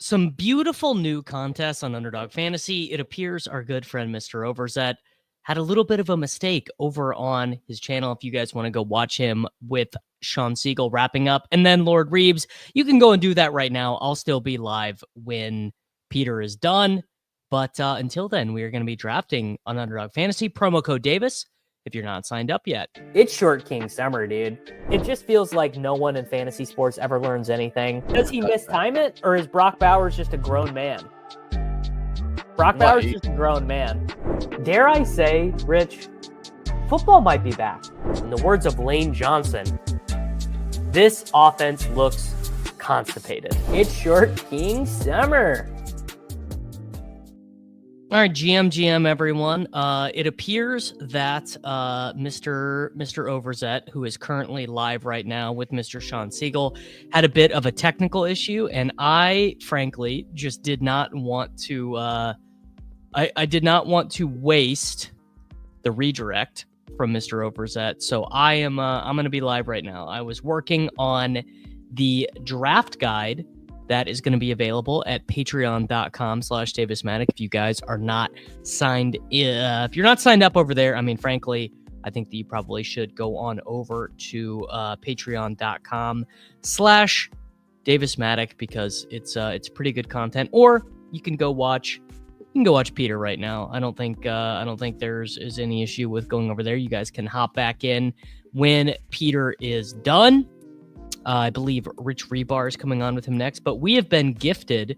Some beautiful new contests on Underdog Fantasy. It appears our good friend Mr. Overzet had a little bit of a mistake over on his channel. If you guys want to go watch him with Sean Siegel wrapping up, and then Lord Reeves, you can go and do that right now. I'll still be live when Peter is done. But until then, we are going to be drafting on Underdog Fantasy. Promo code Davis if you're not signed up yet. It's Short King Summer, dude. It just feels like no one in fantasy sports ever learns anything. Does he mistime it, or is Brock Bowers just a grown man? Brock Bowers is just a grown man. Dare I say, Rich, football might be back. In the words of Lane Johnson, this offense looks constipated. It's Short King Summer. All right, GM, everyone. It appears that Mr. Overzet, who is currently live right now with Mr. Sean Siegel, had a bit of a technical issue, and I, frankly, just did not want to. I did not want to waste the redirect from Mr. Overzet, so I'm going to be live right now. I was working on the draft guide that is going to be available at patreon.com/DavisMattek. If you guys are not signed, if you're not signed up over there, I mean, frankly, I think that you probably should go on over to patreon.com/DavisMattek because it's pretty good content. Or you can go watch Peter right now. I don't think there's any issue with going over there. You guys can hop back in when Peter is done. I believe Rich Rebar is coming on with him next, but we have been gifted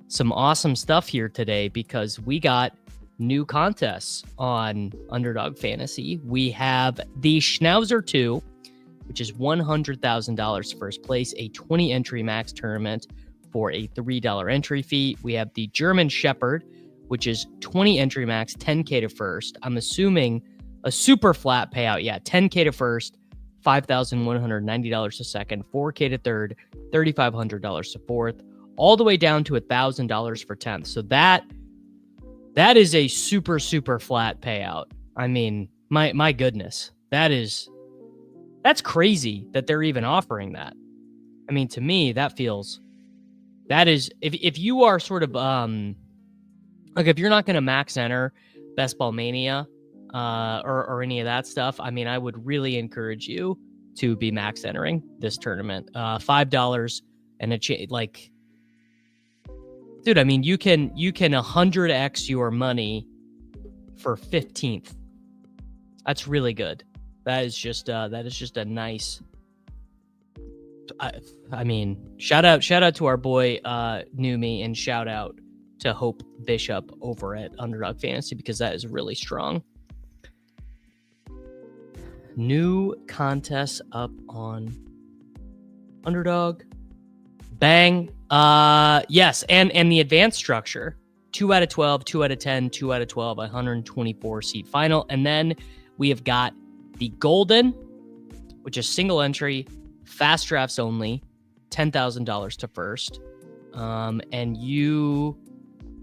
some awesome stuff here today because we got new contests on Underdog Fantasy. We have the Schnauzer 2, which is $100,000 first place, a 20 entry max tournament for a $3 entry fee. We have the German Shepherd, which is 20 entry max, 10K to first. I'm assuming a super flat payout. Yeah, 10K to first. $5,190 to second, $4K to third, $3,500 to fourth, all the way down to $1,000 for 10th. So that is a super, super flat payout. I mean, my goodness, that's crazy that they're even offering that. I mean, to me, that is, if you are sort of, like if you're not going to max enter Best Ball Mania, or any of that stuff, I mean, I would really encourage you to be max entering this tournament. $5 and like, dude, I mean, you can 100x your money for 15th. That's really good. That is just a nice. I mean, shout out to our boy Numi, and shout out to Hope Bishop over at Underdog Fantasy because that is really strong. New contests up on Underdog. Bang. Yes, and the advanced structure. 2 out of 12, 2 out of 10, 2 out of 12, 124 seat final. And then we have got the Golden, which is single entry, fast drafts only, $10,000 to first. And you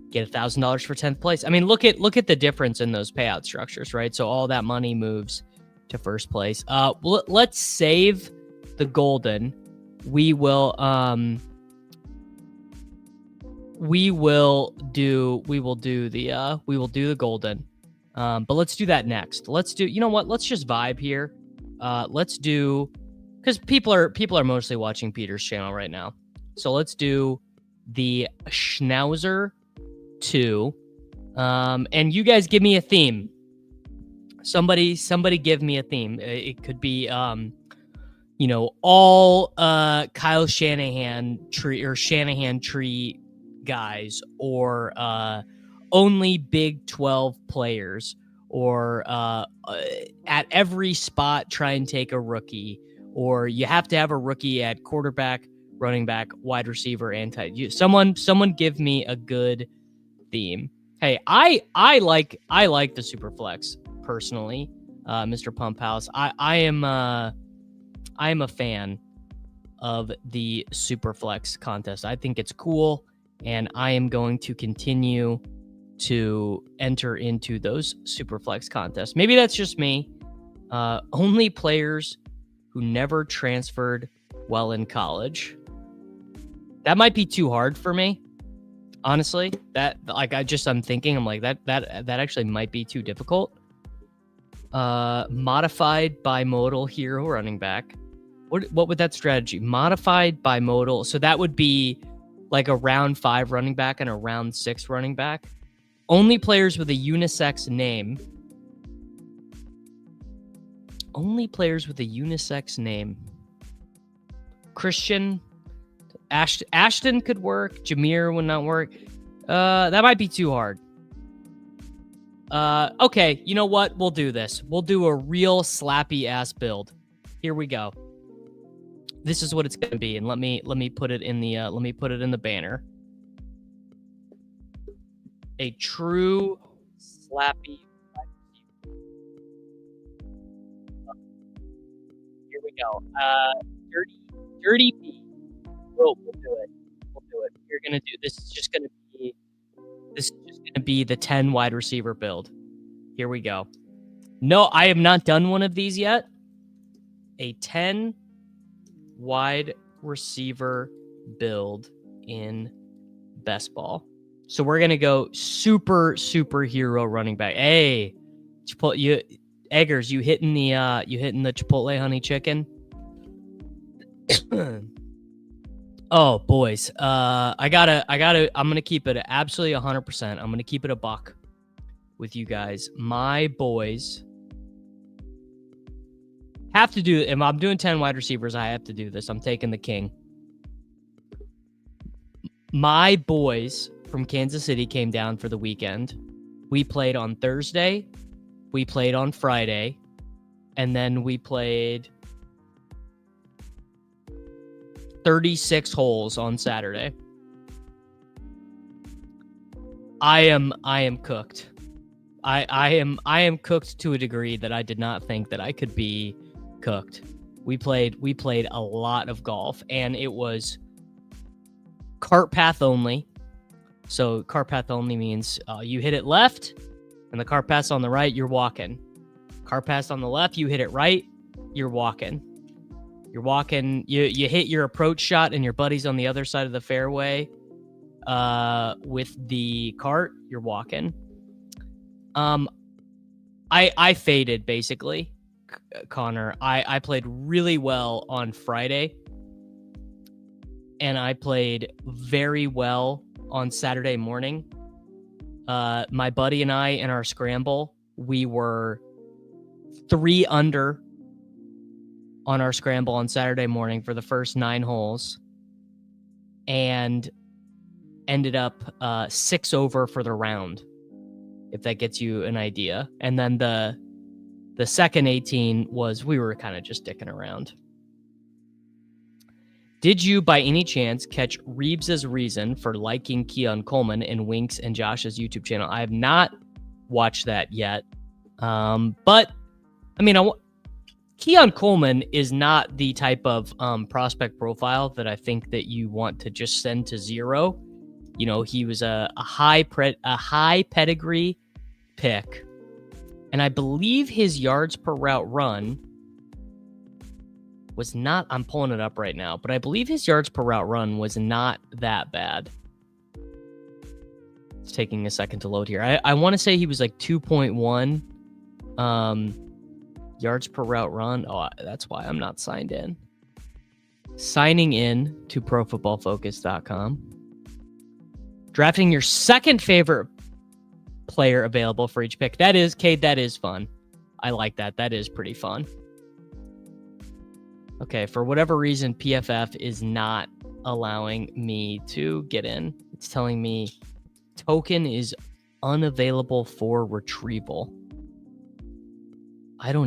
get $1,000 for 10th place. I mean, look at the difference in those payout structures, right? So all that money moves to first place. Let's save the Golden. We will do the Golden. But let's do that next. Let's just vibe here. Let's do, because people are mostly watching Peter's channel right now. So let's do the Schnauzer 2. And you guys give me a theme. Somebody give me a theme. It could be, all Kyle Shanahan tree guys, or only Big 12 players, or at every spot try and take a rookie, or you have to have a rookie at quarterback, running back, wide receiver, and tight. Someone give me a good theme. Hey, I like the Superflex. Personally, Mr. Pump House, I am a fan of the Superflex contest. I think it's cool, and I am going to continue to enter into those Superflex contests. Maybe that's just me. Only players who never transferred while in college. That might be too hard for me. Honestly, that like I'm thinking, I'm like that actually might be too difficult. Modified bimodal hero running back. What would that strategy? Modified bimodal. So that would be like a round 5 running back and a round 6 running back. Only players with a unisex name. Only players with a unisex name. Christian, Ashton could work. Jameer would not work. That might be too hard. Okay, you know what? We'll do this. We'll do a real slappy ass build. Here we go. This is what it's gonna be, and let me put it in the banner. A true slappy. Here we go. Dirty B. We'll do it. We'll do it. You're gonna do this. Is just gonna be the 10 wide receiver build. Here we go. No, I have not done one of these yet. A 10 wide receiver build in best ball. So we're gonna go superhero running back. Hey, Eggers, you hitting the Chipotle honey chicken? Oh, boys. I'm gonna keep it absolutely 100%. I'm gonna keep it a buck with you guys. My boys have to do, if I'm doing 10 wide receivers, I have to do this. I'm taking the king. My boys from Kansas City came down for the weekend. We played on Thursday, we played on Friday, and then we played 36 holes on Saturday. I am cooked. I am cooked to a degree that I did not think that I could be cooked. We played a lot of golf, and it was cart path only. So cart path only means you hit it left, and the cart path's on the right, you're walking. Cart path on the left, you hit it right, you're walking. You're walking, you hit your approach shot, and your buddy's on the other side of the fairway with the cart, you're walking. I faded, basically, Connor. I played really well on Friday, and I played very well on Saturday morning. My buddy and I, in our scramble, we were 3 under on our scramble on Saturday morning for the first 9 holes, and ended up 6 over for the round, if that gets you an idea. And then the second 18 was, we were kind of just dicking around. Did you, by any chance, catch Reeves' reason for liking Keon Coleman in Winks and Josh's YouTube channel? I have not watched that yet. But, I mean, Keon Coleman is not the type of prospect profile that I think that you want to just send to 0. You know, he was a high pedigree pick, and I believe his yards per route run was not, I'm pulling it up right now, but I believe his yards per route run was not that bad. It's taking a second to load here. I want to say he was like 2.1 yards per route run. Oh, that's why I'm not signed in. Signing in to ProFootballFocus.com. Drafting your second favorite player available for each pick. That is, Cade, that is fun. I like that. That is pretty fun. Okay, for whatever reason, PFF is not allowing me to get in. It's telling me token is unavailable for retrieval. I do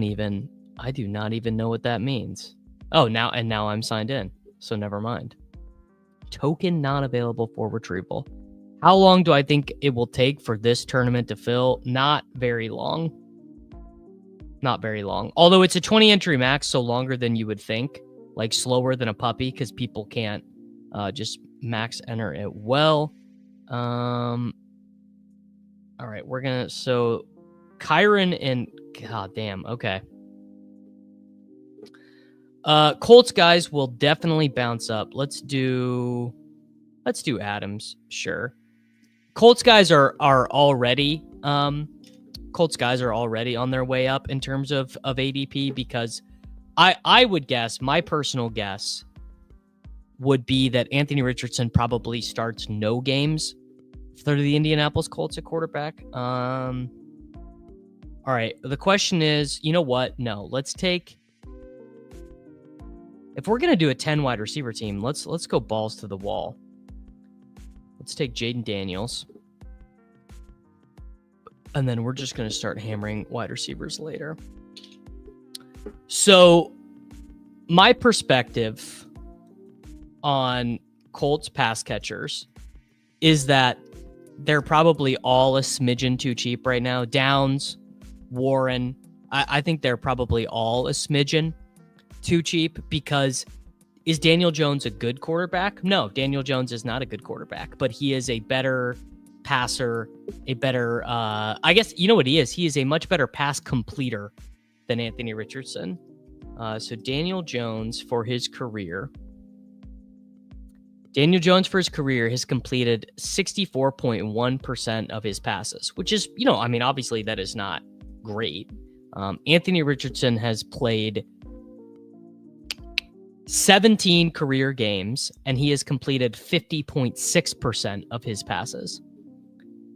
not even know what that means. Oh, now I'm signed in, so never mind. Token not available for retrieval. How long do I think it will take for this tournament to fill? Not very long. Not very long. Although it's a 20 entry max, so longer than you would think. Like slower than a puppy, because people can't just max enter it well. All right, we're gonna, so Kyron and, god damn, okay. Colts guys will definitely bounce up. Let's do Adams, sure. Colts guys are already Colts guys are already on their way up in terms of ADP, because I would guess, my personal guess would be that Anthony Richardson probably starts no games for the Indianapolis Colts at quarterback. All right. The question is, you know what? No, let's take, if we're going to do a 10 wide receiver team, let's go balls to the wall. Let's take Jaden Daniels. And then we're just going to start hammering wide receivers later. So my perspective on Colts pass catchers is that they're probably all a smidgen too cheap right now. Downs, Warren, I think they're probably all a smidgen too cheap, because is Daniel Jones a good quarterback? No, Daniel Jones is not a good quarterback, but he is a better passer, a better, I guess, you know what he is? He is a much better pass completer than Anthony Richardson. So Daniel Jones for his career has completed 64.1% of his passes, which is, I mean, obviously that is not great. Anthony Richardson has played 17 career games, and he has completed 50.6% of his passes.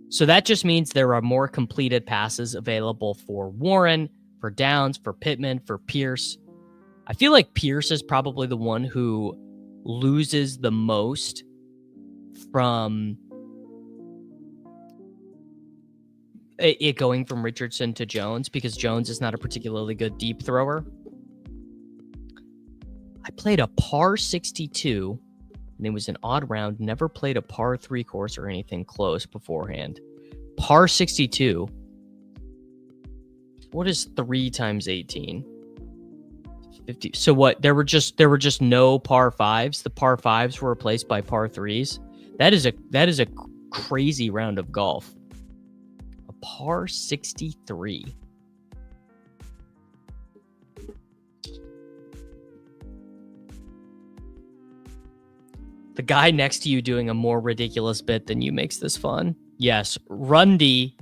So that just means there are more completed passes available for Warren, for Downs, for Pittman, for Pierce. I feel like Pierce is probably the one who loses the most from it going from Richardson to Jones, because Jones is not a particularly good deep thrower. I played a par 62, and it was an odd round. Never played a par 3 course or anything close beforehand. Par 62. What is 3 times 18? 50. So what? There were just no par 5s. The par 5s were replaced by par 3s. That is a crazy round of golf. A par 63. The guy next to you doing a more ridiculous bit than you makes this fun. Yes, Rundy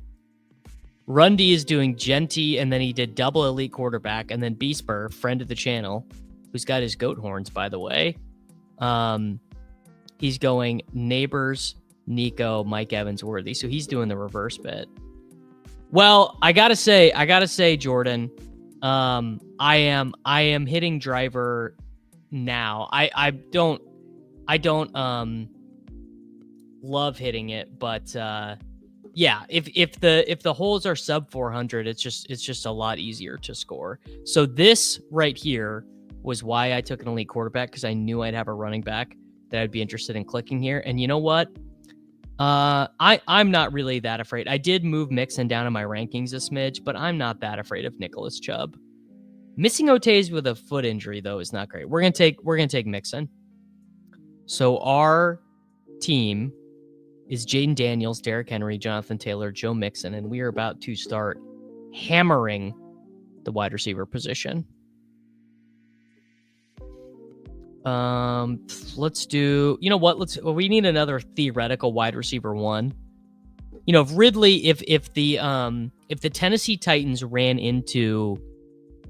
is doing Jeanty, and then he did double elite quarterback, and then Beesper, friend of the channel, who's got his goat horns, by the way. He's going Neighbors, Nico, Mike Evans, Worthy. So he's doing the reverse bit. Well, I gotta say, Jordan, I am hitting driver now. I don't love hitting it, but yeah, if the holes are sub 400, it's just a lot easier to score. So this right here was why I took an elite quarterback, because I knew I'd have a running back that I'd be interested in clicking here. And you know what? I'm not really that afraid. I did move Mixon down in my rankings a smidge, but I'm not that afraid of Nicholas Chubb. Missing Otays with a foot injury though is not great. We're gonna take Mixon. So our team is Jaden Daniels, Derrick Henry, Jonathan Taylor, Joe Mixon, and we are about to start hammering the wide receiver position. Let's do, you know what? We need another theoretical wide receiver one. You know, if Ridley, if the Tennessee Titans ran into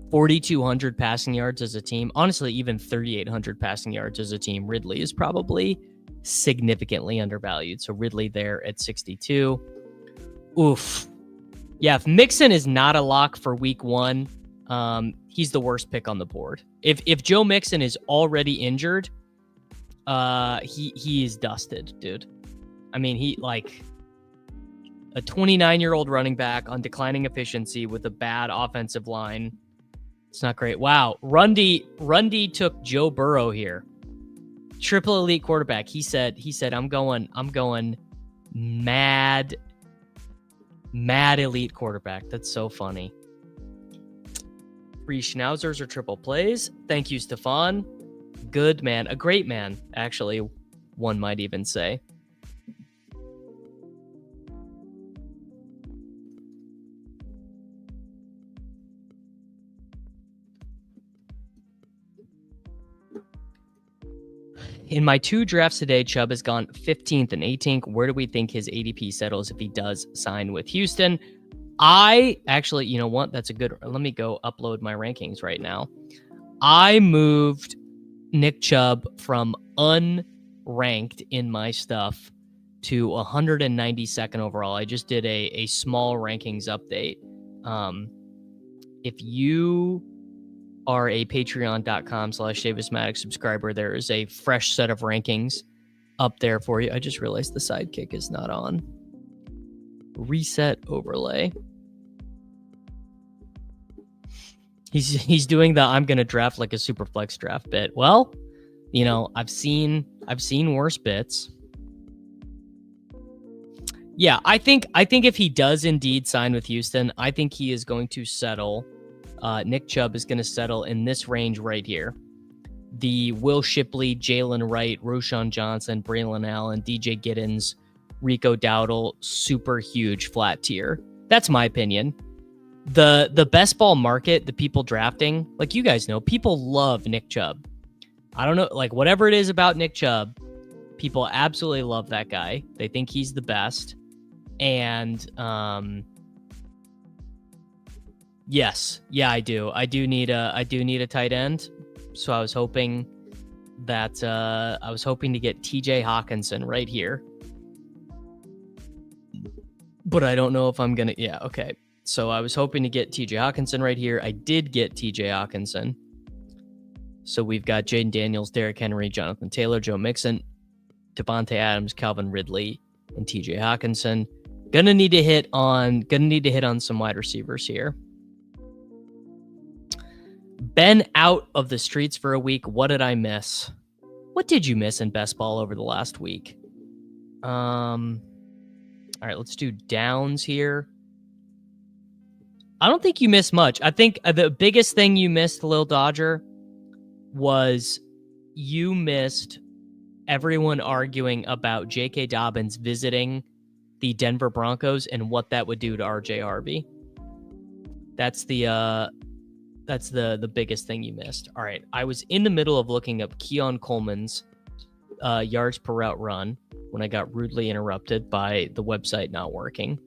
4,200 passing yards as a team, honestly, even 3,800 passing yards as a team, Ridley is probably significantly undervalued. So Ridley there at 62. Oof. Yeah, if Mixon is not a lock for week 1, he's the worst pick on the board. If Joe Mixon is already injured, he is dusted, dude. I mean, he like a 29-year-old running back on declining efficiency with a bad offensive line. It's not great. Wow, Rundy took Joe Burrow here. Triple elite quarterback. He said I'm going mad elite quarterback. That's so funny. 3 schnauzers or triple plays. Thank you, Stefan. Good man. A great man, actually, one might even say. In my 2 drafts today, Chubb has gone 15th and 18th. Where do we think his ADP settles if he does sign with Houston? I actually, you know what? That's a good. Let me go upload my rankings right now. I moved Nick Chubb from unranked in my stuff to 192nd overall. I just did a small rankings update. If you are a patreon.com/Davis Mattek subscriber, there is a fresh set of rankings up there for you. I just realized the sidekick is not on. Reset overlay. He's doing the I'm gonna draft like a super flex draft bit. Well, you know, I've seen worse bits. Yeah, I think if he does indeed sign with Houston, I think he is going to settle. Nick Chubb is going to settle in this range right here. The Will Shipley, Jalen Wright, Roshan Johnson, Braylon Allen, DJ Giddens, Rico Dowdle, super huge flat tier. That's my opinion. The best ball market, the people drafting, like you guys know, people love Nick Chubb. I don't know, like whatever it is about Nick Chubb, people absolutely love that guy. They think he's the best. And yes, yeah, I do. I do need a tight end. So I was hoping that to get TJ Hawkinson right here. But I don't know if I'm gonna. Yeah, okay. So I was hoping to get TJ Hawkinson right here. I did get TJ Hawkinson. So we've got Jaden Daniels, Derrick Henry, Jonathan Taylor, Joe Mixon, Devontae Adams, Calvin Ridley, and TJ Hawkinson. Gonna need to hit on some wide receivers here. Been out of the streets for a week. What did I miss? What did you miss in best ball over the last week? All right, let's do downs here. I don't think you missed much. I think the biggest thing you missed, Lil Dodger, was you missed everyone arguing about J.K. Dobbins visiting the Denver Broncos and what that would do to R.J. Harvey. That's the biggest thing you missed. All right, I was in the middle of looking up Keon Coleman's yards per route run when I got rudely interrupted by the website not working.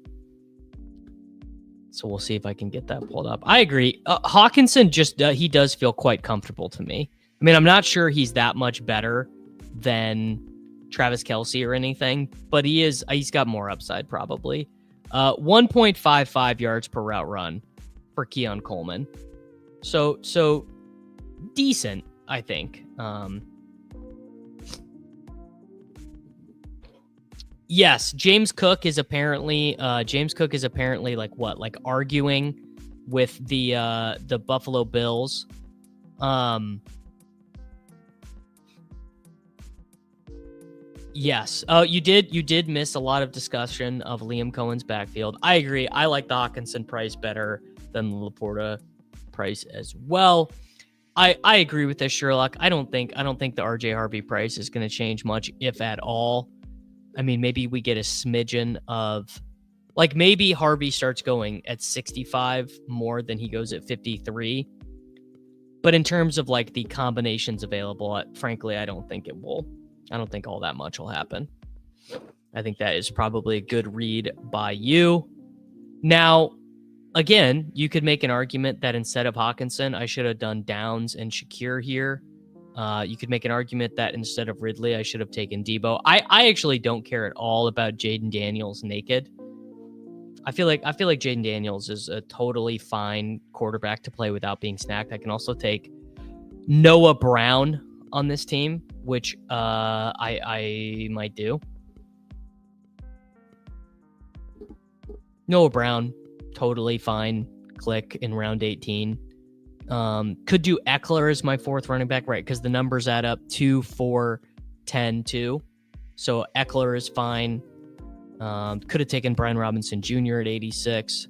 So we'll see if I can get that pulled up. I agree. Hawkinson he does feel quite comfortable to me. I mean, I'm not sure he's that much better than Travis Kelce or anything, but he's got more upside probably. 1.55 yards per route run for Keon Coleman. So decent, I think. Yes, James Cook is apparently like arguing with the Buffalo Bills. Yes. Oh, you did miss a lot of discussion of Liam Cohen's backfield. I agree. I like the Hawkinson price better than the Laporta price as well. I agree with this, Sherlock. I don't think the RJ Harvey price is going to change much, if at all. I mean, maybe we get a smidgen of, like, maybe Harvey starts going at 65 more than he goes at 53. But in terms of like the combinations available, frankly, I don't think all that much will happen. I think that is probably a good read by you. Now, again, you could make an argument that instead of Hawkinson, I should have done Downs and Shakir here. You could make an argument that instead of Ridley, I should have taken Debo. I actually don't care at all about Jaden Daniels naked. I feel like Jaden Daniels is a totally fine quarterback to play without being snacked. I can also take Noah Brown on this team, which I might do. Noah Brown, totally fine. Click in round 18. Could do Eckler as my fourth running back, right? Because the numbers add up 2, 4, 10, 2. So Eckler is fine. Could have taken Brian Robinson Jr. at 86.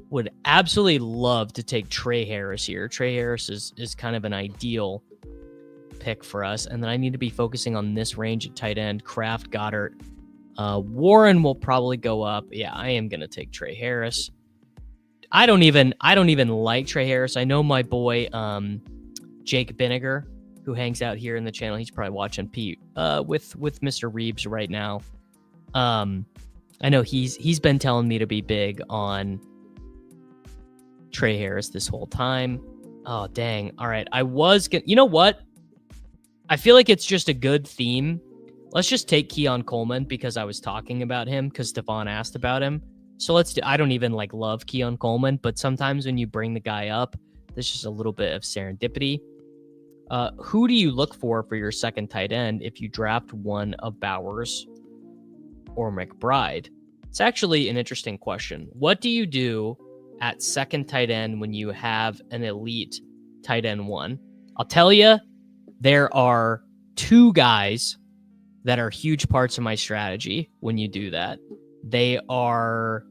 Would absolutely love to take Trey Harris here. Trey Harris is kind of an ideal pick for us. And then I need to be focusing on this range at tight end. Kraft, Goddard. Warren will probably go up. Yeah, I am going to take Trey Harris. I don't even like Trey Harris. I know my boy Jake Vinegar who hangs out here in the channel. He's probably watching Pete with Mr. Reeves right now. I know he's been telling me to be big on Trey Harris this whole time. Oh, dang. All right. I was going to... You know what? I feel like it's just a good theme. Let's just take Keon Coleman because I was talking about him because Stephon asked about him. So let's do... I don't even love Keon Coleman, but sometimes when you bring the guy up, there's just a little bit of serendipity. Who do you look for your second tight end if you draft one of Bowers or McBride? It's actually an interesting question. What do you do at second tight end when you have an elite tight end one? I'll tell you, there are two guys that are huge parts of my strategy when you do that. They are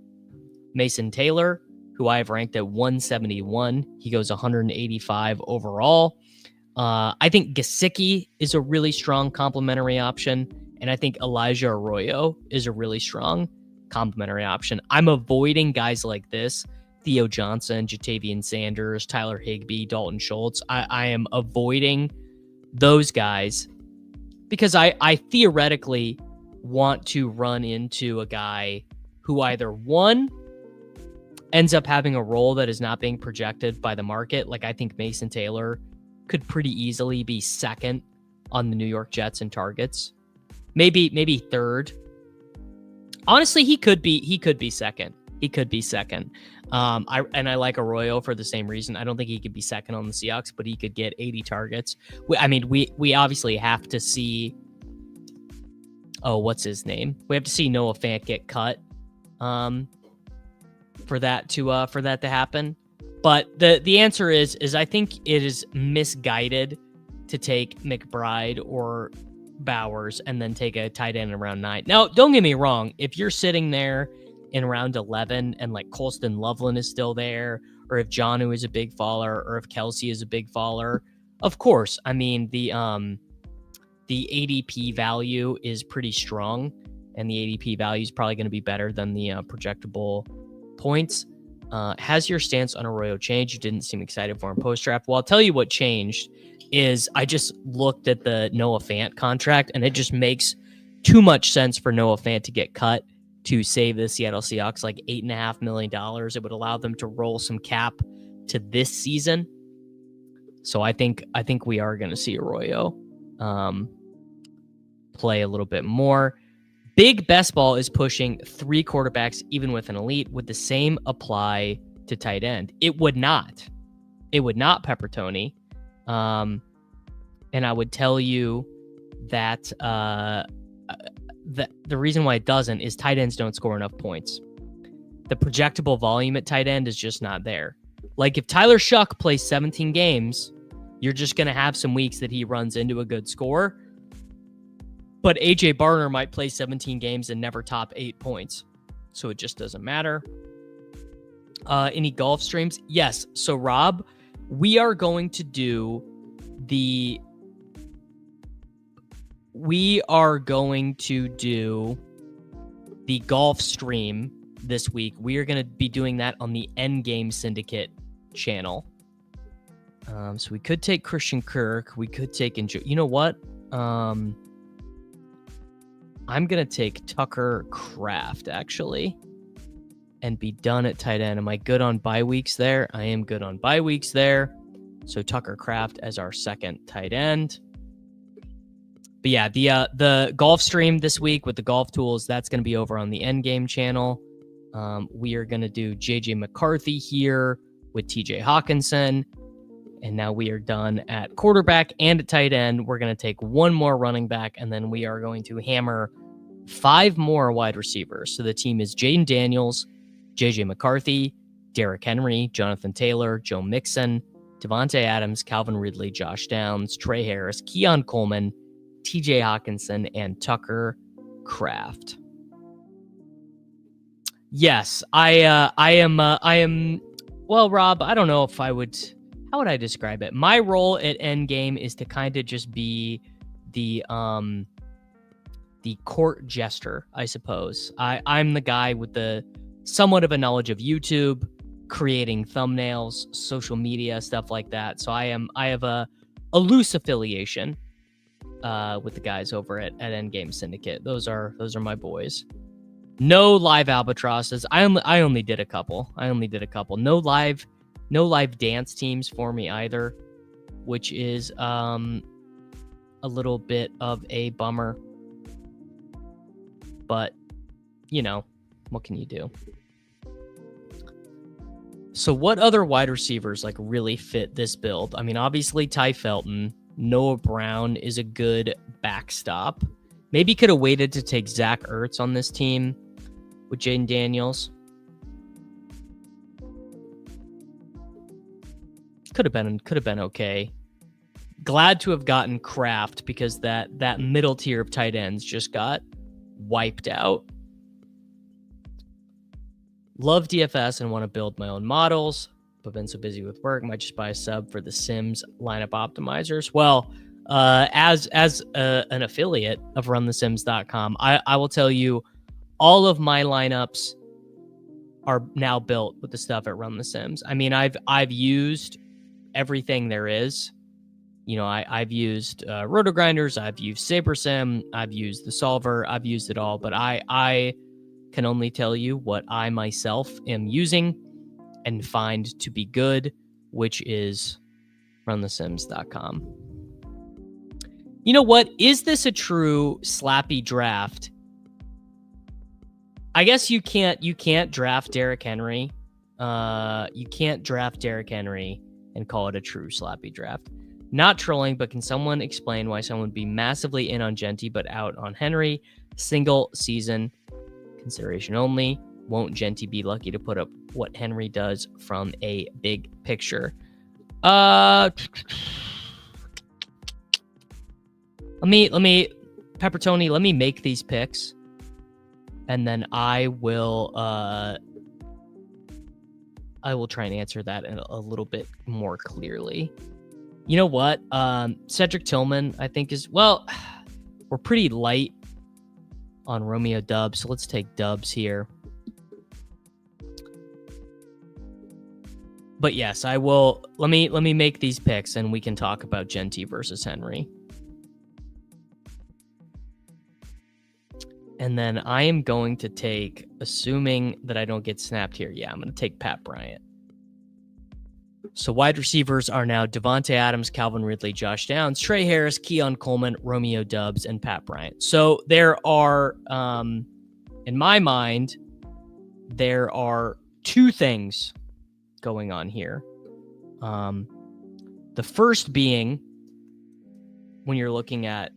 Mason Taylor, who I have ranked at 171. He goes 185 overall. I think Gesicki is a really strong complementary option, and I think Elijah Arroyo is a really strong complementary option. I'm avoiding guys like this, Theo Johnson, Jatavian Sanders, Tyler Higbee, Dalton Schultz. I am avoiding those guys because I theoretically want to run into a guy who either, one, ends up having a role that is not being projected by the market. Like, I think Mason Taylor could pretty easily be second on the New York Jets in targets. Maybe third. Honestly, he could be second. He could be second. I like Arroyo for the same reason. I don't think he could be second on the Seahawks, but he could get 80 targets. We obviously have to see. Oh, what's his name? We have to see Noah Fant get cut. For that to happen. But the answer is I think it is misguided to take McBride or Bowers and then take a tight end in round 9. Now, don't get me wrong. If you're sitting there in round 11 and Colston Loveland is still there, or if Jonnu is a big faller, or if Kelsey is a big faller, of course. I mean, the ADP value is pretty strong, and the ADP value is probably going to be better than the projectable points. Has your stance on Arroyo changed? You didn't seem excited for him post-draft. Well, I'll tell you what changed is I just looked at the Noah Fant contract, and it just makes too much sense for Noah Fant to get cut to save the Seattle Seahawks like $8.5 million. It would allow them to roll some cap to this season. So I think we are going to see Arroyo play a little bit more. Big Best Ball is pushing 3 quarterbacks, even with an elite. Would the same apply to tight end? It would not. It would not, Pepper Tony. And I would tell you that the reason why it doesn't is tight ends don't score enough points. The projectable volume at tight end is just not there. Like, if Tyler Shuck plays 17 games, you're just going to have some weeks that he runs into a good score. But AJ Barner might play 17 games and never top 8 points. So it just doesn't matter. Any golf streams? Yes. So, Rob, we are going to do the golf stream this week. We are going to be doing that on the Endgame Syndicate channel. So we could take Christian Kirk. We could take... You know what? I'm going to take Tucker Kraft, actually, and be done at tight end. Am I good on bye weeks there? I am good on bye weeks there. So Tucker Kraft as our second tight end. But yeah, the golf stream this week with the golf tools, that's going to be over on the Endgame channel. We are going to do JJ McCarthy here with TJ Hawkinson. And now we are done at quarterback and at tight end. We're going to take one more running back, and then we are going to hammer 5 more wide receivers. So the team is Jaden Daniels, JJ McCarthy, Derrick Henry, Jonathan Taylor, Joe Mixon, Devontae Adams, Calvin Ridley, Josh Downs, Trey Harris, Keon Coleman, TJ Hawkinson, and Tucker Kraft. Yes, I am. Well, Rob, I don't know if I would. How would I describe it? My role at Endgame is to kind of just be the court jester, I suppose. I'm the guy with the somewhat of a knowledge of YouTube, creating thumbnails, social media, stuff like that. So I have a a loose affiliation with the guys over at Endgame Syndicate. Those are my boys. No live albatrosses. I only did a couple. No live dance teams for me either, which is a little bit of a bummer. But, you know, what can you do? So what other wide receivers like really fit this build? I mean, obviously Ty Felton, Noah Brown is a good backstop. Maybe could have waited to take Zach Ertz on this team with Jaden Daniels. Could have been okay. Glad to have gotten Kraft because that middle tier of tight ends just got wiped out. Love DFS and want to build my own models, but been so busy with work, might just buy a sub for the Sims lineup optimizers. Well, as an affiliate of runthesims.com, I will tell you all of my lineups are now built with the stuff at Run the Sims. I mean, I've used everything there is. You know, I've used Roto Grinders, I've used SaberSim, I've used the Solver, I've used it all, but I can only tell you what I myself am using and find to be good, which is runthesims.com. You know what? Is this a true slappy draft? I guess you can't draft Derrick Henry. You can't draft Derrick Henry and call it a true slappy draft. Not trolling, but can someone explain why someone would be massively in on Jeanty but out on Henry? Single season consideration only. Won't Jeanty be lucky to put up what Henry does from a big picture? Let me Peppertoni, let me make these picks, and then I will try and answer that in a little bit more clearly. You know what? Cedric Tillman, I think we're pretty light on Romeo Dubs, so let's take Dubs here. But yes, I will. Let me make these picks, and we can talk about Jeanty versus Henry. And then I am going to take, assuming that I don't get snapped here, I'm going to take Pat Bryant. So wide receivers are now Devontae Adams, Calvin Ridley, Josh Downs, Trey Harris, Keon Coleman, Romeo Dubs, and Pat Bryant. So there are, in my mind, there are two things going on here. The first being, when you're looking at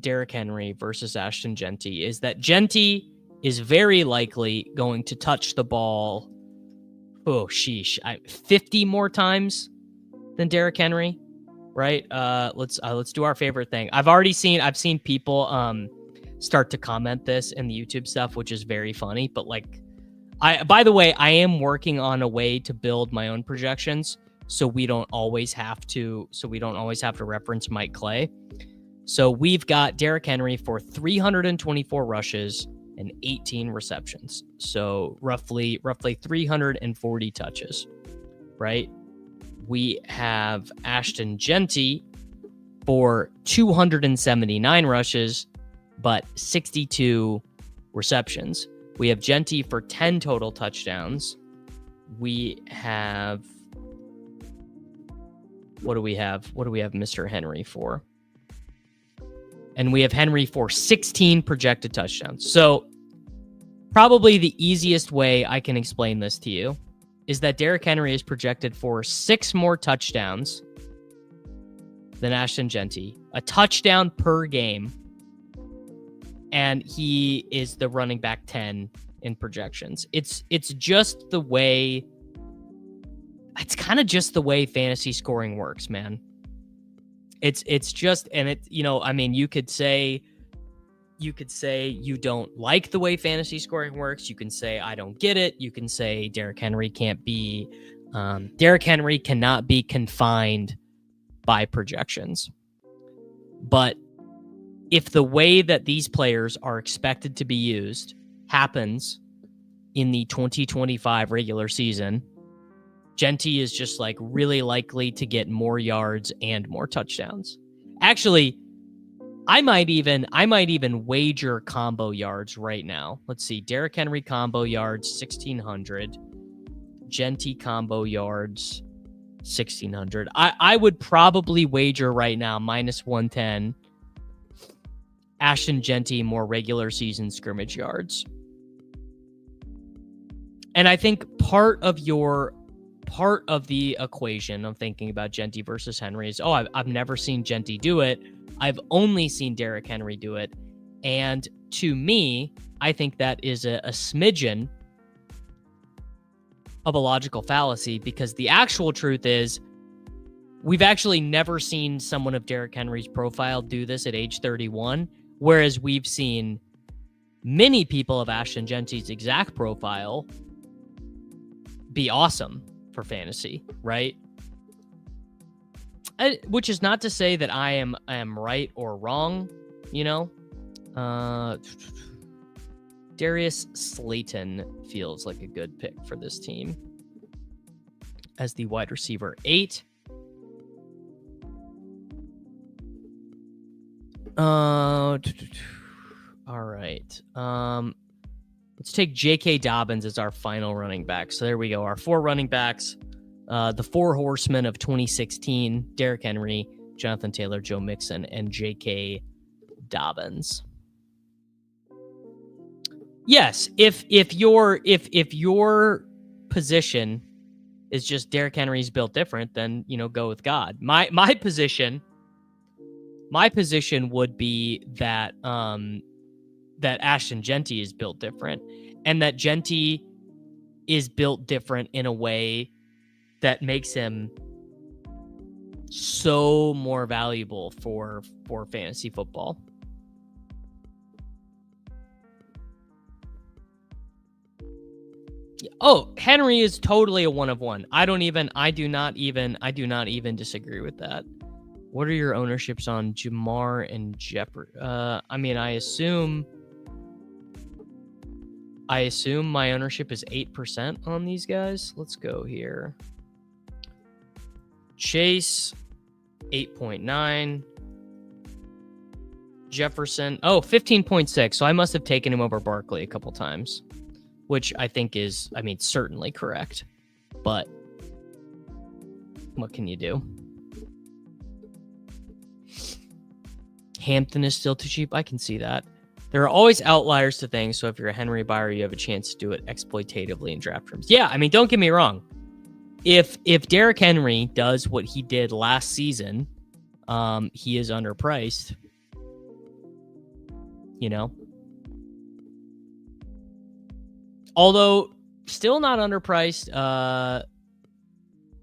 Derrick Henry versus Ashton Jeanty, is that Jeanty is very likely going to touch the ball 50 more times than Derrick Henry, right? Let's do our favorite thing. I've seen people start to comment this in the YouTube stuff, which is very funny, but by the way, I am working on a way to build my own projections so we don't always have to reference Mike Clay. So we've got Derrick Henry for 324 rushes and 18 receptions. So roughly 340 touches, right? We have Ashton Jeanty for 279 rushes, but 62 receptions. We have Jeanty for 10 total touchdowns. We have, what do we have Mr. Henry for? And we have Henry for 16 projected touchdowns. So probably the easiest way I can explain this to you is that Derrick Henry is projected for 6 more touchdowns than Ashton Jeanty, a touchdown per game, and he is the running back 10 in projections. It's just the way, it's kind of just the way fantasy scoring works, man. It's just, and it, you know, I mean, you could say you don't like the way fantasy scoring works. You can say, I don't get it. You can say Derrick Henry cannot be confined by projections. But if the way that these players are expected to be used happens in the 2025 regular season, Jeanty is just like really likely to get more yards and more touchdowns. Actually, I might even wager combo yards right now. Let's see. Derrick Henry combo yards 1,600. Jeanty combo yards 1,600. I would probably wager right now -110. Ashton Jeanty more regular season scrimmage yards. And I think part of the equation of thinking about Jeanty versus Henry is, I've never seen Jeanty do it. I've only seen Derrick Henry do it. And to me, I think that is a smidgen of a logical fallacy, because the actual truth is we've actually never seen someone of Derrick Henry's profile do this at age 31, whereas we've seen many people of Ashton Jeanty's exact profile be awesome for fantasy, right? Which is not to say that I am right or wrong, you know. Darius Slayton feels like a good pick for this team as the wide receiver 8. All right. Let's take J.K. Dobbins as our final running back. So there we go. Our 4 running backs, the 4 horsemen of 2016, Derrick Henry, Jonathan Taylor, Joe Mixon, and J.K. Dobbins. Yes, if your position is just Derrick Henry's built different, then go with God. My position would be that that Ashton Jeanty is built different, and that Jeanty is built different in a way that makes him so more valuable for fantasy football. Oh, Henry is totally a 1 of 1. I do not even disagree with that. What are your ownerships on Jamar and Jeopardy? I assume my ownership is 8% on these guys. Let's go here. Chase, 8.9. Jefferson, 15.6. So I must have taken him over Barkley a couple times, which I think is, certainly correct. But what can you do? Hampton is still too cheap. I can see that. There are always outliers to things, so if you're a Henry buyer, you have a chance to do it exploitatively in draft rooms. Yeah, don't get me wrong. If Derrick Henry does what he did last season, he is underpriced. Although still not underpriced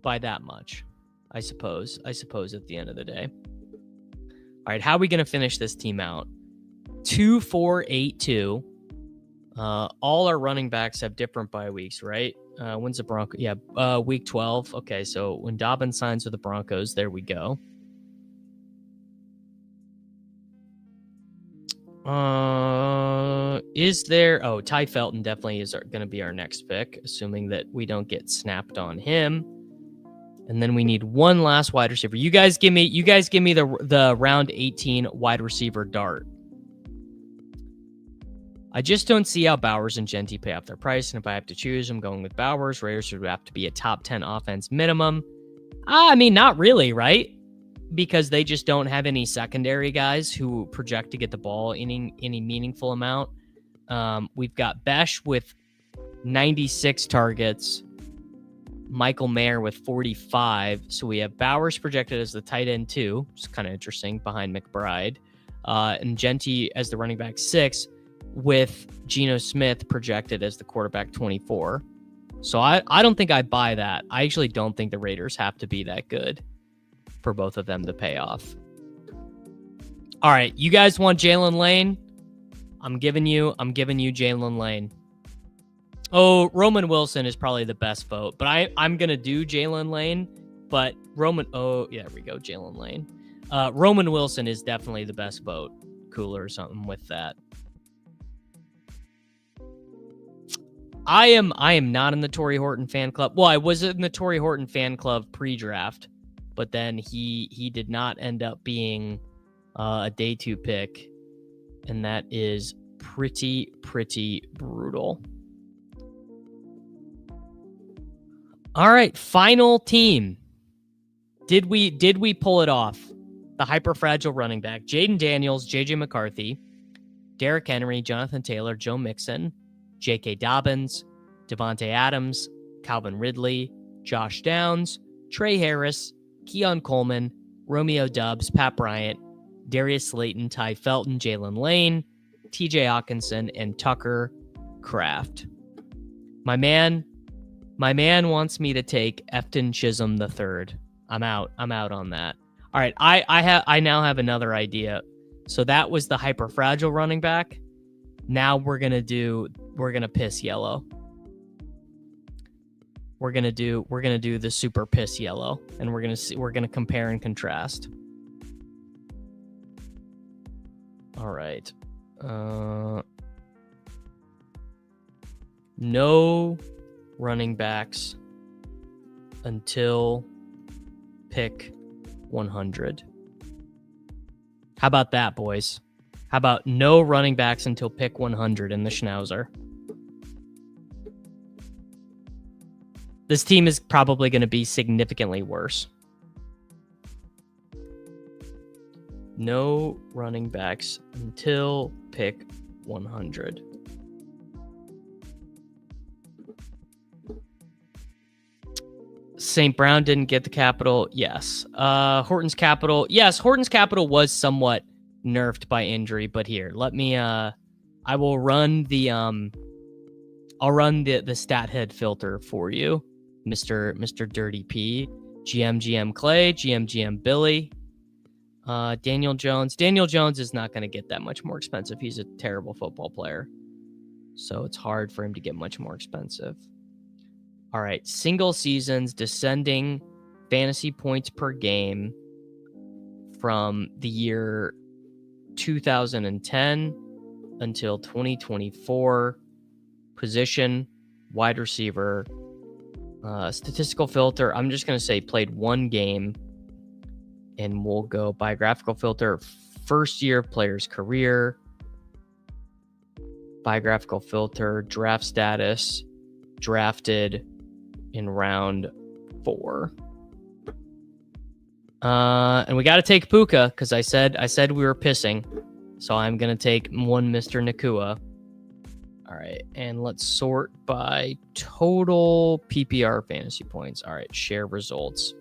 by that much, I suppose at the end of the day. All right, how are we going to finish this team out? 2-4-8-2. All our running backs have different bye weeks, right? When's the Broncos? Yeah, week 12. Okay, so when Dobbins signs with the Broncos, there we go. Is there... Oh, Ty Felton definitely is going to be our next pick, assuming that we don't get snapped on him. And then we need one last wide receiver. You guys give me the round 18 wide receiver dart. I just don't see how Bowers and Jeanty pay off their price. And if I have to choose, I'm going with Bowers. Raiders would have to be a top 10 offense minimum. Not really, right? Because they just don't have any secondary guys who project to get the ball any meaningful amount. We've got Besh with 96 targets. Michael Mayer with 45. So we have Bowers projected as the tight end 2, which is kind of interesting, behind McBride. And Jeanty as the running back 6, with Geno Smith projected as the quarterback 24. So I don't think I buy that. I actually don't think the Raiders have to be that good for both of them to pay off. All right, you guys want Jalen Lane? I'm giving you Jalen Lane. Oh, Roman Wilson is probably the best vote, but I'm going to do Jalen Lane, but there we go, Jalen Lane. Roman Wilson is definitely the best vote. Cooler or something with that. I am not in the Torrey Horton fan club. Well, I was in the Torrey Horton fan club pre-draft, but then he did not end up being a day 2 pick, and that is pretty brutal. All right, final team. Did we pull it off? The hyper-fragile running back, Jaden Daniels, J.J. McCarthy, Derrick Henry, Jonathan Taylor, Joe Mixon, J.K. Dobbins, Devontae Adams, Calvin Ridley, Josh Downs, Trey Harris, Keon Coleman, Romeo Doubs, Pat Bryant, Darius Slayton, Ty Felton, Jalen Lane, TJ Hawkinson, and Tucker Kraft. My man wants me to take Efton Chisholm III. I'm out on that. All right, I now have another idea. So that was the hyper fragile running back. Now we're gonna piss yellow. We're gonna do the super piss yellow, and we're gonna compare and contrast. All right. No running backs until pick 100. How about that, boys? How about no running backs until pick 100 in the Schnauzer? This team is probably going to be significantly worse. No running backs until pick 100. St. Brown didn't get the capital. Yes. Horton's capital. Yes, Horton's capital was somewhat nerfed by injury, but here, let me I will run the stat head filter for you, Mr. Dirty P. GM Clay, GM Billy. Daniel Jones. Daniel Jones is not going to get that much more expensive. He's a terrible football player, so it's hard for him to get much more expensive. All right, single seasons descending fantasy points per game from the year 2010 until 2024. Position, wide receiver. Statistical filter, I'm just going to say played one game, and we'll go biographical filter, first year of player's career. Biographical filter, draft status, drafted in round 4. And we got to take Puka because I said we were pissing. So I'm going to take one Mr. Nakua. All right. And let's sort by total PPR fantasy points. All right. Share results.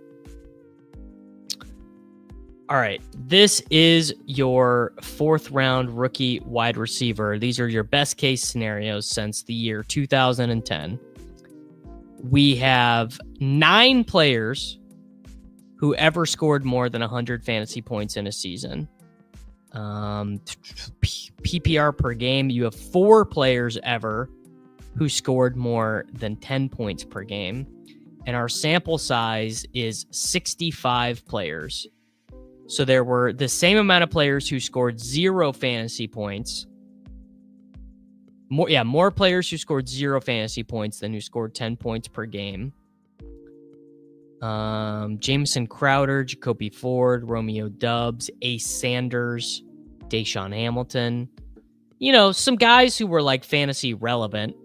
All right. This is your 4th round rookie wide receiver. These are your best case scenarios since the year 2010. We have 9 players who ever scored more than 100 fantasy points in a season. PPR per game, you have 4 players ever who scored more than 10 points per game. And our sample size is 65 players. So there were the same amount of players who scored 0 fantasy points. More players who scored 0 fantasy points than who scored 10 points per game. Jameson Crowder, Jacoby Ford, Romeo Doubs, Ace Sanders, Deshaun Hamilton. You know, some guys who were like fantasy relevant.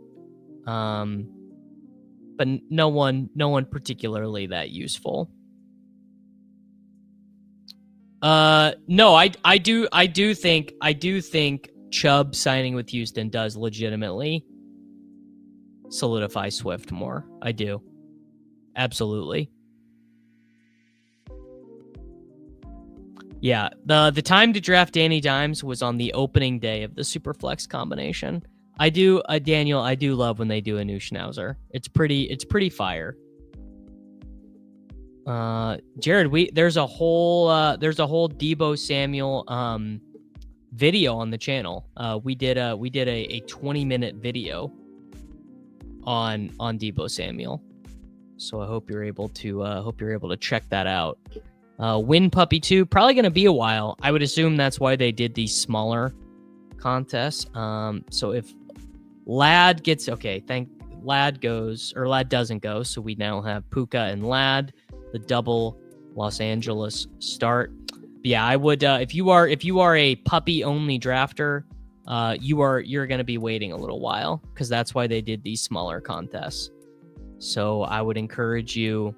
But no one particularly that useful. No, I do think Chubb signing with Houston does legitimately solidify Swift more. I do. Absolutely. Yeah, the time to draft Danny Dimes was on the opening day of the Superflex combination. Daniel, I do love when they do a new Schnauzer. It's pretty fire. Jared, there's a whole Deebo Samuel video on the channel. We did a 20-minute video on Deebo Samuel. So I hope you're able to check that out. Win Puppy 2, probably going to be a while. I would assume that's why they did these smaller contests. So if Lad gets Lad doesn't go, so we now have Puka and Lad, the double Los Angeles start. But yeah, I would if you are a puppy only drafter, you're going to be waiting a little while, because that's why they did these smaller contests. So I would encourage you,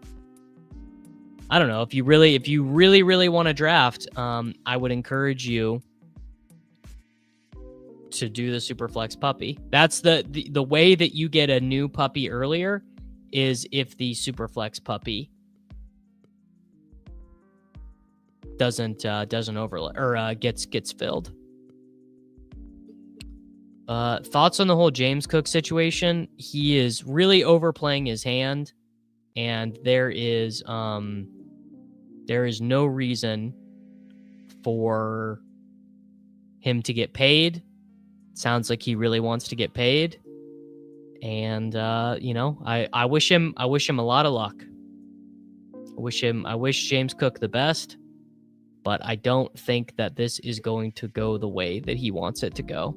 I don't know, if you really want to draft, I would encourage you to do the Superflex puppy. That's the way that you get a new puppy earlier, is if the Superflex puppy doesn't overlay or gets filled. Thoughts on the whole James Cook situation? He is really overplaying his hand, and there is no reason for him to get paid. Sounds like he really wants to get paid, and I wish him a lot of luck. I wish James Cook the best, but I don't think that this is going to go the way that he wants it to go.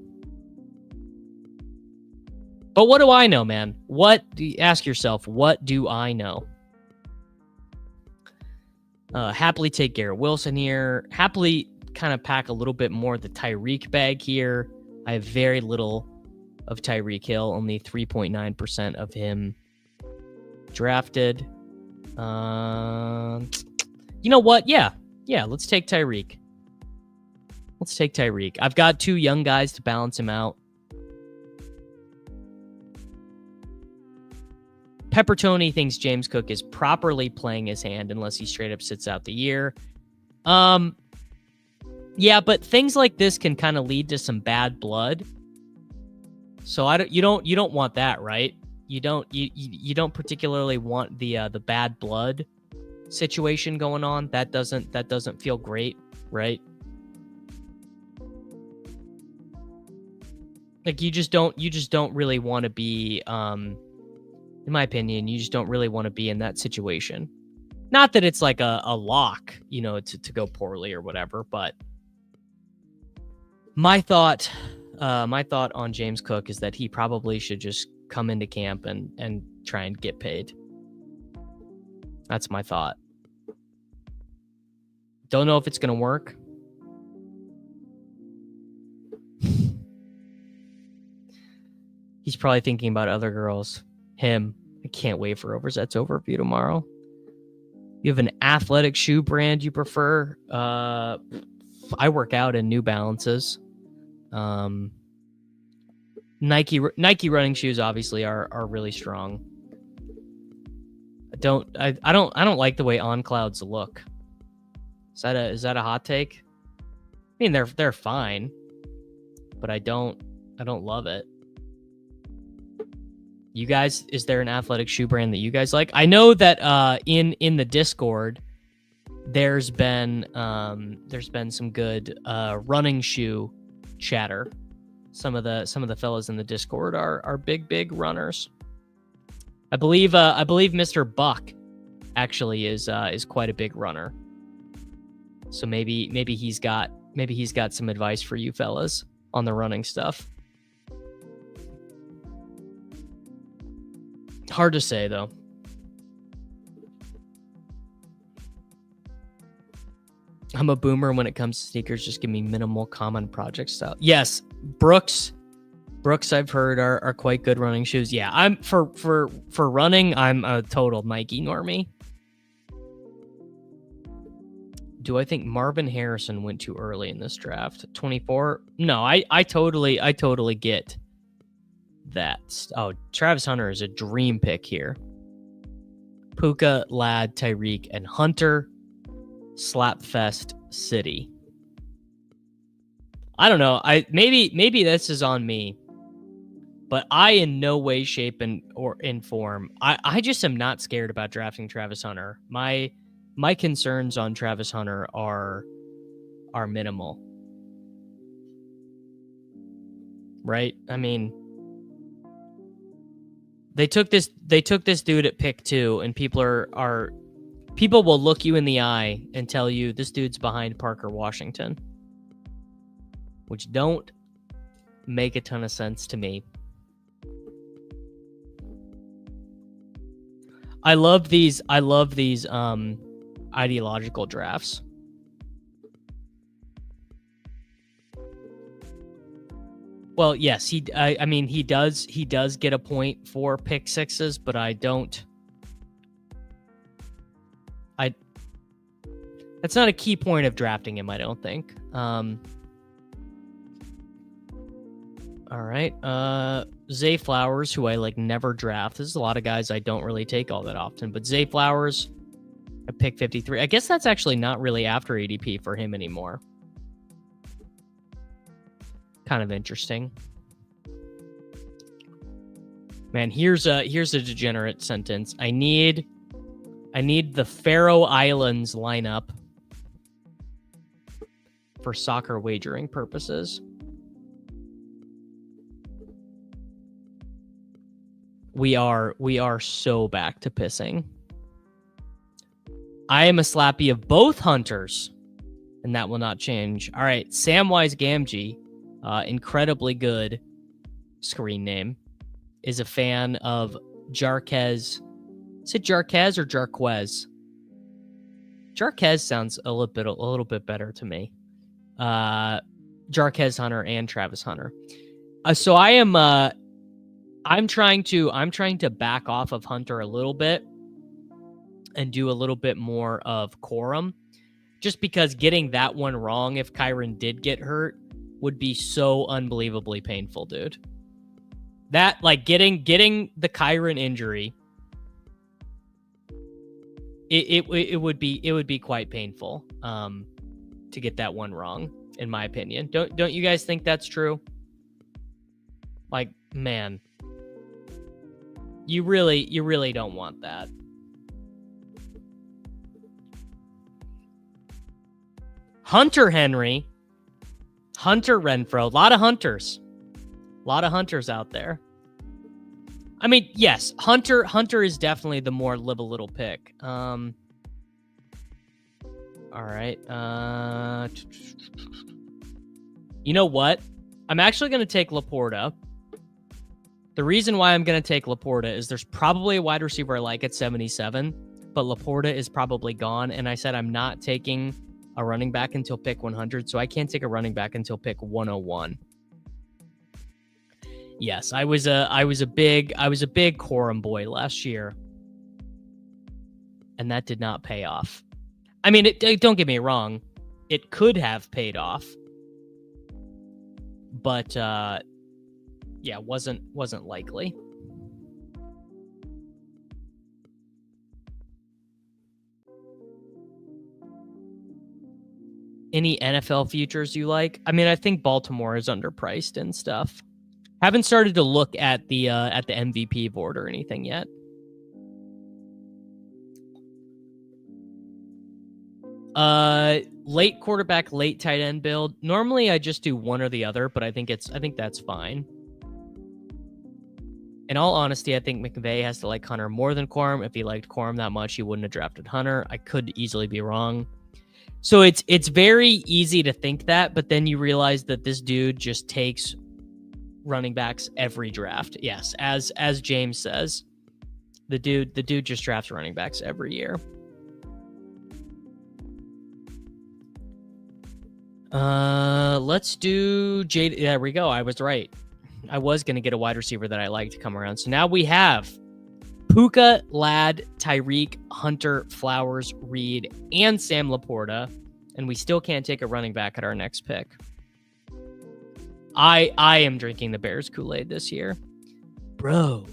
But what do I know, man? Ask yourself, what do I know? Happily take Garrett Wilson here. Happily kind of pack a little bit more of the Tyreek bag here. I have very little of Tyreek Hill, only 3.9% of him drafted. You know what? Yeah, let's take Tyreek. I've got 2 young guys to balance him out. Pepper Tony thinks James Cook is properly playing his hand unless he straight up sits out the year. Yeah, but things like this can kind of lead to some bad blood. So you don't want that, right? You don't particularly want the bad blood situation going on. That doesn't feel great, right? Like you just don't really want to be in my opinion, you just don't really want to be in that situation. Not that it's like a lock, to go poorly or whatever, but my thought on James Cook is that he probably should just come into camp and try and get paid. That's my thought. Don't know if it's going to work. He's probably thinking about other girls. Him. I can't wait for Overzet's overview tomorrow. You have an athletic shoe brand you prefer? I work out in New Balances. Nike running shoes obviously are really strong. I don't like the way On Clouds look. Is that a hot take? I mean, they're fine, but I don't love it. You guys, is there an athletic shoe brand that you guys like? I know that in the Discord, there's been some good running shoe chatter. Some of the fellas in the Discord are big runners. I believe Mr. Buck actually is quite a big runner. So maybe he's got some advice for you fellas on the running stuff. Hard to say, though. I'm a boomer when it comes to sneakers. Just give me minimal common project style. Yes, Brooks I've heard are quite good running shoes. Yeah, I'm for running, I'm a total Nike normie. Do I think Marvin Harrison went too early in this draft? 24? No, I totally get that. Oh, Travis Hunter is a dream pick here. Puka, Lad, Tyreek, and Hunter. Slapfest City. I don't know. Maybe this is on me, but I in no way, shape, or in form. I just am not scared about drafting Travis Hunter. My concerns on Travis Hunter are minimal. Right? I mean, they took this dude at pick 2, and people will look you in the eye and tell you this dude's behind Parker Washington, which don't make a ton of sense to me. I love these ideological drafts. Well, yes, I mean, he does get a point for pick sixes, but I don't. That's not a key point of drafting him, I don't think. All right. Zay Flowers, who I like never draft. This is a lot of guys I don't really take all that often, but Zay Flowers, I pick 53. I guess that's actually not really after ADP for him anymore. Kind of interesting. Man, here's a degenerate sentence. I need the Faroe Islands lineup for soccer wagering purposes. We are so back to pissing. I am a slappy of both hunters, and that will not change. All right, Samwise Gamgee, incredibly good screen name, is a fan of Jarquez. Is it Jarquez or Jarquez? Jarquez sounds a little bit better to me. Jarquez Hunter and Travis Hunter. So I am I'm trying to back off of Hunter a little bit and do a little bit more of Corum, just because getting that one wrong, if Kyron did get hurt, would be so unbelievably painful, dude. That, like, getting the Kyron injury, it would be quite painful to get that one wrong, in my opinion. Don't you guys think that's true? Like, man, you really don't want that. Hunter Henry, Hunter Renfro, a lot of hunters out there. I mean, yes, Hunter is definitely the more live a little pick. All right. You know what? I'm actually going to take Laporta. The reason why I'm going to take Laporta is there's probably a wide receiver I like at 77, but Laporta is probably gone. And I said I'm not taking a running back until pick 100, so I can't take a running back until pick 101. Yes, I was a big Corum boy last year, and that did not pay off. I mean, don't get me wrong, it could have paid off, but yeah, wasn't likely. Any NFL futures you like? I mean, I think Baltimore is underpriced and stuff. Haven't started to look at the MVP board or anything yet. Late quarterback, late tight end build. Normally I just do one or the other, but I think that's fine. In all honesty, I think McVay has to like Hunter more than Corum. If he liked Corum that much, he wouldn't have drafted Hunter. I could easily be wrong. So it's very easy to think that, but then you realize that this dude just takes running backs every draft. Yes, as James says, the dude just drafts running backs every year. Let's do Jade. There we go. I was right. I was going to get a wide receiver that I like to come around. So now we have Puka, Ladd, Tyreek, Hunter, Flowers, Reed, and Sam Laporta, and we still can't take a running back at our next pick. I am drinking the Bears Kool-Aid this year. Bro,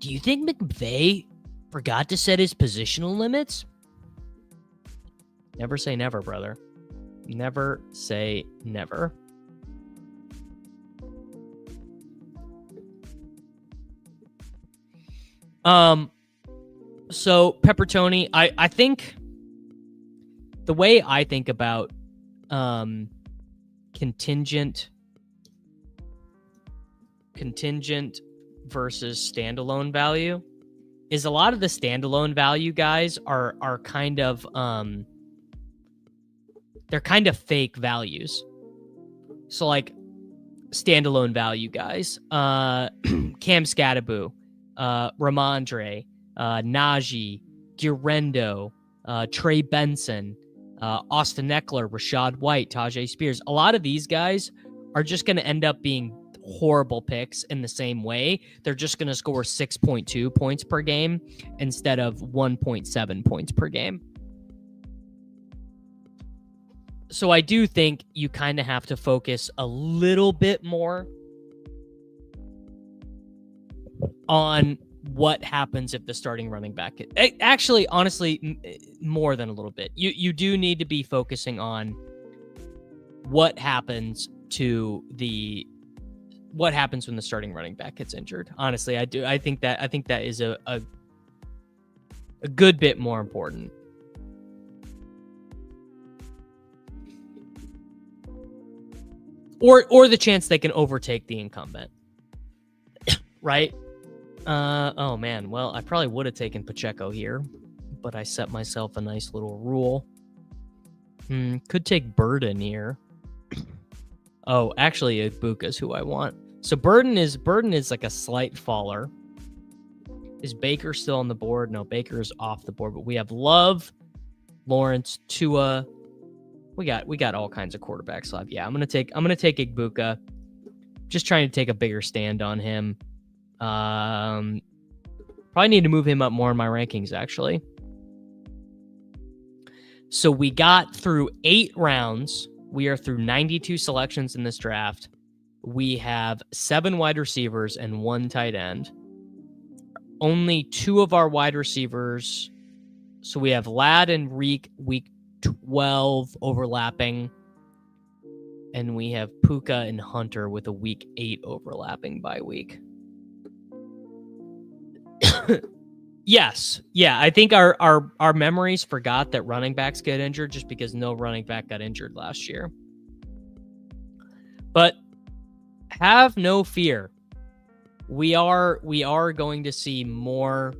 do you think McVay forgot to set his positional limits? Never say never, brother. Never say never. So Peppertoni, I think the way I think about contingent versus standalone value is a lot of the standalone value guys are kind of they're kind of fake values. So like standalone value guys, Cam Scattaboo, Ramondre, Najee, Guerrendo, Trey Benson, Austin Eckler, Rashad White, Tajay Spears. A lot of these guys are just going to end up being horrible picks in the same way. They're just going to score 6.2 points per game instead of 1.7 points per game. So I do think you kind of have to focus a little bit more on what happens if the starting running back... Actually, honestly, more than a little bit. You do need to be focusing on what happens when the starting running back gets injured. Honestly, I do. I think that is a good bit more important. Or the chance they can overtake the incumbent. Right? Oh man. Well, I probably would have taken Pacheco here, but I set myself a nice little rule. Could take Burden here. Oh, actually, Ibuka's who I want. So Burden is like a slight faller. Is Baker still on the board? No, Baker's off the board, but we have Love, Lawrence, Tua. We got all kinds of quarterbacks left. Yeah, I'm gonna take Ibuka. Just trying to take a bigger stand on him. Probably need to move him up more in my rankings, actually. So we got through 8 rounds. We are through 92 selections in this draft. We have 7 wide receivers and 1 tight end. Only 2 of our wide receivers. So we have Ladd and Reek week 12 overlapping. And we have Puka and Hunter with a week 8 overlapping by week. Yes. Yeah, I think our memories forgot that running backs get injured just because no running back got injured last year. But have no fear. We are going to see more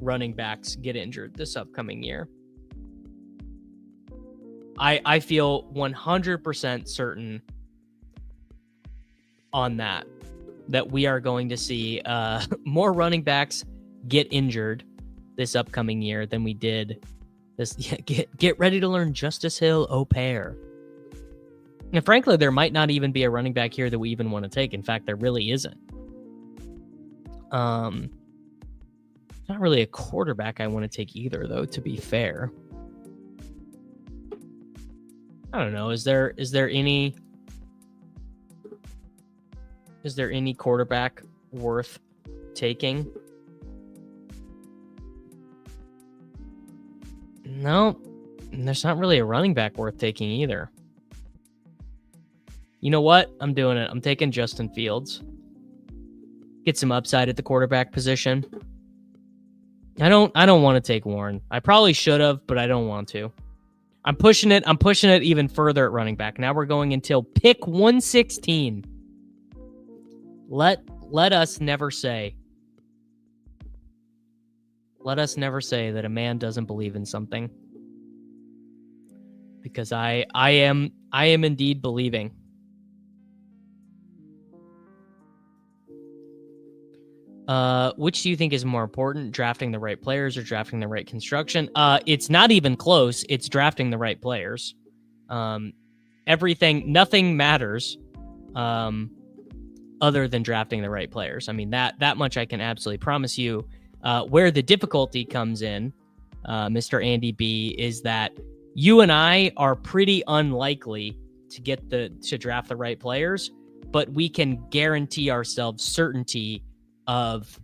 running backs get injured this upcoming year. I feel 100% certain on that we are going to see more running backs get injured this upcoming year than we did this. Get ready to learn Justice Hill au pair. And frankly, there might not even be a running back here that we even want to take. In fact, there really isn't. Not really a quarterback I want to take either, though, to be fair. I don't know. Is there any quarterback worth taking? No, there's not really a running back worth taking either. You know what? I'm doing it. I'm taking Justin Fields. Get some upside at the quarterback position. I don't want to take Warren. I probably should have, but I don't want to. I'm pushing it even further at running back. Now we're going until pick 116. Let us never say that a man doesn't believe in something. Because I am indeed believing. Which do you think is more important, drafting the right players or drafting the right construction? It's not even close. It's drafting the right players. Nothing matters other than drafting the right players. I mean, that much I can absolutely promise you. Where the difficulty comes in, Mr. Andy B, is that you and I are pretty unlikely to draft the right players, but we can guarantee ourselves certainty of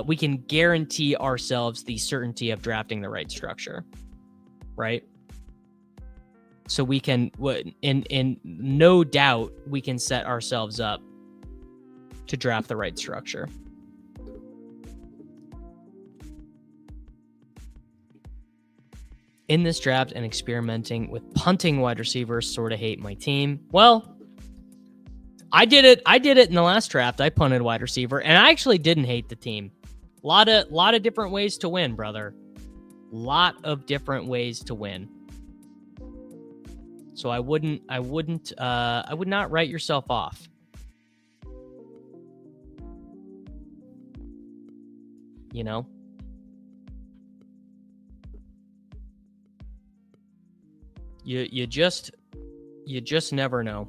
we can guarantee ourselves the certainty of drafting the right structure, right? So we can, in no doubt, we can set ourselves up to draft the right structure. In this draft and experimenting with punting wide receivers, sort of hate my team. Well, I did it in the last draft. I punted wide receiver, and I actually didn't hate the team. Lot of different ways to win, brother. Lot of different ways to win. So I would not write yourself off. You know? You just never know.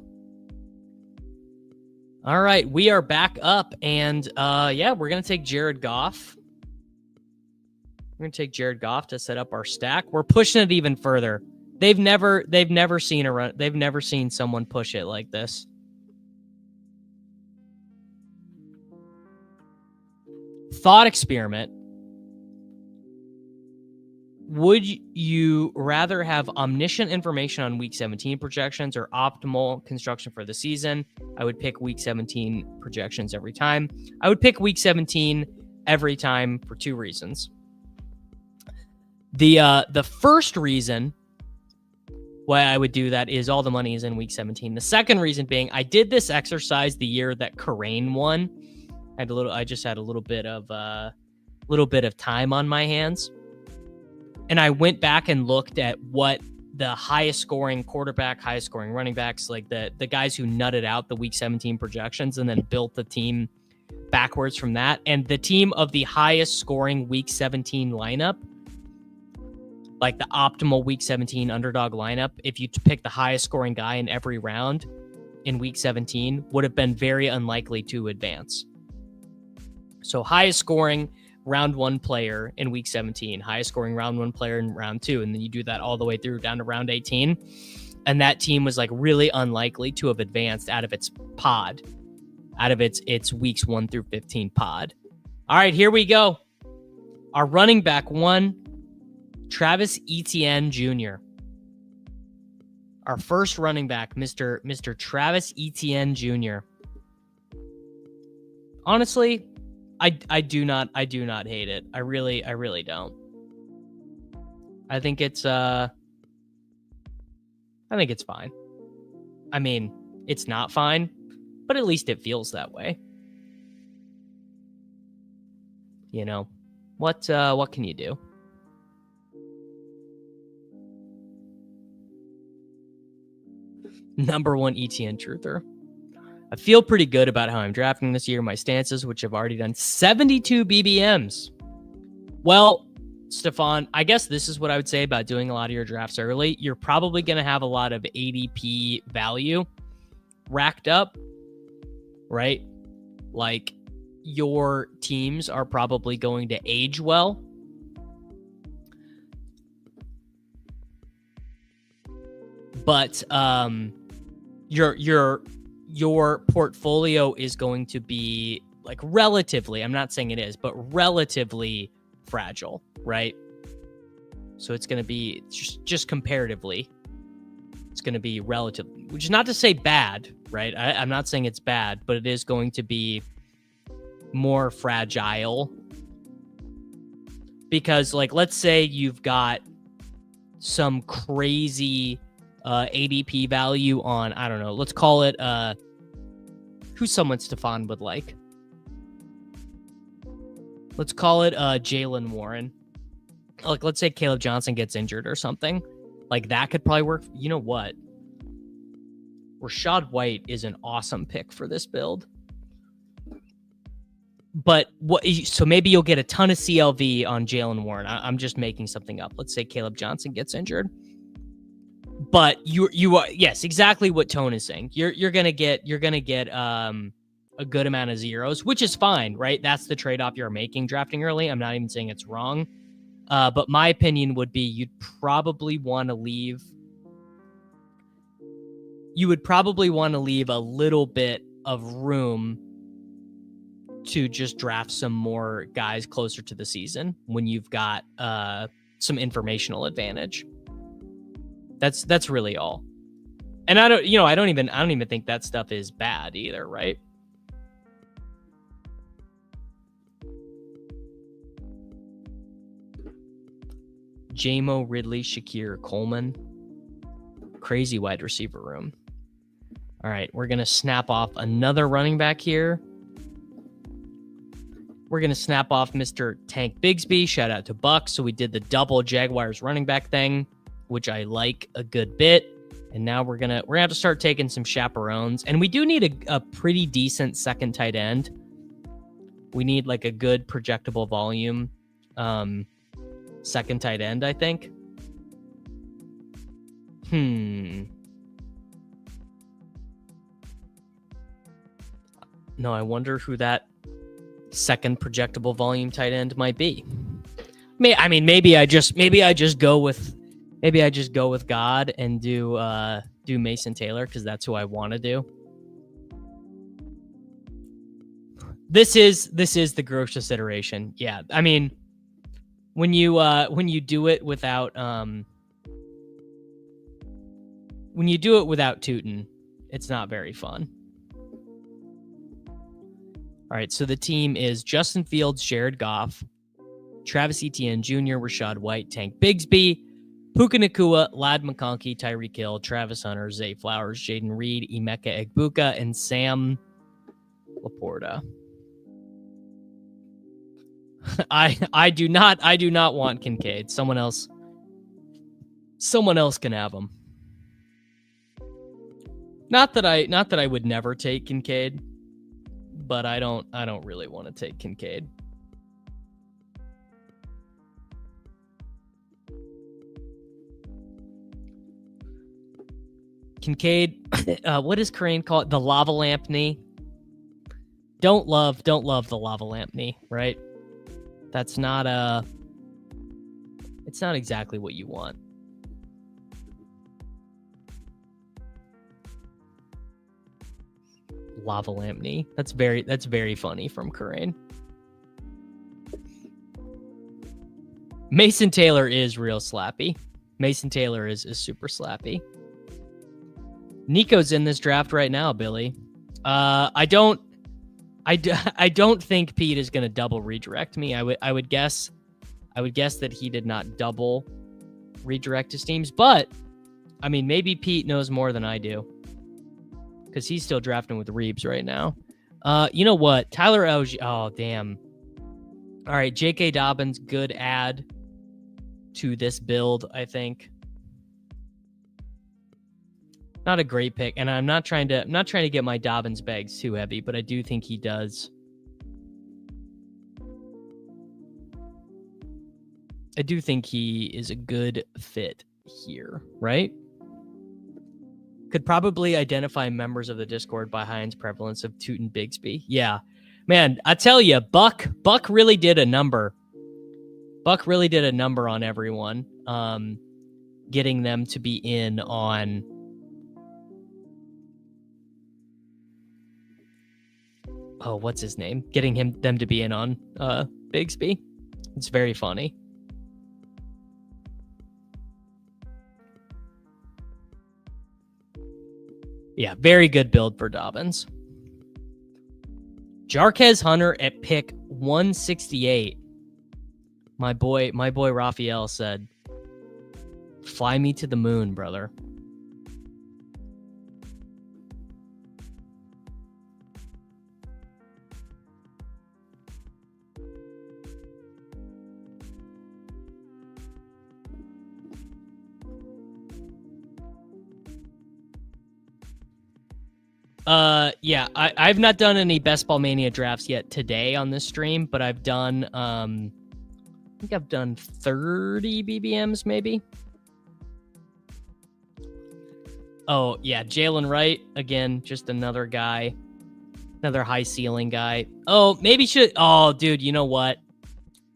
All right, we are back up, and yeah, we're gonna take Jared Goff. We're gonna take Jared Goff to set up our stack. We're pushing it even further. They've never seen a run. They've never seen someone push it like this. Thought experiment. Would you rather have omniscient information on Week 17 projections or optimal construction for the season? I would pick Week 17 projections every time. I would pick Week 17 every time for two reasons. The first reason why I would do that is all the money is in Week 17. The second reason being, I did this exercise the year that Karain won. I just had a little bit of time on my hands. And I went back and looked at what the highest scoring quarterback, highest scoring running backs, like the guys who nutted out the Week 17 projections and then built the team backwards from that. And the team of the highest scoring Week 17 lineup, like the optimal Week 17 underdog lineup, if you pick the highest scoring guy in every round in Week 17, would have been very unlikely to advance. So highest scoring round one player in Week 17, highest scoring round one player in round two, and then you do that all the way through down to round 18. And that team was like really unlikely to have advanced out of its pod, out of its weeks 1 through 15 pod. All right, here we go. Our running back one, Travis Etienne Jr. Our first running back, Mr. Travis Etienne Jr. Honestly, I do not hate it. I really don't. I think it's fine. I mean, it's not fine, but at least it feels that way. You know, what can you do? Number one ETN truther. I feel pretty good about how I'm drafting this year. My stances, which have already done 72 BBMs. Well, Stefan, I guess this is what I would say about doing a lot of your drafts early. You're probably going to have a lot of ADP value racked up, right? Like, your teams are probably going to age well. But your portfolio is going to be like relatively, I'm not saying it is, but relatively fragile, right? So it's going to be just comparatively, it's going to be relative, which is not to say bad, right? I'm not saying it's bad, but it is going to be more fragile because, like, let's say you've got some crazy ADP value on, I don't know, let's call it who's someone Stefan would like. Let's call it Jalen Warren. Like, let's say Caleb Johnson gets injured or something. Like, that could probably work. You know what? Rachaad White is an awesome pick for this build. But so maybe you'll get a ton of CLV on Jalen Warren. I'm just making something up. Let's say Caleb Johnson gets injured. But you are, yes, exactly what Tone is saying. You're gonna get a good amount of zeros, which is fine, right? That's the trade-off you're making drafting early. I'm not even saying it's wrong. But my opinion would be you'd probably want to leave a little bit of room to just draft some more guys closer to the season when you've got some informational advantage. That's really all. And I don't even think that stuff is bad either, right? Jamo, Ridley, Shakir, Coleman. Crazy wide receiver room. All right, we're going to snap off another running back here. We're going to snap off Mr. Tank Bigsby. Shout out to Buck. So we did the double Jaguars running back thing, which I like a good bit. And now we're gonna have to start taking some chaperones. And we do need a pretty decent second tight end. We need like a good projectable volume second tight end, I think. No, I wonder who that second projectable volume tight end might be. Maybe I just go with God and do Mason Taylor because that's who I want to do. This is the grossest iteration. Yeah, I mean, when you do it without Tootin, it's not very fun. All right, so the team is Justin Fields, Jared Goff, Travis Etienne Jr., Rachaad White, Tank Bigsby, Puka Nacua, Lad McConkey, Tyreek Hill, Travis Hunter, Zay Flowers, Jaden Reed, Emeka Egbuka, and Sam Laporta. I do not want Kincaid. Someone else can have him. Not that I would never take Kincaid, but I don't really want to take Kincaid. What does Crane call it? The lava lamp knee. Don't love the lava lamp knee, right? It's not exactly what you want. Lava lamp knee. That's very funny from Corain. Mason Taylor is real slappy. Mason Taylor is super slappy. Nico's in this draft right now, Billy. I don't think Pete is going to double redirect me. I would guess that he did not double redirect his teams, but I mean, maybe Pete knows more than I do because he's still drafting with Reeves right now. You know what? Tyler Algier. Oh, damn. All right. J.K. Dobbins, good add to this build, I think. Not a great pick, and I'm not trying to get my Dobbins bags too heavy, but I do think he does. I do think he is a good fit here, right? Could probably identify members of the Discord by Hines' prevalence of Tootin Bigsby. Yeah, man, I tell you, Buck really did a number. Buck really did a number on everyone, getting them to be in on. Oh, what's his name? Getting them to be in on Bigsby. It's very funny. Yeah, very good build for Dobbins. Jarquez Hunter at pick 168. My boy Raphael said, "Fly me to the moon, brother." Yeah, I've not done any Best Ball Mania drafts yet today on this stream, but I've done, I think I've done 30 BBMs maybe. Oh, yeah, Jalen Wright, again, just another guy, another high ceiling guy. Oh, dude, you know what?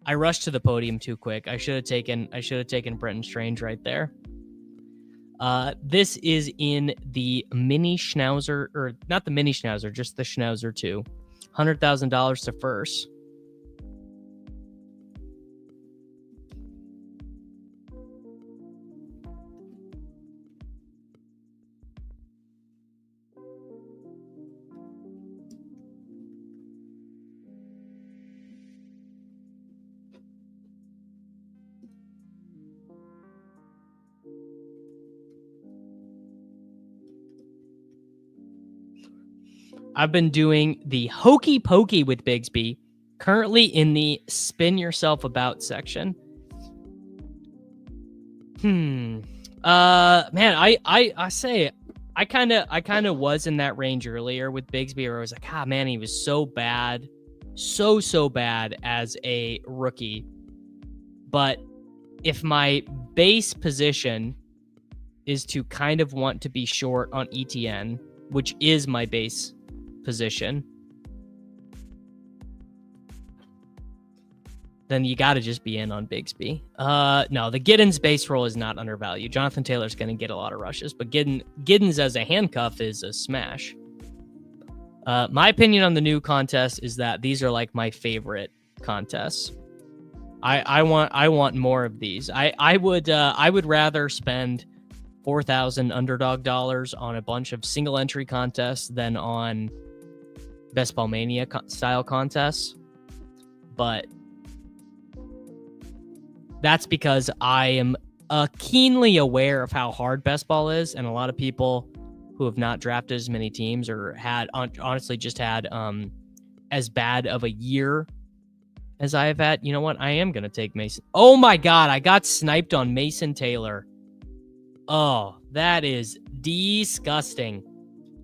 I rushed to the podium too quick. I should have taken Brenton Strange right there. This is in the mini Schnauzer, or not the mini Schnauzer, just the Schnauzer 2. $100,000 to first. I've been doing the Hokey Pokey with Bigsby, currently in the spin yourself about section. Man, I say I kind of was in that range earlier with Bigsby, where I was like, man, he was so bad so bad as a rookie. But if my base position is to kind of want to be short on ETN, which is my base position, then you got to just be in on Bigsby. No, the Giddens base role is not undervalued. Jonathan Taylor's going to get a lot of rushes, but Giddens as a handcuff is a smash. My opinion on the new contest is that these are like my favorite contests. I want more of these. I would rather spend 4,000 underdog dollars on a bunch of single entry contests than on Best Ball Mania style contests. But that's because I am keenly aware of how hard best ball is, and a lot of people who have not drafted as many teams or had honestly just had as bad of a year as I have had. You know what? I am going to take Mason. Oh my God, I got sniped on Mason Taylor. Oh, that is disgusting.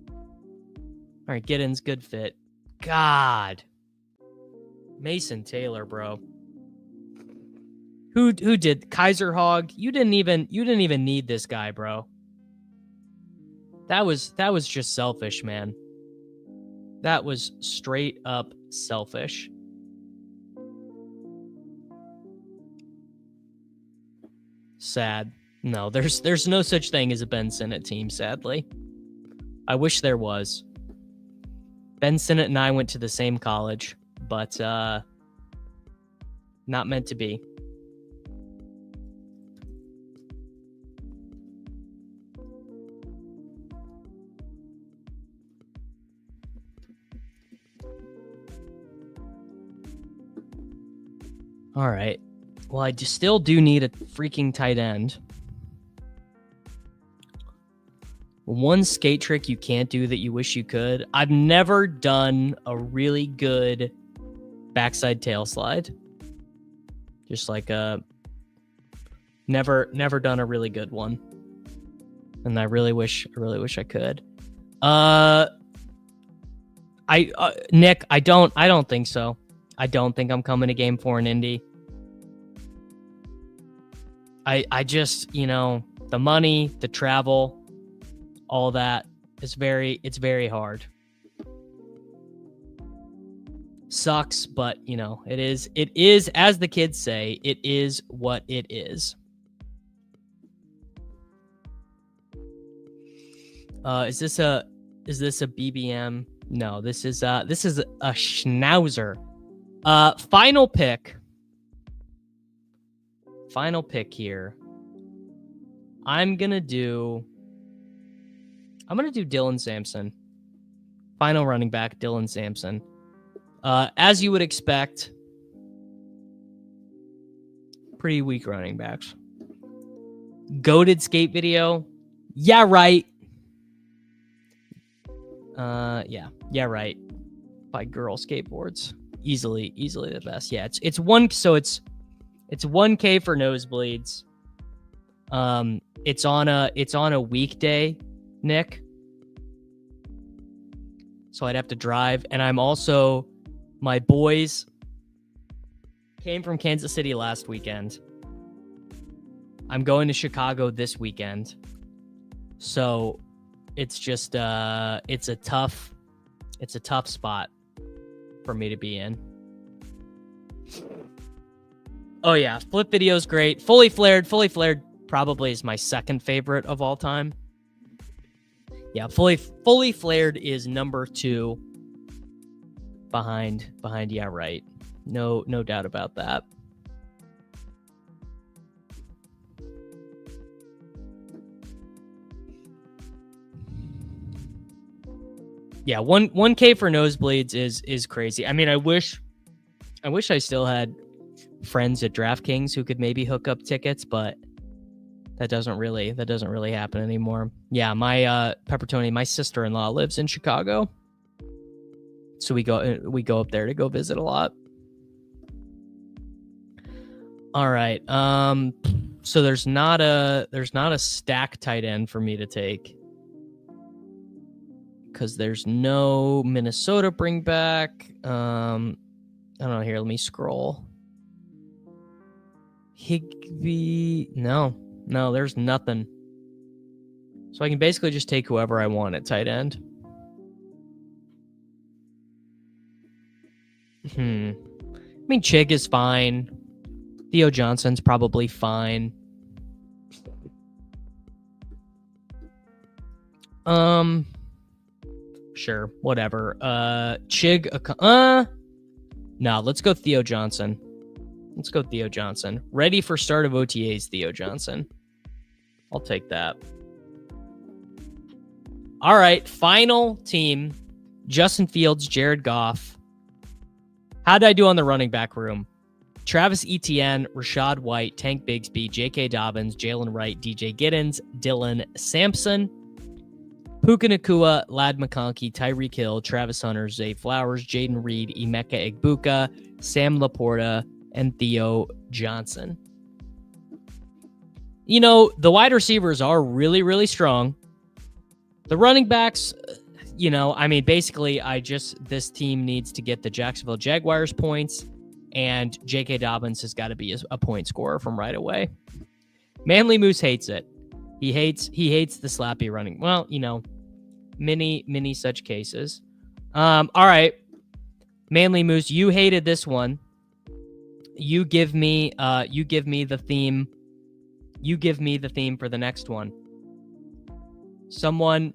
All right, Giddens, good fit. God. Mason Taylor, bro. Who did Kaiser Hog? You didn't even need this guy, bro. That was just selfish, man. That was straight up selfish. Sad. No, there's no such thing as a Ben Sinnott team, sadly. I wish there was. Ben Sinnott and I went to the same college, but not meant to be. All right. Well, I still do need a freaking tight end. One skate trick you can't do that you wish you could. I've never done a really good backside tail slide. Just like never done a really good one. And I really wish I could. Nick, I don't think so. I don't think I'm coming to game 4 in Indy. I just, the money, the travel, all that is it's very hard. Sucks, but it is, as the kids say, it is what it is. Is this a BBM? No, this is a Schnauzer. Final pick here. I'm gonna do Dylan Sampson. Final running back, Dylan Sampson. As you would expect, pretty weak running backs. Goated skate video. Yeah, right. Yeah, right. By girl skateboards. Easily the best. Yeah, it's 1K for nosebleeds. It's on a weekday, Nick. So I'd have to drive, and I'm also, my boys came from Kansas City last weekend. I'm going to Chicago this weekend. So it's just it's a tough spot for me to be in. Oh yeah, flip video is great. Fully flared probably is my second favorite of all time. Yeah, fully flared is number 2 behind yeah, right. No doubt about that. Yeah, 1K for nosebleeds is crazy. I mean, I wish I still had friends at DraftKings who could maybe hook up tickets, but that doesn't really happen anymore. Yeah, my Peppertoni, my sister-in-law lives in Chicago, so we go up there to go visit a lot. All right, so there's not a stack tight end for me to take because there's no Minnesota bring back. I don't know. Here, let me scroll. Higbee. No, there's nothing. So I can basically just take whoever I want at tight end. I mean, Chig is fine. Theo Johnson's probably fine. Sure, whatever. Chig. No, let's go Theo Johnson. Ready for start of OTAs, Theo Johnson. I'll take that. All right, final team. Justin Fields, Jared Goff. How'd I do on the running back room? Travis Etienne, Rashad White, Tank Bigsby, J.K. Dobbins, Jalen Wright, DJ Giddens, Dylan Sampson, Puka Nacua, Lad McConkey, Tyreek Hill, Travis Hunter, Zay Flowers, Jaden Reed, Emeka Egbuka, Sam Laporta, and Theo Johnson. You know, the wide receivers are really, really strong. The running backs, you know, I mean, basically, this team needs to get the Jacksonville Jaguars points, and J.K. Dobbins has got to be a point scorer from right away. Manly Moose hates it. He hates the slappy running. Well, you know, many such cases. All right, Manly Moose, you hated this one. You give me the theme. You give me the theme for the next one. Someone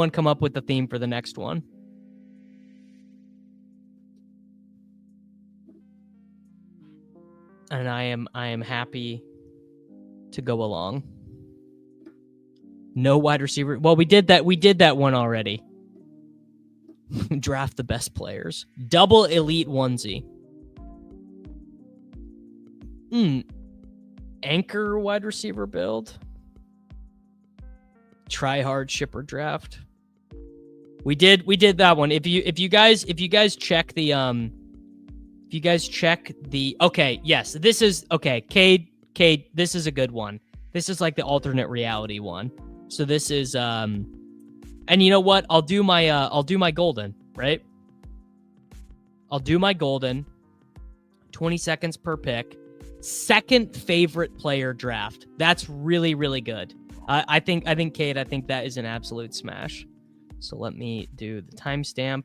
come up with the theme for the next one. And I am happy to go along. No wide receiver. Well, we did that one already. Draft the best players. Double elite onesie. Anchor wide receiver build. Try hard shipper draft. We did that one. If you guys check the okay, yes, this is okay. Cade, this is a good one. This is like the alternate reality one. So this is and you know what? I'll do my golden, right? I'll do my golden. 20 seconds per pick. Second favorite player draft. That's really, really good. I think Cade, I think that is an absolute smash. So let me do the timestamp.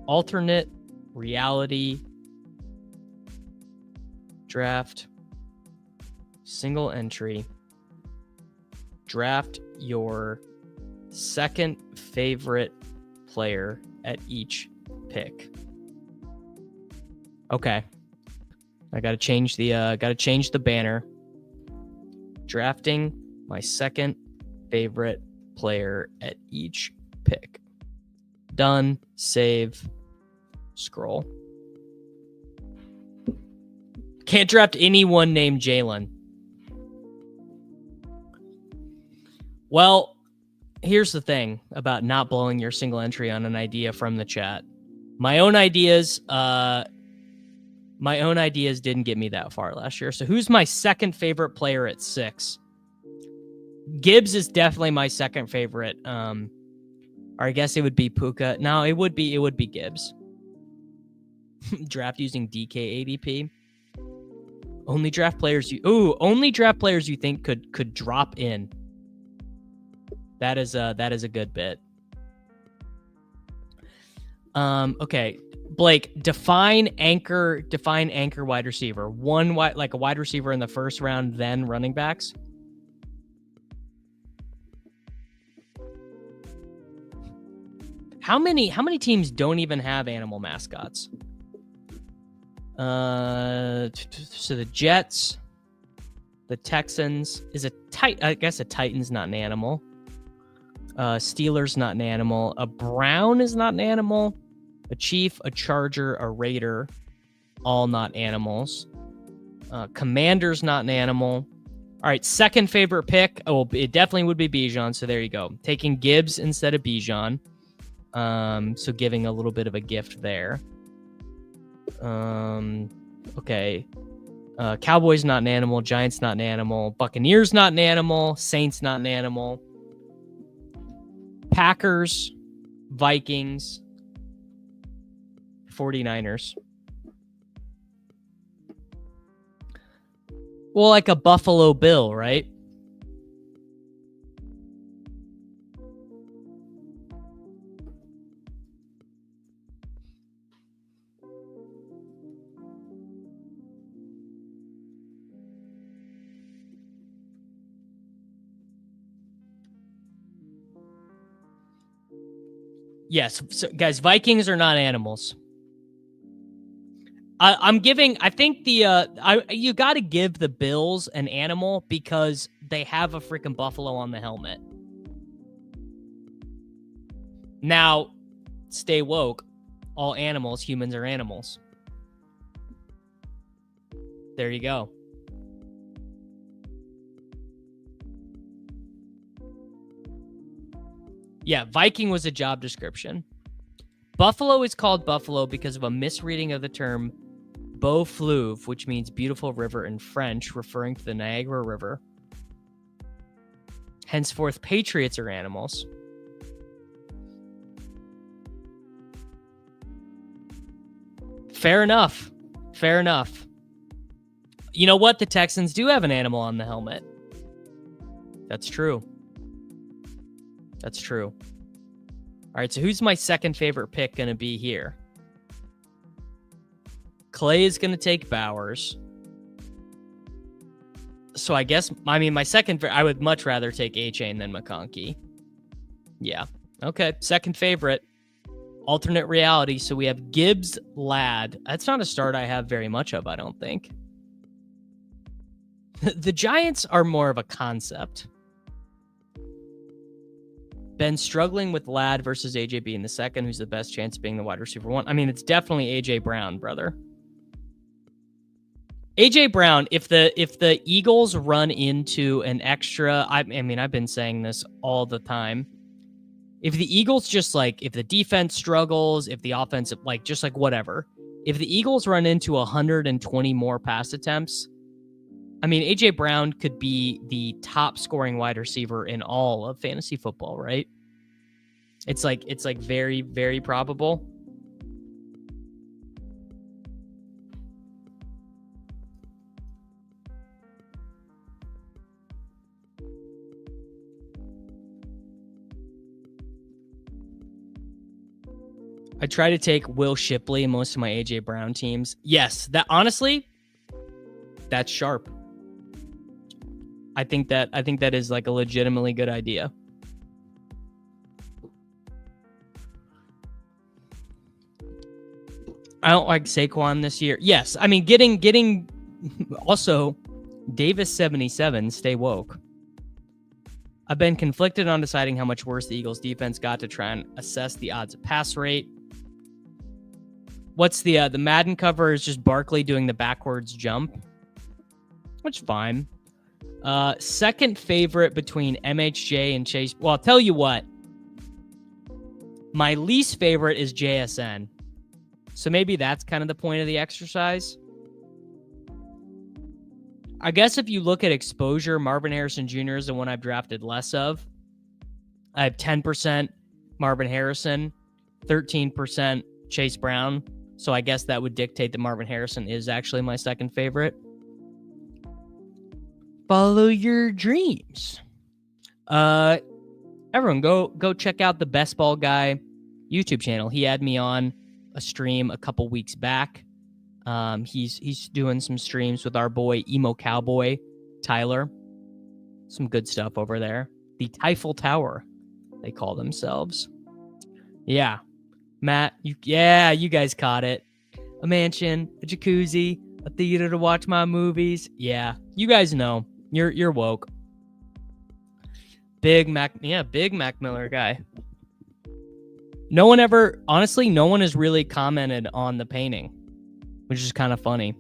Alternate reality draft. Single entry. Draft your second favorite player at each pick. Okay. I gotta change the banner. Drafting my second favorite player at each pick. Done. Save. Scroll. Can't draft anyone named Jalen. Well, here's the thing about not blowing your single entry on an idea from the chat. My own ideas didn't get me that far last year. So who's my second favorite player at 6? Gibbs is definitely my second favorite. Or I guess it would be Puka. No, it would be Gibbs. Draft using DK ADP. Only draft players you think could drop in. That is a good bit. Okay. Blake, define anchor wide receiver. Like a wide receiver in the first round, then running backs. How many teams don't even have animal mascots? So the Jets, the Texans I guess a Titan's not an animal. Steelers not an animal. A Brown is not an animal. A Chief, a Charger, a Raider, all not animals. Commander's not an animal. All right, second favorite pick. Oh, it definitely would be Bijan. So there you go. Taking Gibbs instead of Bijan. So giving a little bit of a gift there. Okay. Cowboys not an animal. Giants not an animal. Buccaneers not an animal. Saints not an animal. Packers, Vikings, 49ers. Well, like a Buffalo Bill, right? Yes, so guys, Vikings are not animals. I think you got to give the Bills an animal because they have a freaking buffalo on the helmet. Now, stay woke. All animals, humans are animals. There you go. Yeah, Viking was a job description. Buffalo is called buffalo because of a misreading of the term beau fleuve, which means beautiful river in French, referring to the Niagara River. Henceforth, patriots are animals. Fair enough. Fair enough. You know what? The Texans do have an animal on the helmet. That's true. That's true. All right, so who's my second favorite pick going to be here? Clay is going to take Bowers. So I guess, my second, I would much rather take A-Chain than McConkey. Yeah. Okay, second favorite. Alternate reality. So we have Gibbs, Ladd. That's not a start I have very much of, I don't think. The Giants are more of a concept. Been struggling with Ladd versus AJ being the second. Who's the best chance of being the wide receiver one? It's definitely AJ Brown, brother. AJ Brown, if the Eagles run into an extra, I've been saying this all the time. If the Eagles if the defense struggles, if the offensive, whatever, if the Eagles run into 120 more pass attempts, AJ Brown could be the top scoring wide receiver in all of fantasy football, right? It's very, very probable. I try to take Will Shipley in most of my AJ Brown teams. Yes, that's sharp. I think that is a legitimately good idea. I don't like Saquon this year. Yes, getting also Davis 77, stay woke. I've been conflicted on deciding how much worse the Eagles defense got to try and assess the odds of pass rate. What's the Madden cover is just Barkley doing the backwards jump, which is fine. Second favorite between MHJ and Chase. Well, I'll tell you what. My least favorite is JSN. So maybe that's kind of the point of the exercise. I guess if you look at exposure, Marvin Harrison Jr. is the one I've drafted less of. I have 10% Marvin Harrison, 13% Chase Brown. So I guess that would dictate that Marvin Harrison is actually my second favorite. Follow your dreams. Everyone go check out the Best Ball Guy YouTube channel. He had me on a stream a couple weeks back. He's doing some streams with our boy Emo Cowboy Tyler. Some good stuff over there. The Typhel Tower, they call themselves. Yeah. Matt, you guys caught it. A mansion, a jacuzzi, a theater to watch my movies. Yeah, you guys know. You're woke. Big Mac Miller guy. No one has really commented on the painting, which is kind of funny.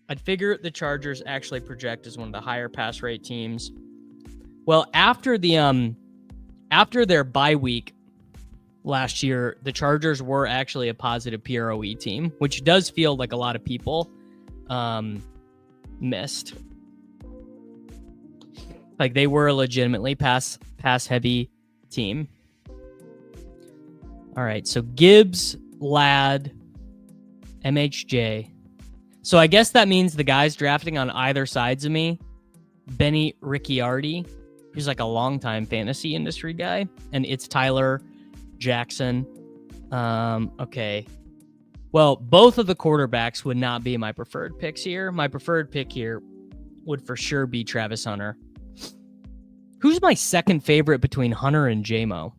I'd figure the Chargers actually project as one of the higher pass rate teams. Well, after their bye week last year, the Chargers were actually a positive PROE team, which does feel like a lot of people missed. Like, they were a legitimately pass heavy team. All right, so Gibbs, Ladd, MHJ. So I guess that means the guys drafting on either sides of me, Benny Ricciardi, who's like a longtime fantasy industry guy, and it's Tyler Jackson. Okay. Well, both of the quarterbacks would not be my preferred picks here. My preferred pick here would for sure be Travis Hunter. Who's my second favorite between Hunter and J-Mo?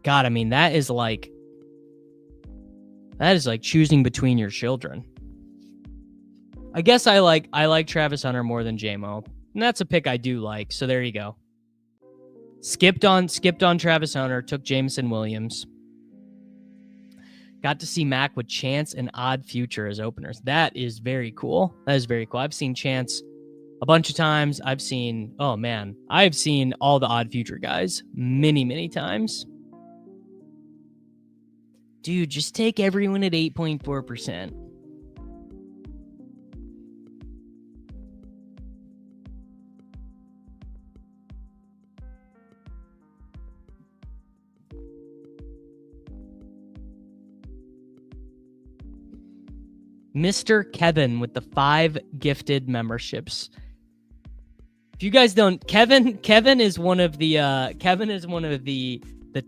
God, I mean, that is like choosing between your children. I guess I like Travis Hunter more than J-Mo. And that's a pick I do like. So there you go. Skipped on Travis Hunter, took Jameson Williams. Got to see Mac with Chance and Odd Future as openers. That is very cool. I've seen Chance a bunch of times. I've seen all the Odd Future guys many, many times. Dude, just take everyone at 8.4%. Mr. Kevin with the 5 gifted memberships. If you guys don't, Kevin is one of the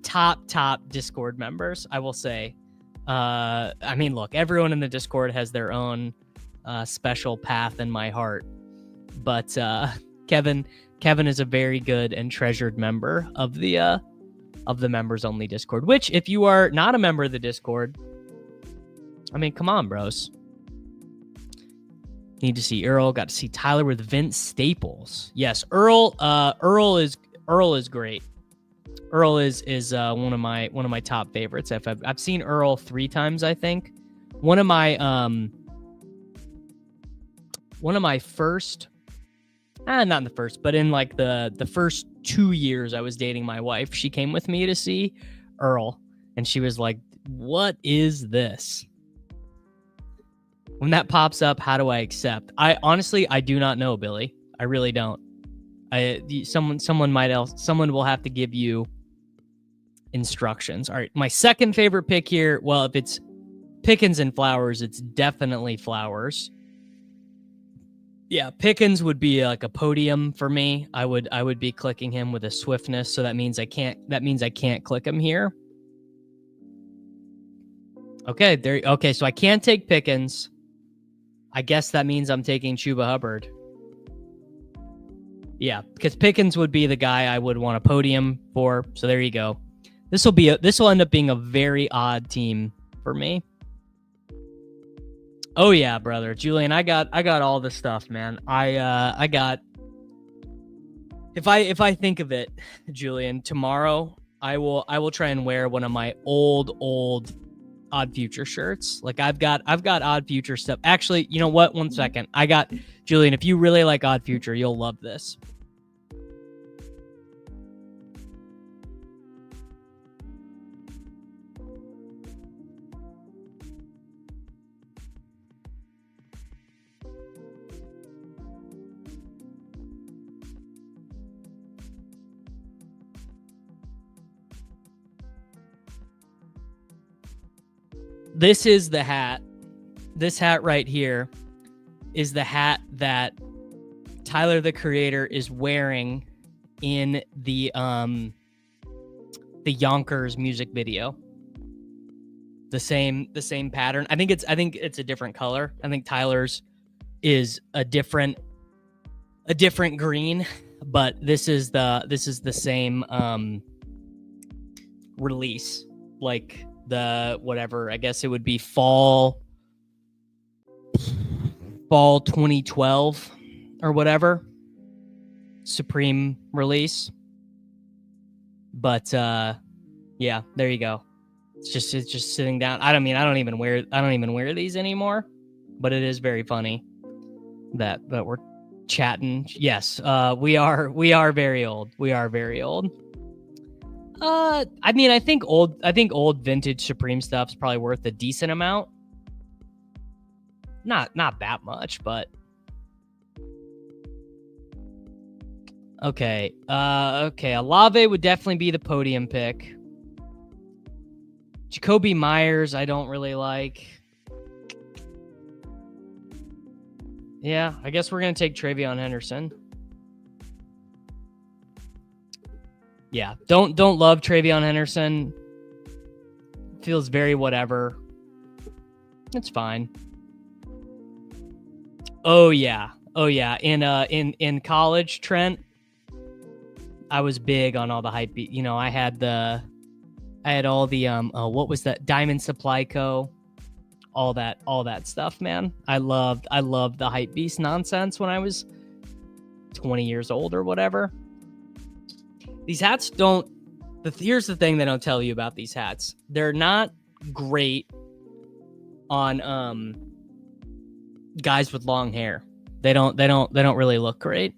top Discord members, I will say. I mean, look, everyone in the Discord has their own special path in my heart, but Kevin is a very good and treasured member of the members only Discord. Which, if you are not a member of the Discord, I mean, come on, bros. Need to see Earl. Got to see Tyler with Vince Staples. Yes, Earl is great. Earl is one of my top favorites. I've seen Earl 3 times, I think. One of my first, not in the first, but in like the first 2 years I was dating my wife, she came with me to see Earl, and she was like, "What is this?" When that pops up, how do I accept? I honestly do not know, Billy. I really don't. Someone will have to give you instructions. All right, my second favorite pick here. Well, if it's Pickens and Flowers, it's definitely Flowers. Yeah, Pickens would be like a podium for me. I would be clicking him with a swiftness, so that means I can't click him here. Okay, there. Okay, so I can't take Pickens. I guess that means I'm taking Chuba Hubbard. Yeah, because Pickens would be the guy I would want a podium for. So there you go. This will end up being a very odd team for me. Oh yeah, brother, Julian, I got all the stuff, man. I got. If I think of it, Julian, tomorrow I will try and wear one of my old Odd Future shirts. Like I've got Odd Future stuff. Actually, you know what? One second. I got, Julian, if you really like Odd Future, you'll love this. This is the hat. This hat right here is the hat that Tyler, the Creator, is wearing in the Yonkers music video. The same pattern. I think it's a different color. I think Tyler's is a different green, but this is the same release. Like the whatever, I guess it would be fall 2012 or whatever Supreme release. But yeah, there you go. It's just sitting down. I don't even wear these anymore, but it is very funny that we're chatting. Yes, we are very old. We are very old. I think old vintage Supreme stuff is probably worth a decent amount. Not that much, but Okay. Okay. Olave would definitely be the podium pick. Jacoby Myers, I don't really like. Yeah, I guess we're gonna take Travion Henderson. Yeah, don't love Travion Henderson. Feels very whatever. It's fine. Oh yeah. In college, Trent, I was big on all the hype. You know, I had all the what was that? Diamond Supply Co. All that stuff, man. I loved the hype beast nonsense when I was 20 years old or whatever. These hats don't. Here's the thing they don't tell you about these hats. They're not great on guys with long hair. They don't really look great.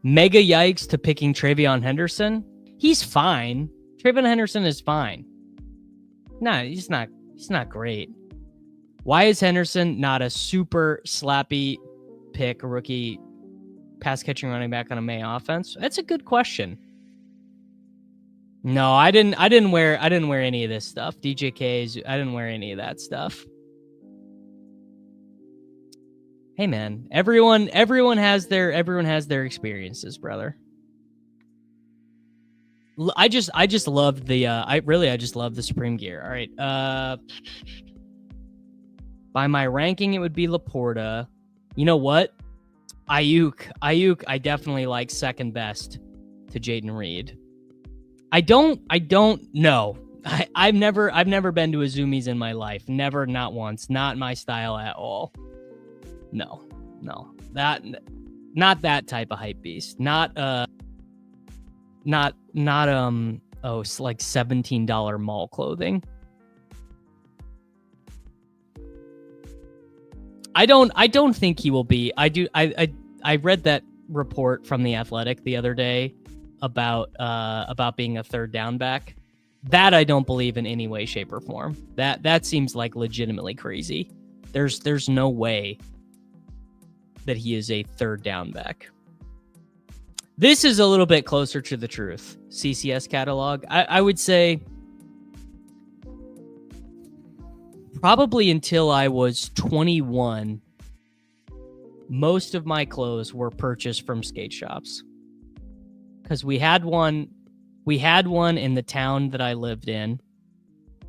Mega yikes to picking Travion Henderson. He's fine. Travion Henderson is fine. No, he's not great. Why is Henderson not a super slappy pick, a rookie pass catching running back on a May offense? That's a good question. No, I didn't wear any of this stuff. DJK's, I didn't wear any of that stuff. Hey man, everyone has their experiences, brother. I just loved the I just love the Supreme gear. All right. By my ranking, it would be Laporta. You know what? Ayuk, I definitely like second best to Jaden Reed. I don't know. I've never been to a Zoomies in my life. Never, not once. Not my style at all. No. Not that type of hype beast. Not it's like $17 mall clothing. I don't think he will be. I read that report from The Athletic the other day about being a third down back. That I don't believe in any way, shape, or form. That seems like legitimately crazy. There's no way that he is a third down back. This is a little bit closer to the truth. CCS catalog. I would say probably until I was 21, most of my clothes were purchased from skate shops. Because we had one in the town that I lived in.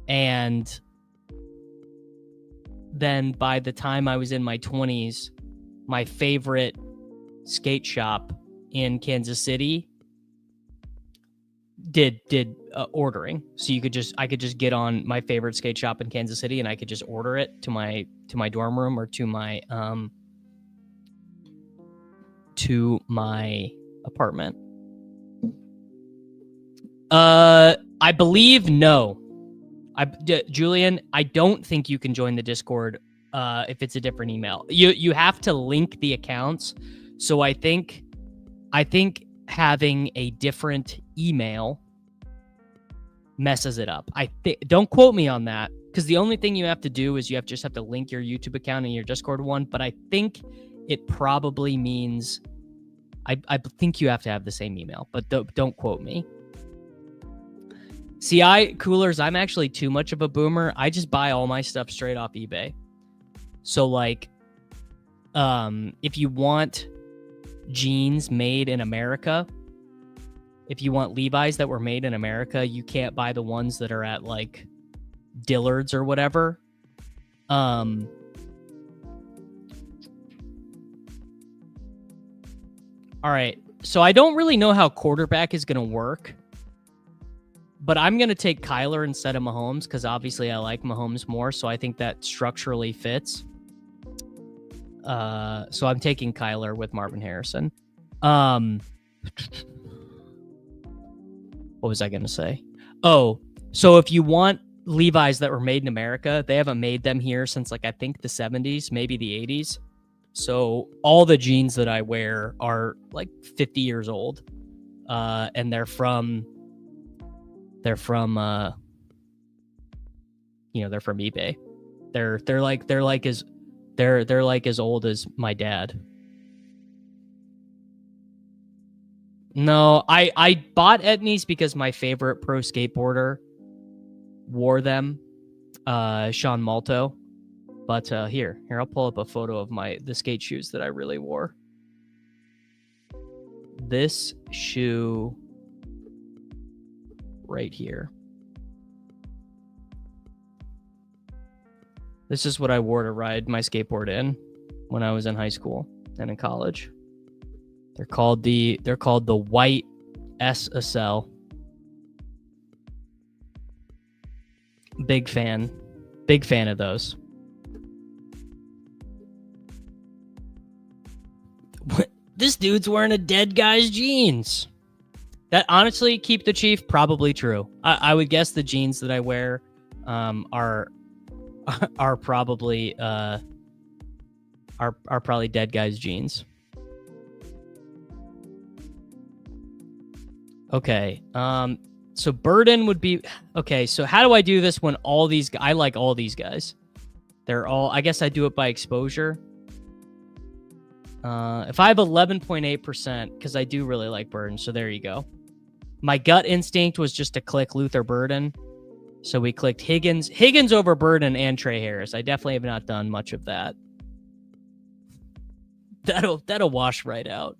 And then by the time I was in my 20s, my favorite skate shop in Kansas City did ordering. So I could just get on my favorite skate shop in Kansas City and I could just order it to my dorm room or to my apartment. I believe no. Julian, I don't think you can join the Discord if it's a different email. You have to link the accounts. So I think having a different email messes it up. Don't quote me on that, because the only thing you have to do is you just have to link your YouTube account and your Discord one. But I think it probably means I think you have to have the same email. But don't quote me. CI coolers, I'm actually too much of a boomer. I just buy all my stuff straight off eBay. So like, if you want jeans made in America, if you want Levi's that were made in America, you can't buy the ones that are at like Dillard's or whatever. All right. So I don't really know how quarterback is going to work, but I'm going to take Kyler instead of Mahomes because obviously I like Mahomes more. So I think that structurally fits. So I'm taking Kyler with Marvin Harrison. What was I going to say? Oh, so if you want Levi's that were made in America, they haven't made them here since like, I think the 70s, maybe the 80s. So all the jeans that I wear are like 50 years old. And they're from eBay. They're like as old as my dad. No, I bought Etnies because my favorite pro skateboarder wore them, Sean Malto. But here, I'll pull up a photo of the skate shoes that I really wore. This shoe right here. This is what I wore to ride my skateboard in when I was in high school and in college. They're called the white SSL. Big fan of those. This dude's wearing a dead guy's jeans. That honestly, keep the chief, probably true. I would guess the jeans that I wear are probably probably dead guy's jeans. Okay. So Burden would be okay. So how do I do this when all these? I like all these guys. They're all. I guess I do it by exposure. If I have 11.8%, because I do really like Burden, so there you go. My gut instinct was just to click Luther Burden, so we clicked Higgins over Burden and Trey Harris. I definitely have not done much of that. That'll wash right out.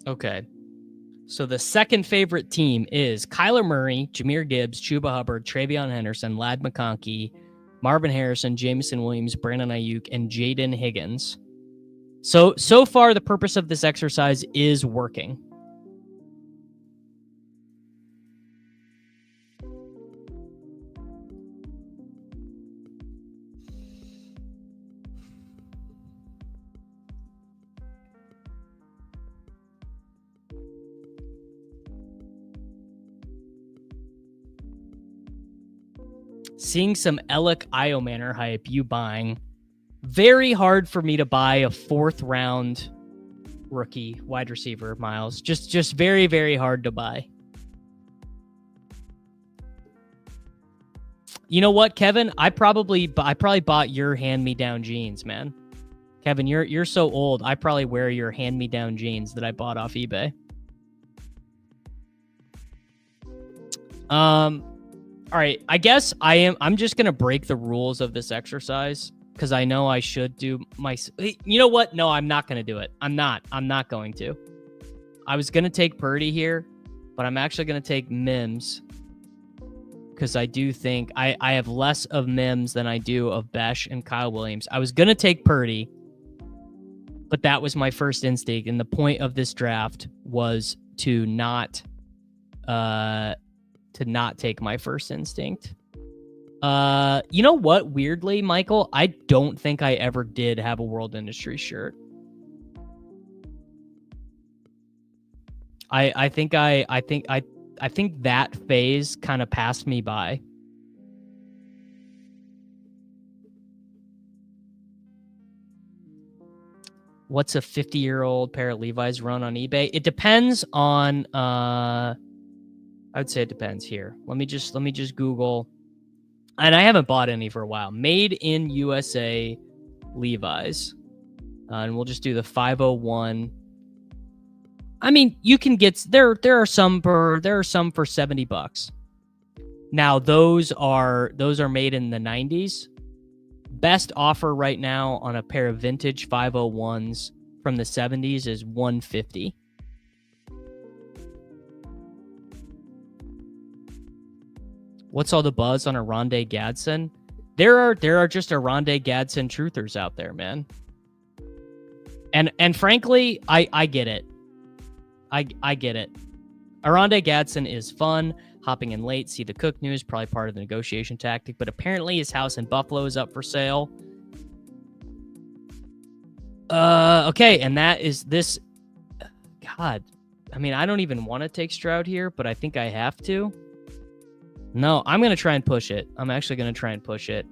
Okay. So the second favorite team is Kyler Murray, Jahmyr Gibbs, Chuba Hubbard, Travion Henderson, Ladd McConkey, Marvin Harrison, Jameson Williams, Brandon Ayuk, and Jaden Higgins. So far, the purpose of this exercise is working. Seeing some Alec Iomanor hype, you buying. Very hard for me to buy a 4th round rookie wide receiver, Miles. Just very, very hard to buy. You know what, Kevin? I probably bought your hand-me-down jeans, man. Kevin, you're so old. I probably wear your hand-me-down jeans that I bought off eBay. All right, I guess I'm just going to break the rules of this exercise because I know I should do my... You know what? No, I'm not going to do it. I'm not going to. I was going to take Purdy here, but I'm actually going to take Mims because I do think I have less of Mims than I do of Besh and Kyle Williams. I was going to take Purdy, but that was my first instinct, and the point of this draft was to not take my first instinct. You know what? Weirdly, Michael, I don't think I ever did have a World Industries shirt. I think that phase kind of passed me by. What's a 50-year-old pair of Levi's run on eBay? It depends on I would say it depends here. Let me just Google. And I haven't bought any for a while. Made in USA Levi's. And we'll just do the 501. I mean, you can get there are some for $70. Now those are made in the 90s. Best offer right now on a pair of vintage 501s from the 70s is $150. What's all the buzz on a Rondé Gadsden? There are just a Rondé Gadsden truthers out there, man. And frankly, I get it. I get it. Rondé Gadsden is fun. Hopping in late, see the Cook news, probably part of the negotiation tactic, but apparently his house in Buffalo is up for sale. Okay, and that is this. God, I mean, I don't even want to take Stroud here, but I think I have to. No, I'm gonna try and push it. I'm actually gonna try and push it.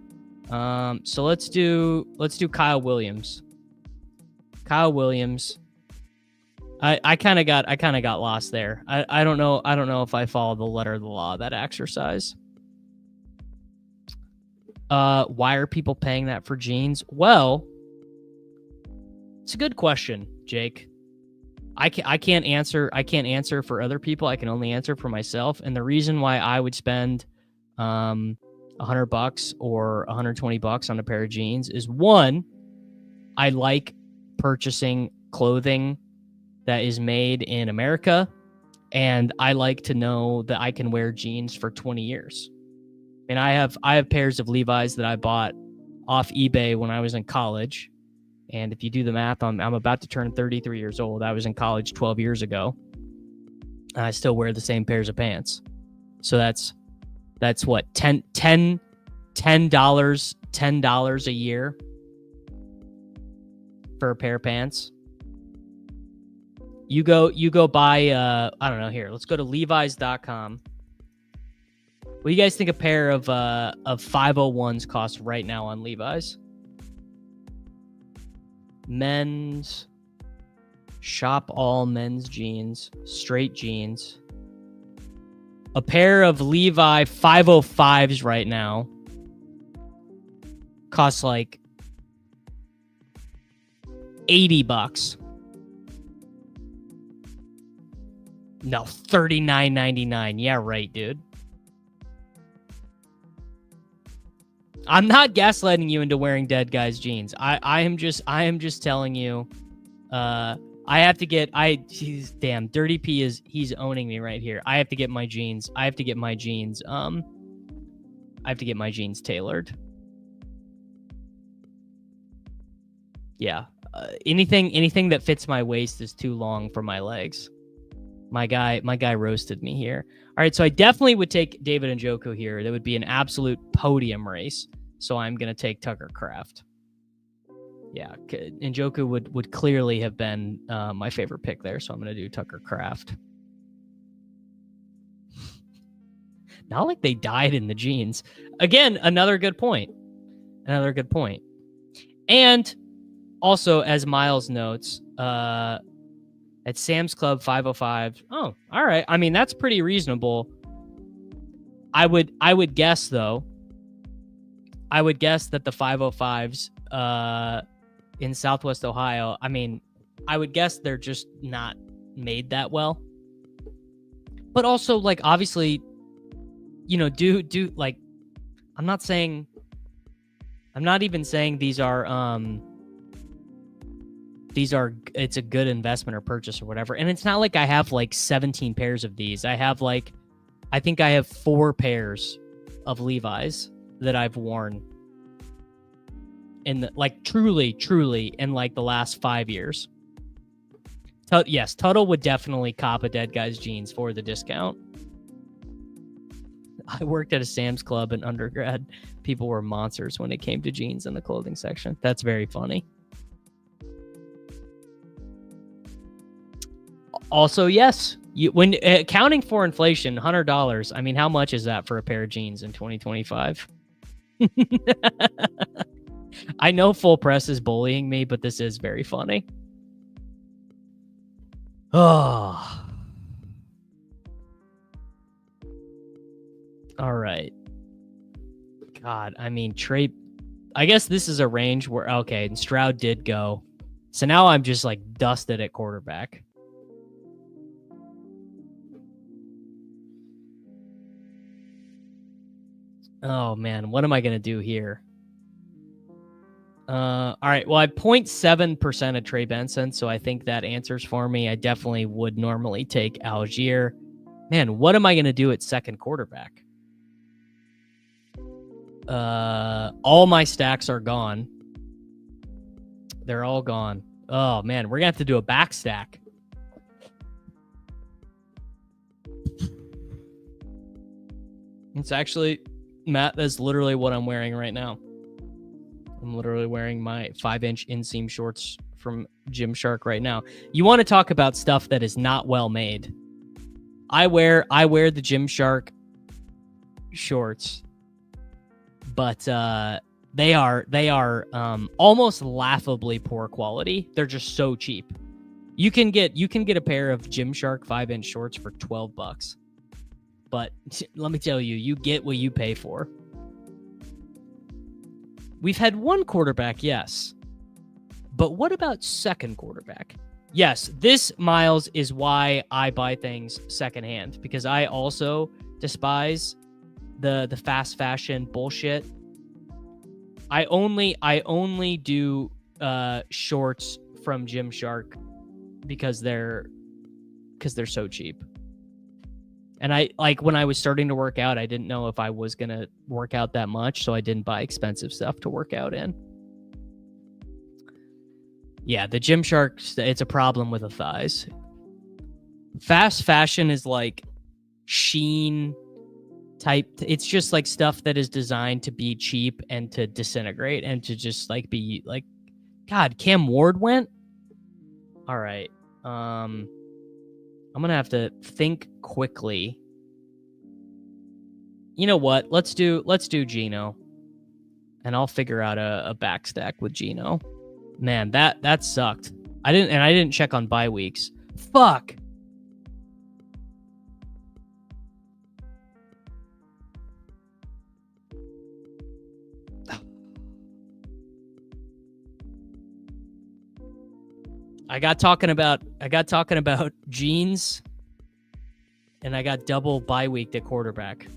So let's do Kyle Williams. Kyle Williams. I kind of got lost there. I don't know if I follow the letter of the law of that exercise. Why are people paying that for jeans? Well, it's a good question, Jake. I can't answer for other people. I can only answer for myself. And the reason why I would spend $100 or $120 on a pair of jeans is, one, I like purchasing clothing that is made in America, and I like to know that I can wear jeans for 20 years. And I have pairs of Levi's that I bought off eBay when I was in college. And if you do the math I'm about to turn 33 years old. I was in college 12 years ago. And I still wear the same pairs of pants. So that's what, $10 a year for a pair of pants. You go buy I don't know, here. Let's go to levis.com. What do you guys think a pair of 501s cost right now on Levi's? Men's, shop all men's jeans, straight jeans. A pair of Levi 505s right now costs like $80. No, $39.99. Yeah, right, dude. I'm not gaslighting you into wearing dead guys jeans. I am just telling you. I have to get. Damn, Dirty P he's owning me right here. I have to get my jeans. I have to get my jeans tailored. Yeah. Anything that fits my waist is too long for my legs. My guy roasted me here. All right, so I definitely would take David Njoku here. That would be an absolute podium race. So I'm going to take Tucker Kraft. Yeah, Njoku would clearly have been my favorite pick there, so I'm going to do Tucker Kraft. Not like they died in the jeans. Again, another good point. And also, as Miles notes, at Sam's Club 505. Oh, all right. I mean, that's pretty reasonable. I would guess, though. I would guess that the 505s in Southwest Ohio, I mean, I would guess they're just not made that well. But also, like, obviously, you know, do like, I'm not even saying these are it's a good investment or purchase or whatever. And it's not like I have like 17 pairs of these. I think I have 4 pairs of Levi's that I've worn in the, like, truly in like the last 5 years. Yes, Tuttle would definitely cop a dead guy's jeans for the discount. I worked at a Sam's Club in undergrad. People were monsters when it came to jeans in the clothing section. That's very funny. Also, yes, when accounting for inflation, $100. I mean, how much is that for a pair of jeans in 2025? I know Full Press is bullying me, but this is very funny. Oh. All right. God, I mean, Trey, I guess this is a range where, okay, and Stroud did go. So now I'm just like dusted at quarterback. Oh, man, what am I going to do here? All right, well, I 0.7% of Trey Benson, so I think that answers for me. I definitely would normally take Algier. Man, what am I going to do at second quarterback? All my stacks are gone. They're all gone. Oh, man, we're going to have to do a back stack. It's actually... Matt, that's literally what I'm wearing right now. I'm literally wearing my 5-inch inseam shorts from Gymshark right now. You want to talk about stuff that is not well made? I wear the Gymshark shorts, but they are almost laughably poor quality. They're just so cheap. You can get a pair of Gymshark 5-inch shorts for $12. But let me tell you, you get what you pay for. We've had one quarterback, yes. But what about second quarterback? Yes, this, Miles, is why I buy things secondhand, because I also despise the fast fashion bullshit. I only do shorts from Gymshark because they're so cheap. And I like when I was starting to work out, I didn't know if I was going to work out that much, so I didn't buy expensive stuff to work out in. Yeah, the Gymshark, it's a problem with the thighs. Fast fashion is like Sheen type. It's just like stuff that is designed to be cheap and to disintegrate and to just like be like, God, Cam Ward went? All right. I'm going to have to think quickly. You know what? Let's do Geno. And I'll figure out a backstack with Geno. Man, that sucked. I didn't check on bye weeks. Fuck. I got talking about jeans, and I got double bye week at quarterback.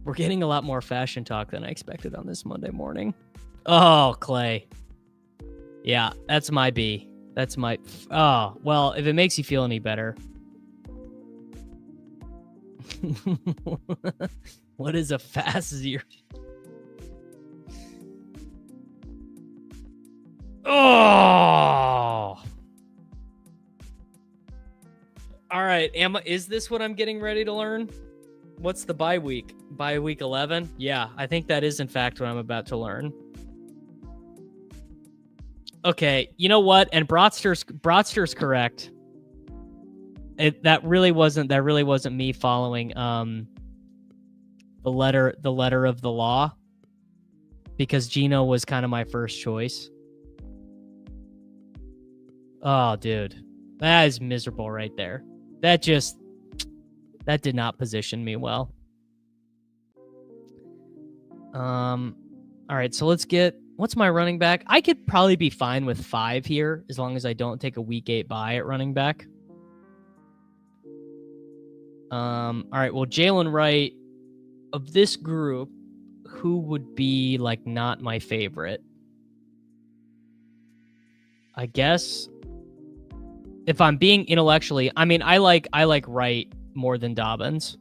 We're getting a lot more fashion talk than I expected on this Monday morning. Oh, Clay. Yeah, that's my B. That's my... Oh, well, if it makes you feel any better. What is a fast zero? Oh! All right, is this what I'm getting ready to learn? What's the bye week? Bye week 11? Yeah, I think that is in fact what I'm about to learn. Okay, you know what? And Broadster's correct. That really wasn't me following the letter of the law, because Geno was kind of my first choice. Oh, dude, that is miserable right there. That did not position me well. All right, so let's get, what's my running back? I could probably be fine with 5 here as long as I don't take a week 8 bye at running back. All right, well, Jalen Wright, of this group, who would be like not my favorite? I guess if I'm being intellectually, I mean, I like Wright more than Dobbins.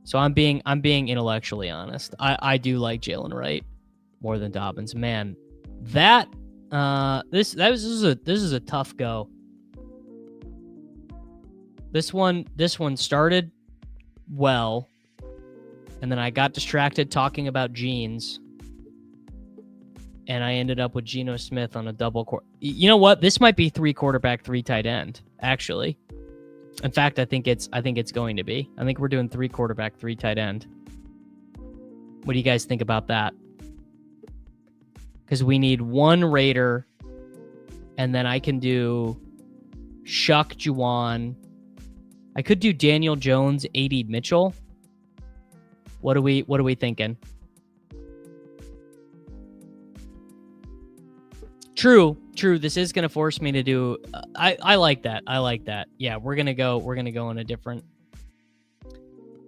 So I'm being intellectually honest. I do like Jalen Wright more than Dobbins. Man, this is a tough go. This one started well, and then I got distracted talking about jeans, and I ended up with Geno Smith on a double You know what? This might be 3 quarterback, 3 tight end, actually. In fact, I think it's going to be. I think we're doing 3 quarterback, 3 tight end. What do you guys think about that? Because we need 1 Raider, and then I can do Shuck Juwan. I could do Daniel Jones, A.D. Mitchell. What are we thinking? True. This is going to force me to do. I like that. Yeah, we're gonna go in a different.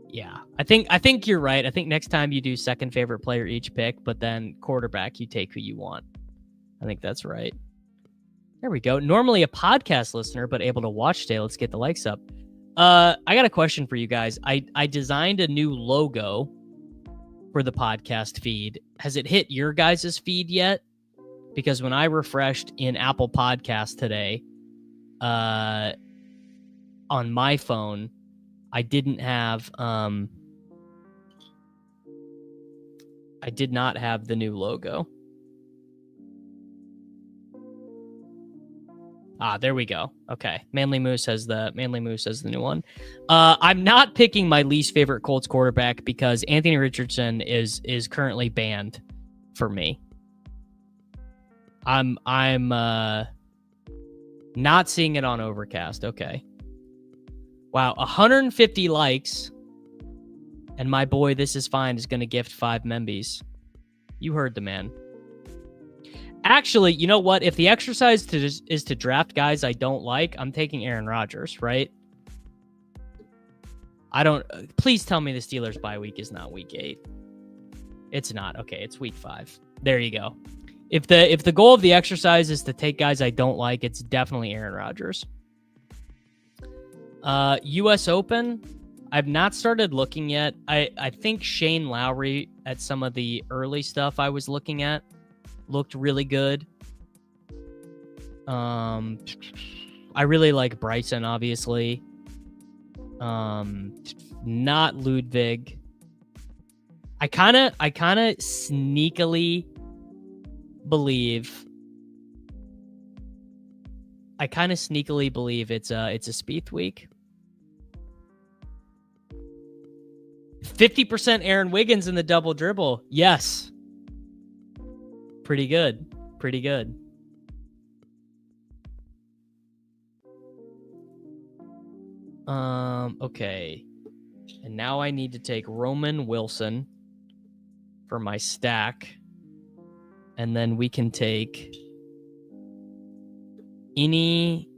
Yeah, I think you're right. I think next time you do second favorite player each pick, but then quarterback, you take who you want. I think that's right. There we go. Normally a podcast listener, but able to watch today. Let's get the likes up. I got a question for you guys. I designed a new logo for the podcast feed. Has it hit your guys' feed yet? Because when I refreshed in Apple Podcasts today, on my phone, I didn't have I did not have the new logo. There we go. Okay. Manly Moose has the new one. I'm not picking my least favorite Colts quarterback because Anthony Richardson is currently banned for me. I'm not seeing it on Overcast. Okay. Wow, 150 likes. And my boy, This Is Fine, is going to gift 5 Membies. You heard the man. Actually, you know what? If the exercise is to draft guys I don't like, I'm taking Aaron Rodgers, right? Please tell me the Steelers bye week is not week 8. It's not. Okay, it's week 5. There you go. If the goal of the exercise is to take guys I don't like, it's definitely Aaron Rodgers. US Open, I've not started looking yet. I think Shane Lowry at some of the early stuff I was looking at looked really good. I really like Bryson, obviously. Not Ludwig. I kind of sneakily believe it's a Spieth week. 50% Aaron Wiggins in the double dribble. Yes. Pretty good. Okay. And now I need to take Roman Wilson for my stack. And then we can take any...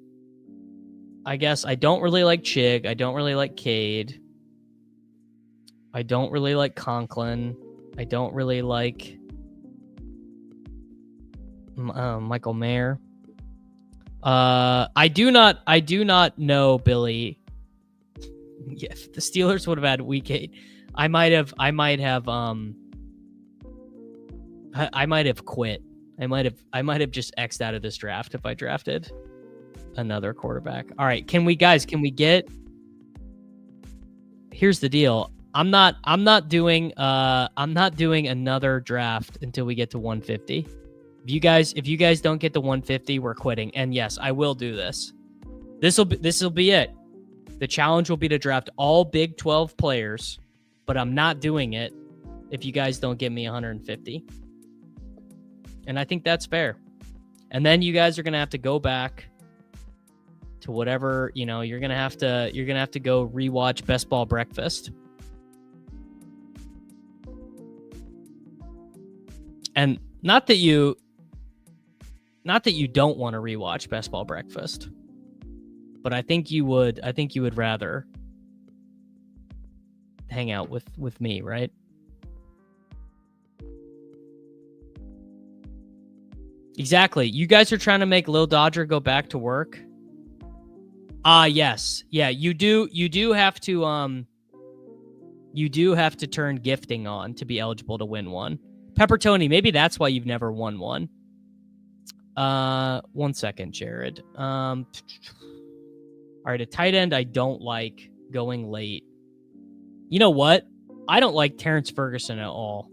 I guess I don't really like Chig. I don't really like Cade. I don't really like Conklin. I don't really like Michael Mayer. I do not know, Billy. Yeah, if the Steelers would have had week 8, I might have quit. I might have just X'd out of this draft if I drafted another quarterback. All right, can we get... Here's the deal. I'm not doing another draft until we get to 150. If you guys don't get to 150, we're quitting. And yes, I will do this. This will be it. The challenge will be to draft all Big 12 players, but I'm not doing it if you guys don't get me 150. And I think that's fair. And then you guys are going to have to go back to whatever, you're going to have to go rewatch Best Ball Breakfast. And not that you don't want to rewatch Best Ball Breakfast, but I think you would rather hang out with me, right? Exactly. You guys are trying to make Lil Dodger go back to work. Yes. Yeah, you do have to turn gifting on to be eligible to win one. Pepper Tony, maybe that's why you've never won one. 1 second, Jared. All right, a tight end I don't like going late. You know what? I don't like Terrence Ferguson at all.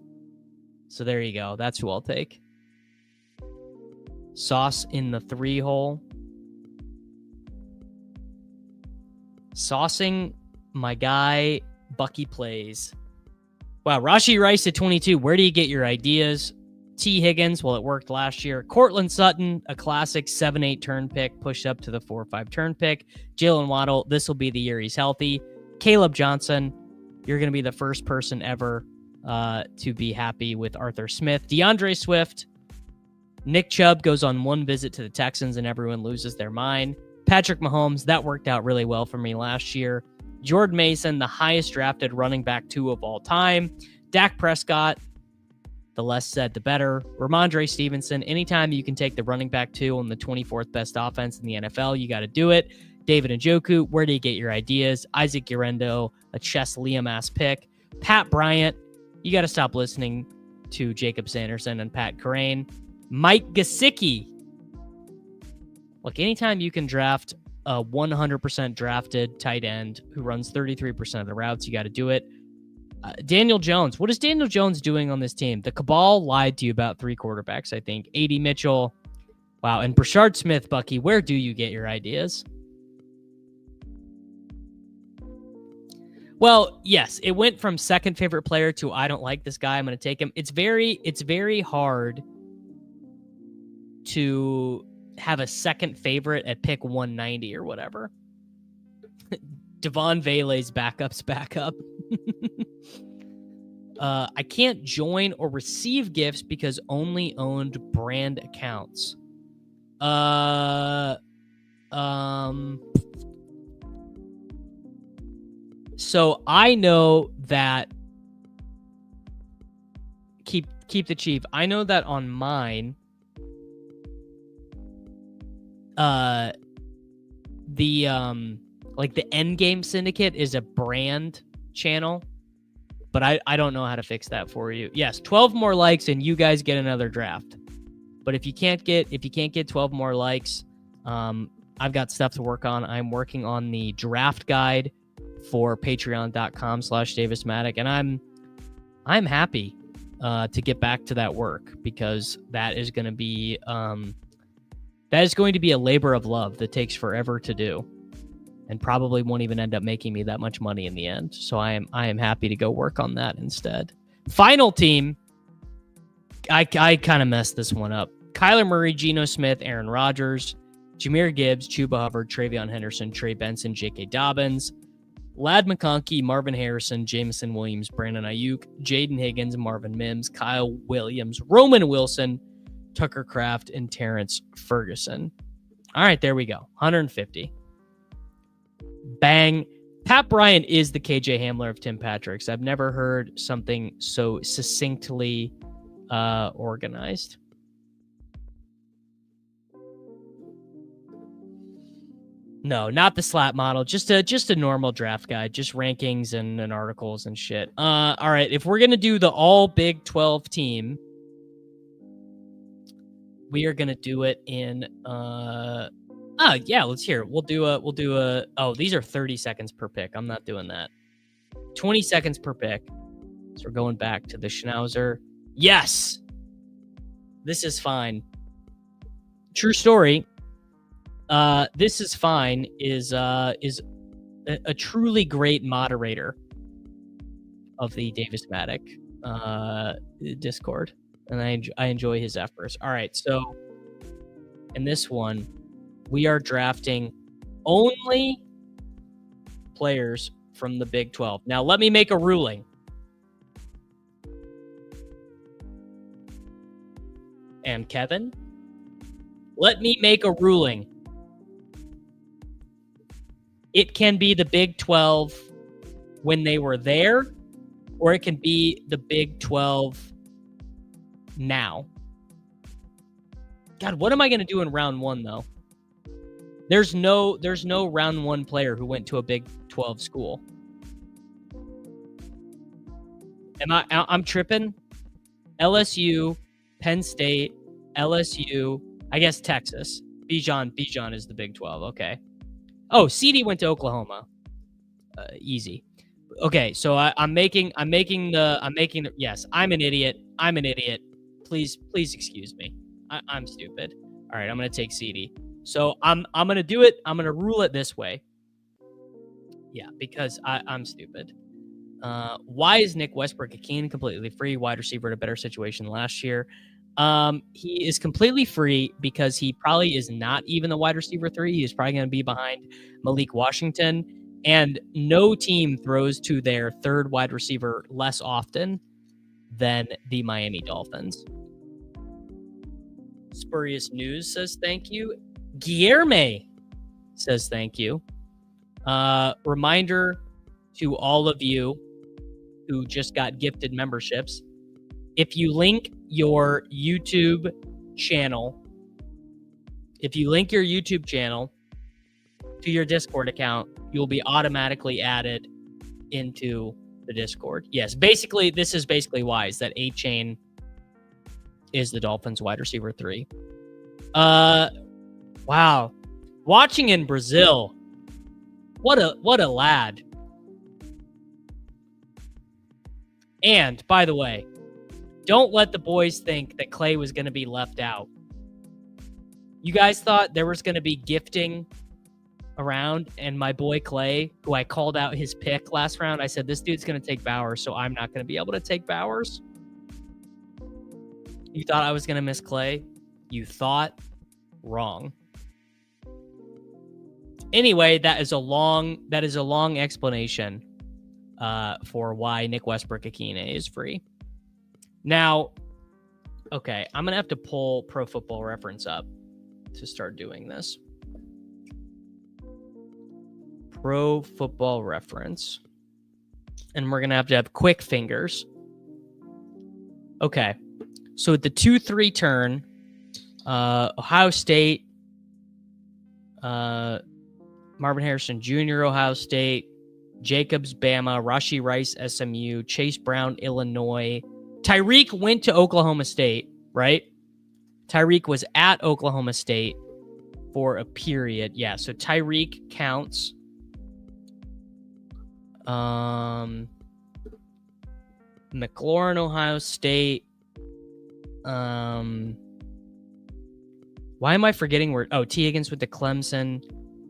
So there you go. That's who I'll take. Sauce in the 3 hole. Saucing my guy, Bucky Plays. Wow, Rashee Rice at 22. Where do you get your ideas? T. Higgins, well, it worked last year. Cortland Sutton, a classic 7-8 turn pick, pushed up to the 4-5 turn pick. Jalen Waddle, this will be the year he's healthy. Caleb Johnson, you're going to be the first person ever to be happy with Arthur Smith. DeAndre Swift, Nick Chubb goes on one visit to the Texans and everyone loses their mind. Patrick Mahomes, that worked out really well for me last year. Jordan Mason, the highest drafted running back 2 of all time. Dak Prescott, the less said, the better. Ramondre Stevenson, anytime you can take the running back 2 on the 24th best offense in the NFL, you got to do it. David Njoku, where do you get your ideas? Isaac Urendo, a Chess Liam-ass pick. Pat Bryant, you got to stop listening to Jacob Sanderson and Pat Kerrane. Mike Gesicki. Look, anytime you can draft a 100% drafted tight end who runs 33% of the routes, you got to do it. Daniel Jones. What is Daniel Jones doing on this team? The Cabal lied to you about 3 quarterbacks, I think. A.D. Mitchell. Wow. And Brashard Smith, Bucky, where do you get your ideas? Well, yes, it went from second favorite player to I don't like this guy, I'm going to take him. It's very hard to have a second favorite at pick 190 or whatever. Devon Vele's backup's backup. I can't join or receive gifts because only owned brand accounts. So I know that keep the chief. I know that on mine, the Endgame Syndicate is a brand channel, but I don't know how to fix that for you. Yes, 12 more likes and you guys get another draft. But if you can't get 12 more likes, I've got stuff to work on. I'm working on the draft guide for patreon.com/Davis Mattek, and I'm happy to get back to that work, because that is going to be a labor of love that takes forever to do, and probably won't even end up making me that much money in the end. So I am happy to go work on that instead. Final team, I kind of messed this one up. Kyler Murray, Geno Smith, Aaron Rodgers, Jahmyr Gibbs, Chuba Hubbard, Travion Henderson, Trey Benson, J.K. Dobbins, Lad McConkey, Marvin Harrison, Jameson Williams, Brandon Ayuk, Jaden Higgins, Marvin Mims, Kyle Williams, Roman Wilson, Tucker Kraft, and Terrence Ferguson. All right, there we go. 150. Bang. Pat Bryant is the KJ Hamler of Tim Patrick's. I've never heard something so succinctly organized. No, not the slap model. Just a normal draft guide, just rankings and articles and shit. All right, if we're gonna do the all Big 12 team, we are gonna do it in yeah, let's hear it. We'll do a oh, these are 30 seconds per pick. I'm not doing that. 20 seconds per pick. So we're going back to the Schnauzer. Yes. This is fine. True story. This is fine is a truly great moderator of the Davis Mattek Discord, and I enjoy his efforts. All right, so in this one, we are drafting only players from the Big 12. Now, let me make a ruling. And Kevin, let me make a ruling. It can be the Big 12 when they were there, or it can be the Big 12 now. God, what am I going to do in round one, though? There's no round one player who went to a Big 12 school. I'm tripping? LSU, Penn State, LSU, I guess Texas. Bijan is the Big 12. Okay. Oh, CD went to Oklahoma. Easy. Okay, so yes, I'm an idiot. Please excuse me. I'm stupid. All right, I'm going to take CD. So I'm going to do it. I'm going to rule it this way. Yeah, because I'm stupid. Why is Nick Westbrook a Keen completely free wide receiver in a better situation last year? He is completely free because he probably is not even the wide receiver 3. He's probably going to be behind Malik Washington, and no team throws to their third wide receiver less often than the Miami Dolphins. Spurious News says thank you. Guillerme says thank you. Reminder to all of you who just got gifted memberships. If you link your YouTube channel to your Discord account, you'll be automatically added into the Discord. Yes, basically, this is basically why, is that A-Chain is the Dolphins wide receiver 3. Wow. Watching in Brazil. What a lad. And, by the way, don't let the boys think that Clay was going to be left out. You guys thought there was going to be gifting around, and my boy Clay, who I called out his pick last round, I said, this dude's going to take Bowers, so I'm not going to be able to take Bowers. You thought I was going to miss Clay? You thought wrong. Anyway, that is a long explanation for why Nick Westbrook-Ikhine is free. Now, okay, I'm going to have to pull Pro Football Reference up to start doing this. Pro Football Reference. And we're going to have quick fingers. Okay. So at the 2-3 turn, Ohio State, Marvin Harrison Jr., Ohio State, Jacobs, Bama, Rashee Rice, SMU, Chase Brown, Illinois. Tyreek went to Oklahoma State, right? Tyreek was at Oklahoma State for a period. Yeah, so Tyreek counts. McLaurin, Ohio State. Why am I forgetting where? Oh, T. Higgins went to Clemson.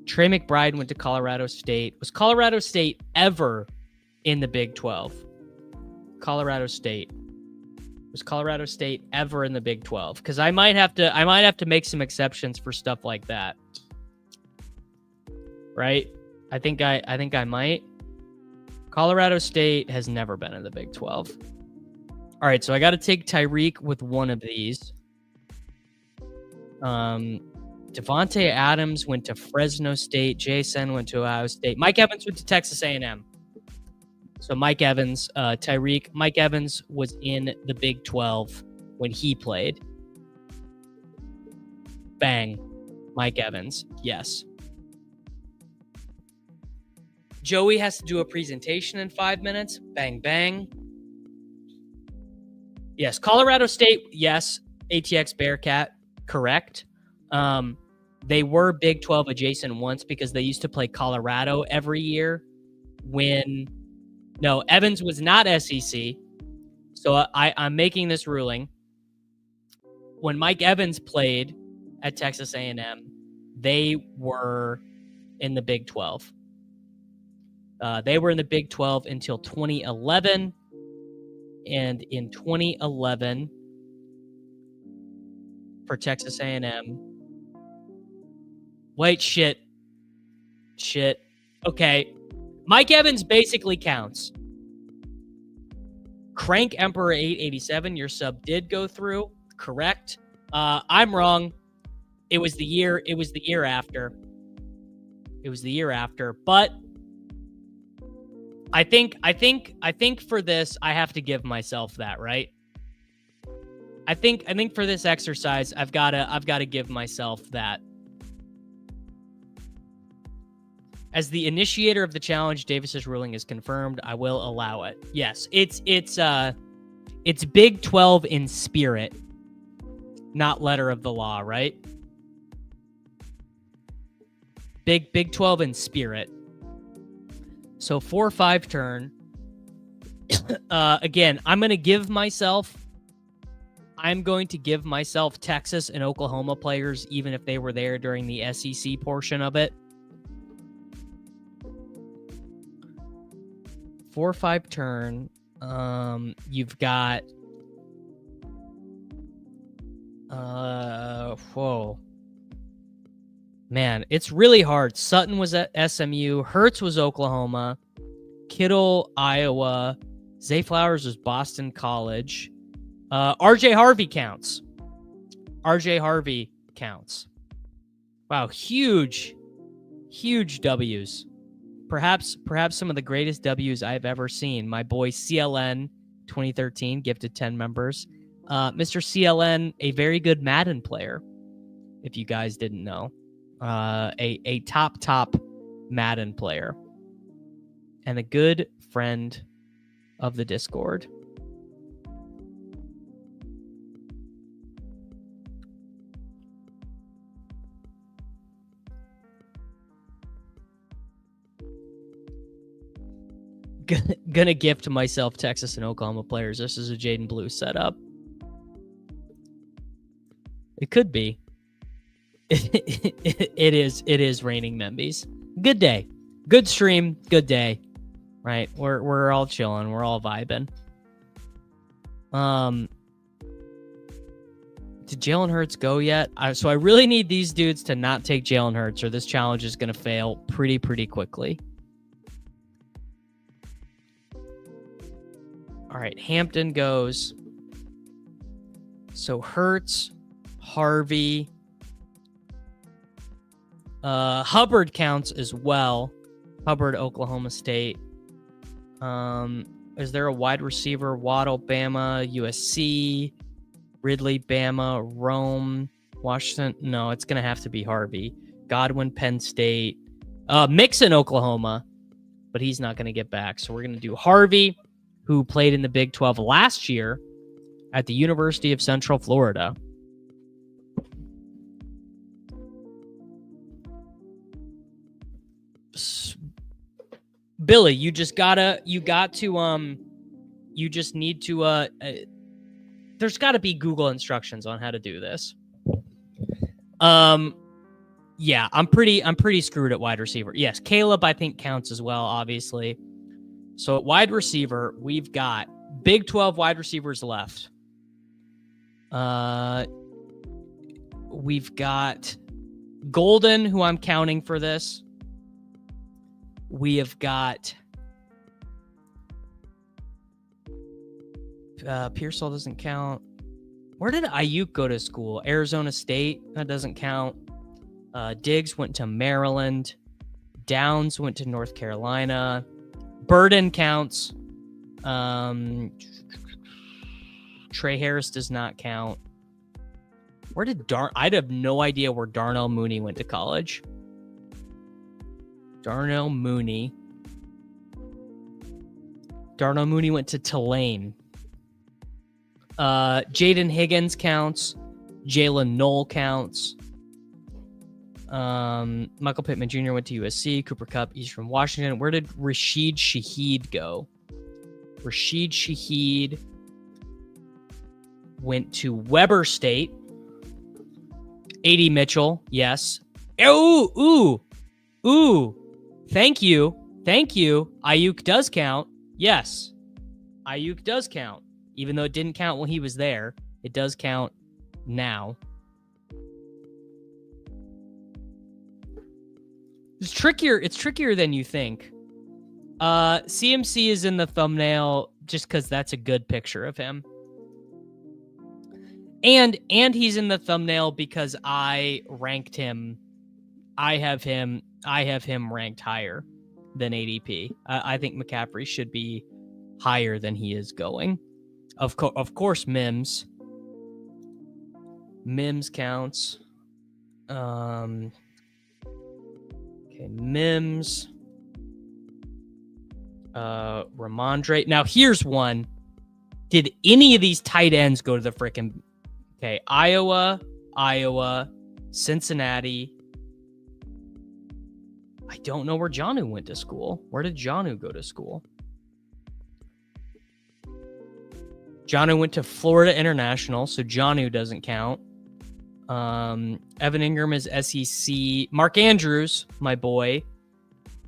Trey McBride went to Colorado State. Was Colorado State ever in the Big 12? Colorado State. Was Colorado State ever in the Big 12? Because I might have to make some exceptions for stuff like that. Right? I think I might. Colorado State has never been in the Big 12. All right, so I got to take Tyreek with one of these. Devontae Adams went to Fresno State. Jason went to Ohio State. Mike Evans went to Texas A&M. So Mike Evans, Tyreek. Mike Evans was in the Big 12 when he played. Bang. Mike Evans. Yes. Joey has to do a presentation in 5 minutes. Bang, bang. Yes. Colorado State. Yes. ATX Bearcat. Correct. They were Big 12 adjacent once because they used to play Colorado every year no, Evans was not SEC. So I'm making this ruling. When Mike Evans played at Texas A&M, they were in the Big 12. They were in the Big 12 until 2011. And in 2011, for Texas A&M, wait, shit. Okay. Mike Evans basically counts. Crank Emperor 887, your sub did go through. Correct. I'm wrong. It was the year after. But I think for this, I have to give myself that, right? I think for this exercise, I've gotta give myself that. As the initiator of the challenge, Davis's ruling is confirmed. I will allow it. Yes, it's Big 12 in spirit, not letter of the law, right? Big 12 in spirit. So 4-5 turn. Again, I'm going to give myself Texas and Oklahoma players, even if they were there during the SEC portion of it. 4-5 turn. You've got whoa. Man, it's really hard. Sutton was at SMU, Hurts was Oklahoma, Kittle, Iowa, Zay Flowers was Boston College. RJ Harvey counts. Wow, huge W's. Perhaps some of the greatest W's I've ever seen. My boy CLN 2013 gifted 10 members. Mr. CLN, a very good Madden player, if you guys didn't know. A top Madden player. And a good friend of the Discord. Gonna gift myself Texas and Oklahoma players. This is a Jaden Blue setup. It could be. It is raining Membies. Good day. Good stream. Good day. Right? We're all chilling. We're all vibing. Did Jalen Hurts go yet? So I really need these dudes to not take Jalen Hurts, or this challenge is going to fail pretty quickly. All right, Hampton goes. So Hurts, Harvey, Hubbard counts as well. Hubbard, Oklahoma State. Is there a wide receiver? Waddle, Bama, USC, Ridley, Bama, Rome, Washington. No, it's going to have to be Harvey. Godwin, Penn State. Mixon, Oklahoma, but he's not going to get back. So we're going to do Harvey, who played in the Big 12 last year at the University of Central Florida. Billy, you just need to there's got to be Google instructions on how to do this. Yeah, I'm pretty screwed at wide receiver. Yes, Caleb I think counts as well, obviously. So at wide receiver, we've got Big 12 wide receivers left. We've got Golden, who I'm counting for this. We have got Pearsall doesn't count. Where did Ayuk go to school? Arizona State. That doesn't count. Diggs went to Maryland. Downs went to North Carolina. Burden counts. Trey Harris does not count. Where did I'd have no idea where Darnell Mooney went to college. Darnell Mooney went to Tulane. Jaden Higgins counts. Jalen Knoll counts. Michael Pittman Jr. went to USC. Cooper Kupp, Eastern Washington. Where did Rashid Shaheed go? Rashid Shaheed went to Weber State. A.D. Mitchell, yes. Ooh. Thank you. Ayuk does count. Yes. Ayuk does count. Even though it didn't count when he was there, it does count now. It's trickier than you think. CMC is in the thumbnail just because that's a good picture of him. And he's in the thumbnail because I ranked him. I have him ranked higher than ADP. I think McCaffrey should be higher than he is going. Of course, Mims counts. Okay, Mims. Ramondre. Now here's one. Did any of these tight ends go to the frickin'? Okay, Iowa, Cincinnati. I don't know where Jonnu went to school. Where did Jonnu go to school? Jonnu went to Florida International, so Jonnu doesn't count. Evan Ingram is SEC. Mark Andrews, my boy.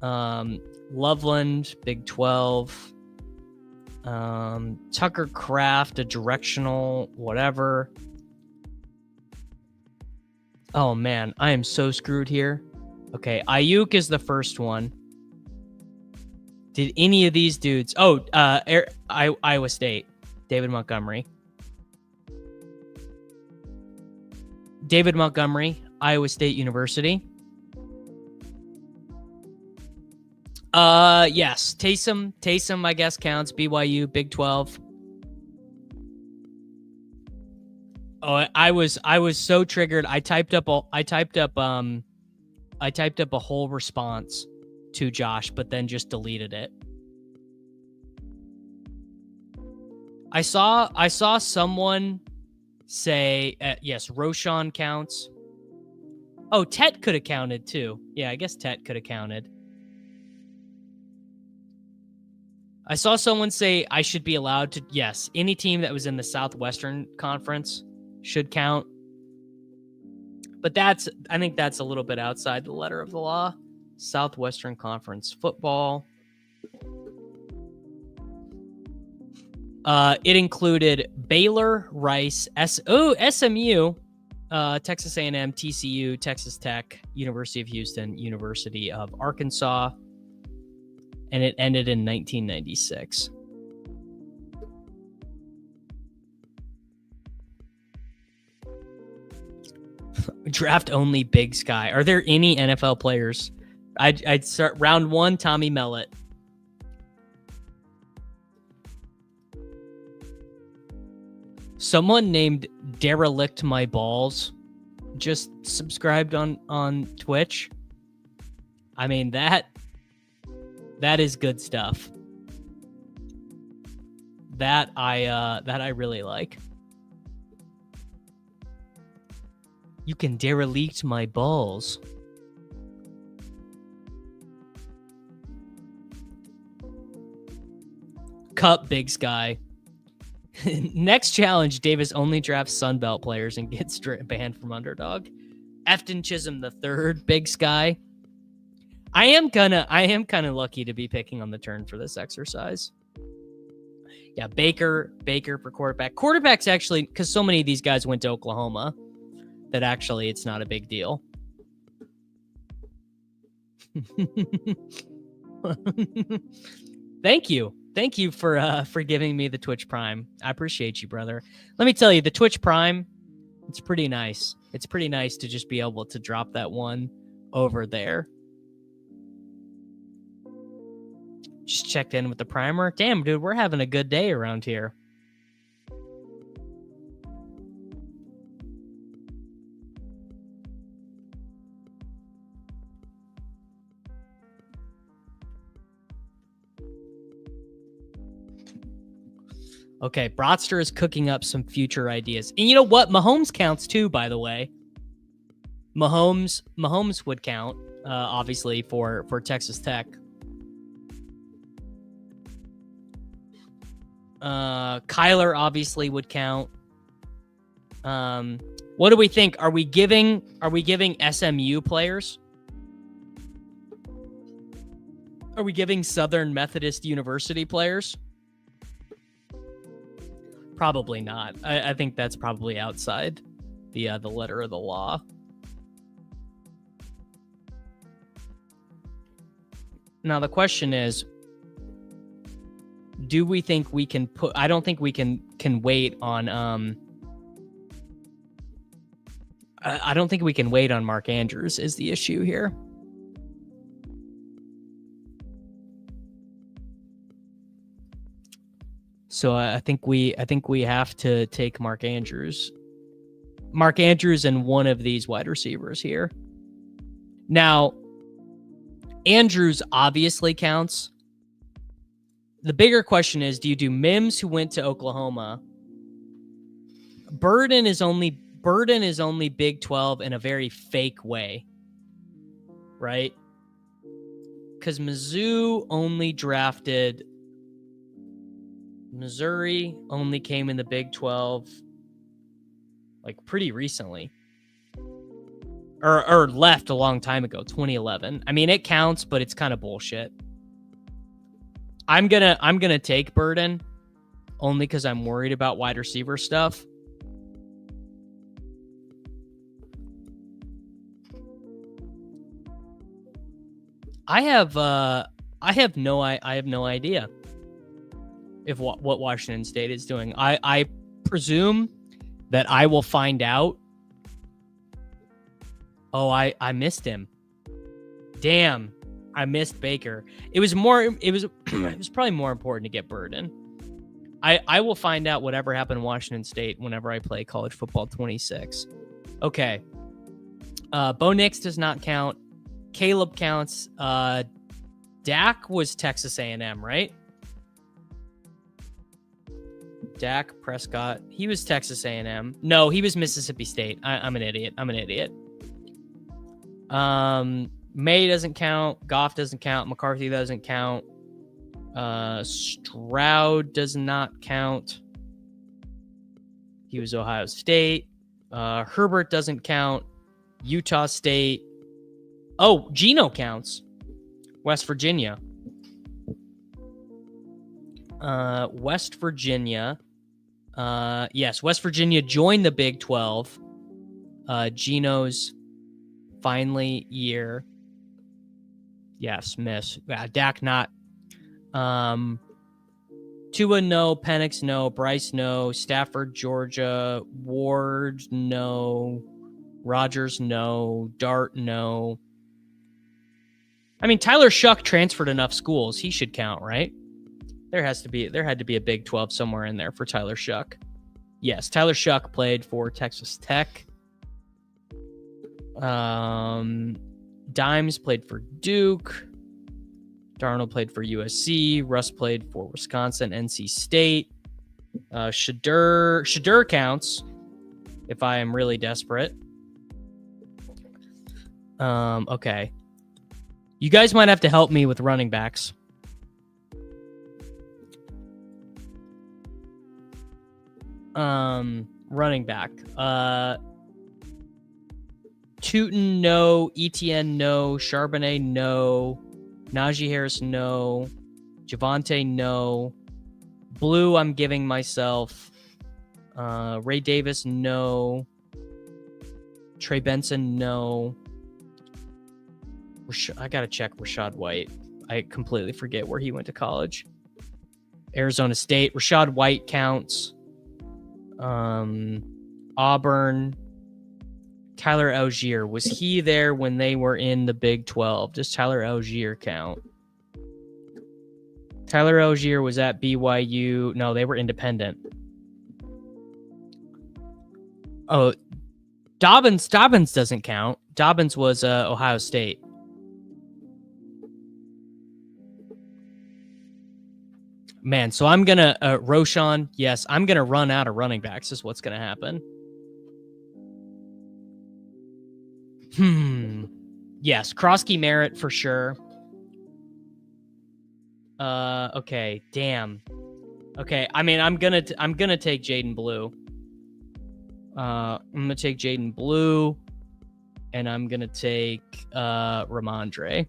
Loveland, Big 12. Tucker Kraft, a directional, whatever. Oh, man, I am so screwed here. Okay, Ayuk is the first one. Did any of these dudes... Oh, Iowa State. David Montgomery. Iowa State University. Yes. Taysom, I guess, counts. BYU, Big 12. Oh, I was so triggered. I typed up a whole response to Josh, but then just deleted it. I saw someone say, yes, Roshan counts. Oh, Tet could have counted too. Yeah, I guess Tet could have counted. I saw someone say I should be allowed to, yes, any team that was in the Southwestern Conference should count. But I think that's a little bit outside the letter of the law. Southwestern Conference football. It included Baylor, Rice, SMU, Texas A&M, TCU, Texas Tech, University of Houston, University of Arkansas, and it ended in 1996. Draft only Big Sky. Are there any NFL players? I'd start round 1, Tommy Mellott. Someone named Derelict My Balls just subscribed on Twitch. I mean, that is good stuff. That I really like. You can derelict my balls. Cup, Big Sky. Next challenge, Davis only drafts Sunbelt players and gets banned from Underdog. Efton Chisholm III, Big Sky. I am kind of lucky to be picking on the turn for this exercise. Yeah, Baker for quarterback. Quarterback's actually, because so many of these guys went to Oklahoma, that actually it's not a big deal. Thank you for giving me the Twitch Prime. I appreciate you, brother. Let me tell you, the Twitch Prime, it's pretty nice. It's pretty nice to just be able to drop that one over there. Just checked in with the primer. Damn, dude, we're having a good day around here. Okay, Brodster is cooking up some future ideas. And you know what? Mahomes counts too, by the way. Mahomes would count, obviously, for Texas Tech. Kyler obviously would count. What do we think? Are we giving SMU players? Are we giving Southern Methodist University players? Probably not. I think that's probably outside the letter of the law. Now the question is, do we think we can put? I don't think we can wait on. I don't think we can wait on Mark Andrews. Is the issue here? So I think we have to take Mark Andrews and one of these wide receivers here. Now, Andrews obviously counts. The bigger question is, do you do Mims, who went to Oklahoma? Burden is only Big 12 in a very fake way, right? Because Mizzou only drafted. Missouri only came in the Big 12 like pretty recently. Or left a long time ago, 2011. I mean, it counts, but it's kind of bullshit. I'm gonna take Burden only because I'm worried about wide receiver stuff. I have no idea if what Washington State is doing. I presume that I will find out. Oh, I missed him. Damn, I missed Baker. It was probably more important to get Burden. I will find out whatever happened in Washington State whenever I play college football 26. Okay. Bo Nix does not count. Caleb counts. Dak was Texas A&M, right? Dak Prescott. He was Texas A&M. No, he was Mississippi State. I'm an idiot. May doesn't count. Goff doesn't count. McCarthy doesn't count. Stroud does not count. He was Ohio State. Herbert doesn't count. Utah State. Oh, Geno counts. West Virginia. West Virginia. Yes, West Virginia joined the Big 12. Gino's finally year. Yes, miss. Dak not. Tua, no. Penix, no. Bryce, no. Stafford, Georgia. Ward, no. Rogers, no. Dart, no. I mean, Tyler Shuck transferred enough schools. He should count, right? There had to be a Big 12 somewhere in there for Tyler Shuck. Yes, Tyler Shuck played for Texas Tech. Dimes played for Duke. Darnold played for USC. Russ played for Wisconsin, NC State. Shadur counts if I am really desperate. Okay. You guys might have to help me with running backs. Running back. Tootin, no. Etienne, no. Charbonnet, no. Najee Harris, no. Javonte, no. Blue, I'm giving myself. Ray Davis, no. Trey Benson, no. I gotta check Rashad White. I completely forget where he went to college. Arizona State. Rashad White counts. Auburn. Tyler Algier. Was he there when they were in the Big 12? Does Tyler Algier count? Tyler Algier was at BYU. No, they were independent. Oh, Dobbins doesn't count. Dobbins was Ohio State. Man, so I'm going to, Roshan, yes, I'm going to run out of running backs is what's going to happen. Yes, Krosky Merritt for sure. Okay, damn. Okay, I mean, I'm gonna take Jaden Blue. I'm gonna take Jaden Blue, and I'm gonna take Ramondre.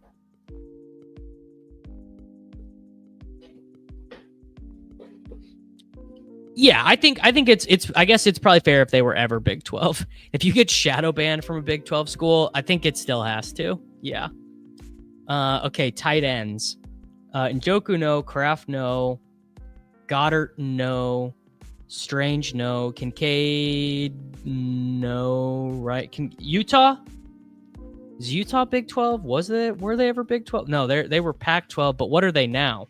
Yeah, I think it's I guess it's probably fair if they were ever Big 12. If you get shadow banned from a Big 12 school, I think it still has to. Yeah. Okay, tight ends. Njoku, no. Kraft, no. Goddard, no. Strange, no. Kincaid, no. Right? Utah? Is Utah Big 12? Were they ever Big 12? No, they were Pac-12, but what are they now?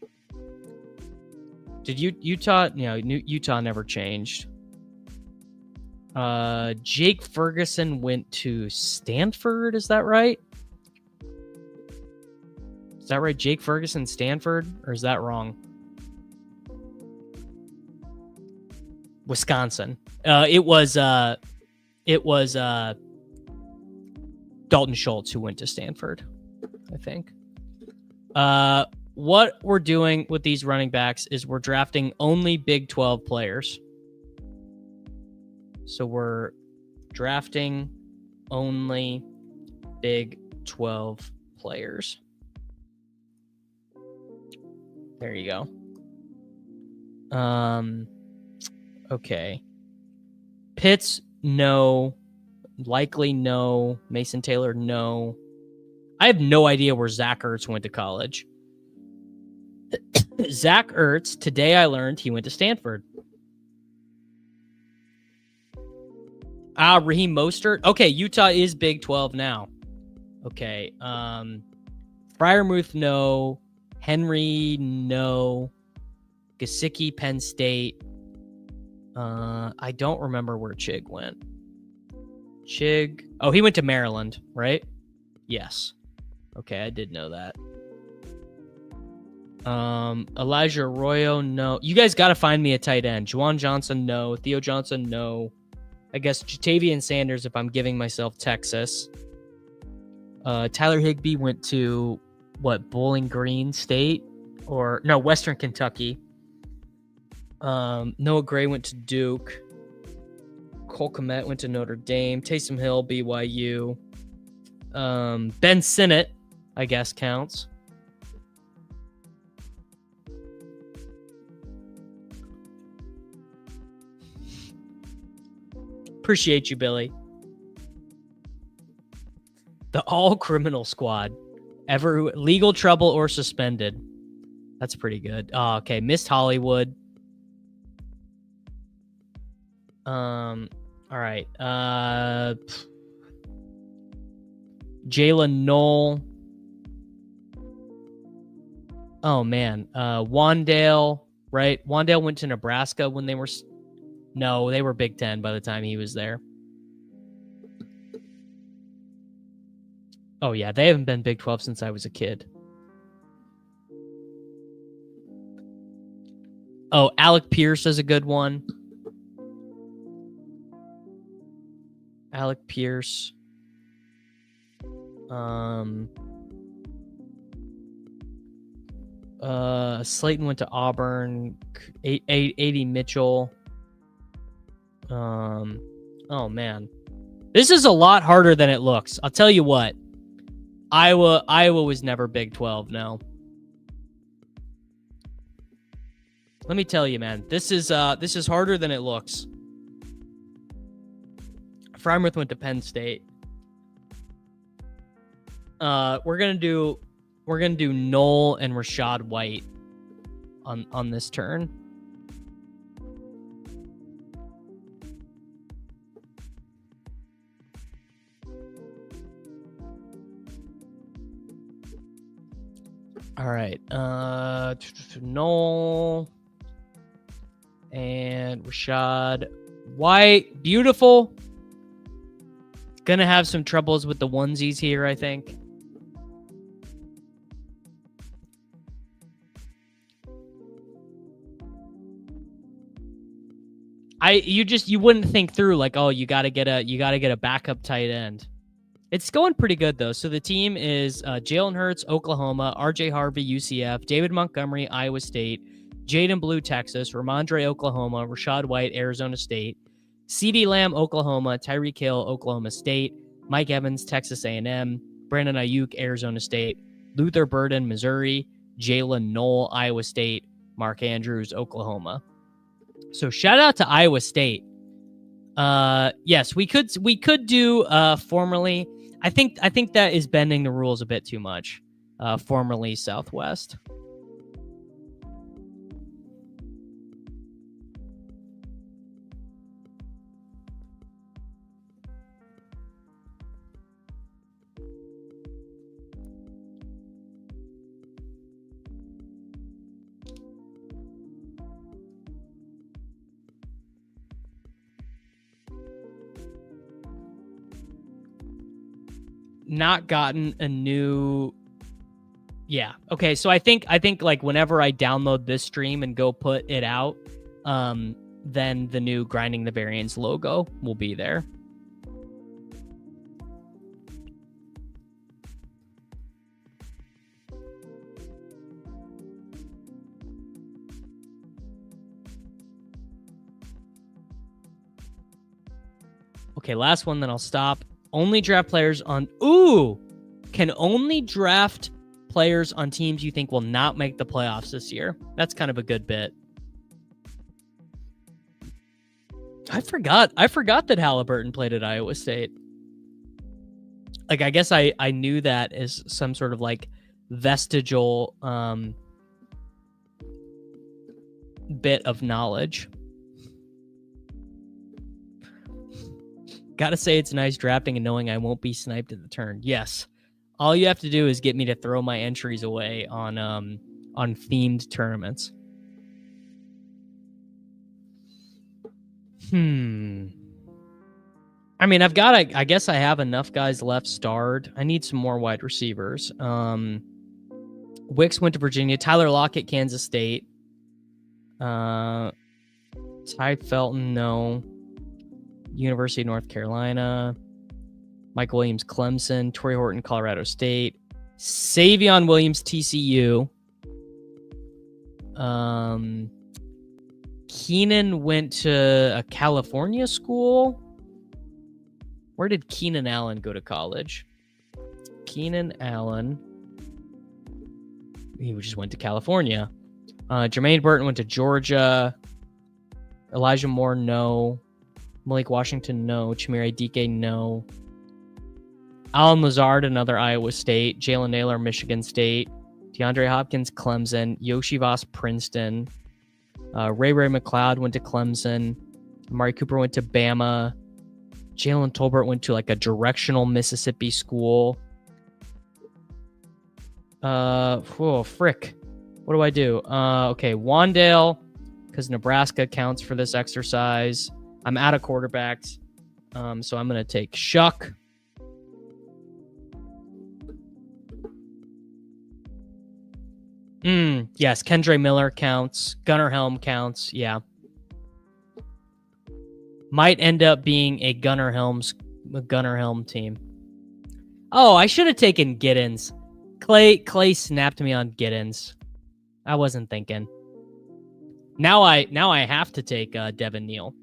Did Utah? Utah never changed. Jake Ferguson went to Stanford. Is that right? Is that right? Jake Ferguson, Stanford, or is that wrong? Wisconsin. It was Dalton Schultz who went to Stanford, I think. What we're doing with these running backs is we're drafting only Big 12 players. So we're drafting only Big 12 players. There you go. Okay. Pitts, no. Likely, no. Mason Taylor, no. I have no idea where Zach Ertz went to college. Zach Ertz, today I learned he went to Stanford. Raheem Mostert. Okay, Utah is Big 12 now. Okay. Freiermuth, no. Henry, no. Gesicki, Penn State. I don't remember where Chig went. Oh, he went to Maryland, right? Yes. Okay, I did know that. Elijah Arroyo, no. You guys got to find me a tight end. Juwan Johnson, no. Theo Johnson, no. I guess Jatavian Sanders if I'm giving myself Texas. Tyler Higbee went to, Bowling Green State? Or, no, Western Kentucky. Noah Gray went to Duke. Cole Kmet went to Notre Dame. Taysom Hill, BYU. Ben Sinnott, I guess, counts. Appreciate you, Billy. The all criminal squad. Ever legal trouble or suspended. That's pretty good. Oh, okay. Missed Hollywood. All right. Jalen Knoll. Oh man. Wandale, right? Wandale went to Nebraska when they were no, they were Big Ten by the time he was there. Oh yeah, they haven't been Big 12 since I was a kid. Oh, Alec Pierce is a good one. Alec Pierce. Slayton went to Auburn. A.D. Mitchell. Oh man, this is a lot harder than it looks. I'll tell you what. Iowa was never Big 12. No. Let me tell you, man. This is harder than it looks. Frymouth went to Penn State. We're gonna do Knoll and Rashad White on this turn. All right, Knoll and Rashad White. Beautiful. Gonna have some troubles with the onesies here, I think. You wouldn't think through like, oh, you gotta get a backup tight end. It's going pretty good though. So the team is Jalen Hurts, Oklahoma, RJ Harvey, UCF, David Montgomery, Iowa State, Jaden Blue, Texas, Ramondre, Oklahoma, Rashad White, Arizona State, CeeDee Lamb, Oklahoma, Tyreek Hill, Oklahoma State, Mike Evans, Texas A&M, Brandon Ayuk, Arizona State, Luther Burden, Missouri, Jalen Knoll, Iowa State, Mark Andrews, Oklahoma. So shout out to Iowa State. Yes, we could do formerly. I think that is bending the rules a bit too much. Formerly Southwest. Not gotten a new. Yeah. Okay. So I think like whenever I download this stream and go put it out, then the new Grinding the Variants logo will be there. Okay, last one, then I'll stop. Only draft players on... Ooh! Can only draft players on teams you think will not make the playoffs this year. That's kind of a good bit. I forgot that Halliburton played at Iowa State. Like, I guess I knew that as some sort of, like, vestigial bit of knowledge. Gotta say it's nice drafting and knowing I won't be sniped at the turn. Yes. All you have to do is get me to throw my entries away on themed tournaments. I mean, I guess I have enough guys left starred. I need some more wide receivers. Wicks went to Virginia. Tyler Lockett, Kansas State. Ty Felton, no. University of North Carolina. Michael Williams, Clemson. Torrey Horton, Colorado State. Savion Williams, TCU. Keenan went to a California school. Where did Keenan Allen go to college? Keenan Allen. He just went to California. Jermaine Burton went to Georgia. Elijah Moore, no. Malik Washington, no. Chimere Dike, no. Alan Lazard, another Iowa State. Jalen Naylor, Michigan State. DeAndre Hopkins, Clemson. Yoshi Voss, Princeton. Ray McLeod went to Clemson. Amari Cooper went to Bama. Jalen Tolbert went to like a directional Mississippi school. Frick. What do I do? Okay, Wandale, because Nebraska counts for this exercise. I'm out of quarterbacks. So I'm going to take Shuck. Yes, Kendre Miller counts. Gunnar Helm counts. Yeah. Might end up being a Gunnar Helm team. Oh, I should have taken Giddens. Clay snapped me on Giddens. I wasn't thinking. Now I have to take Devin Neal.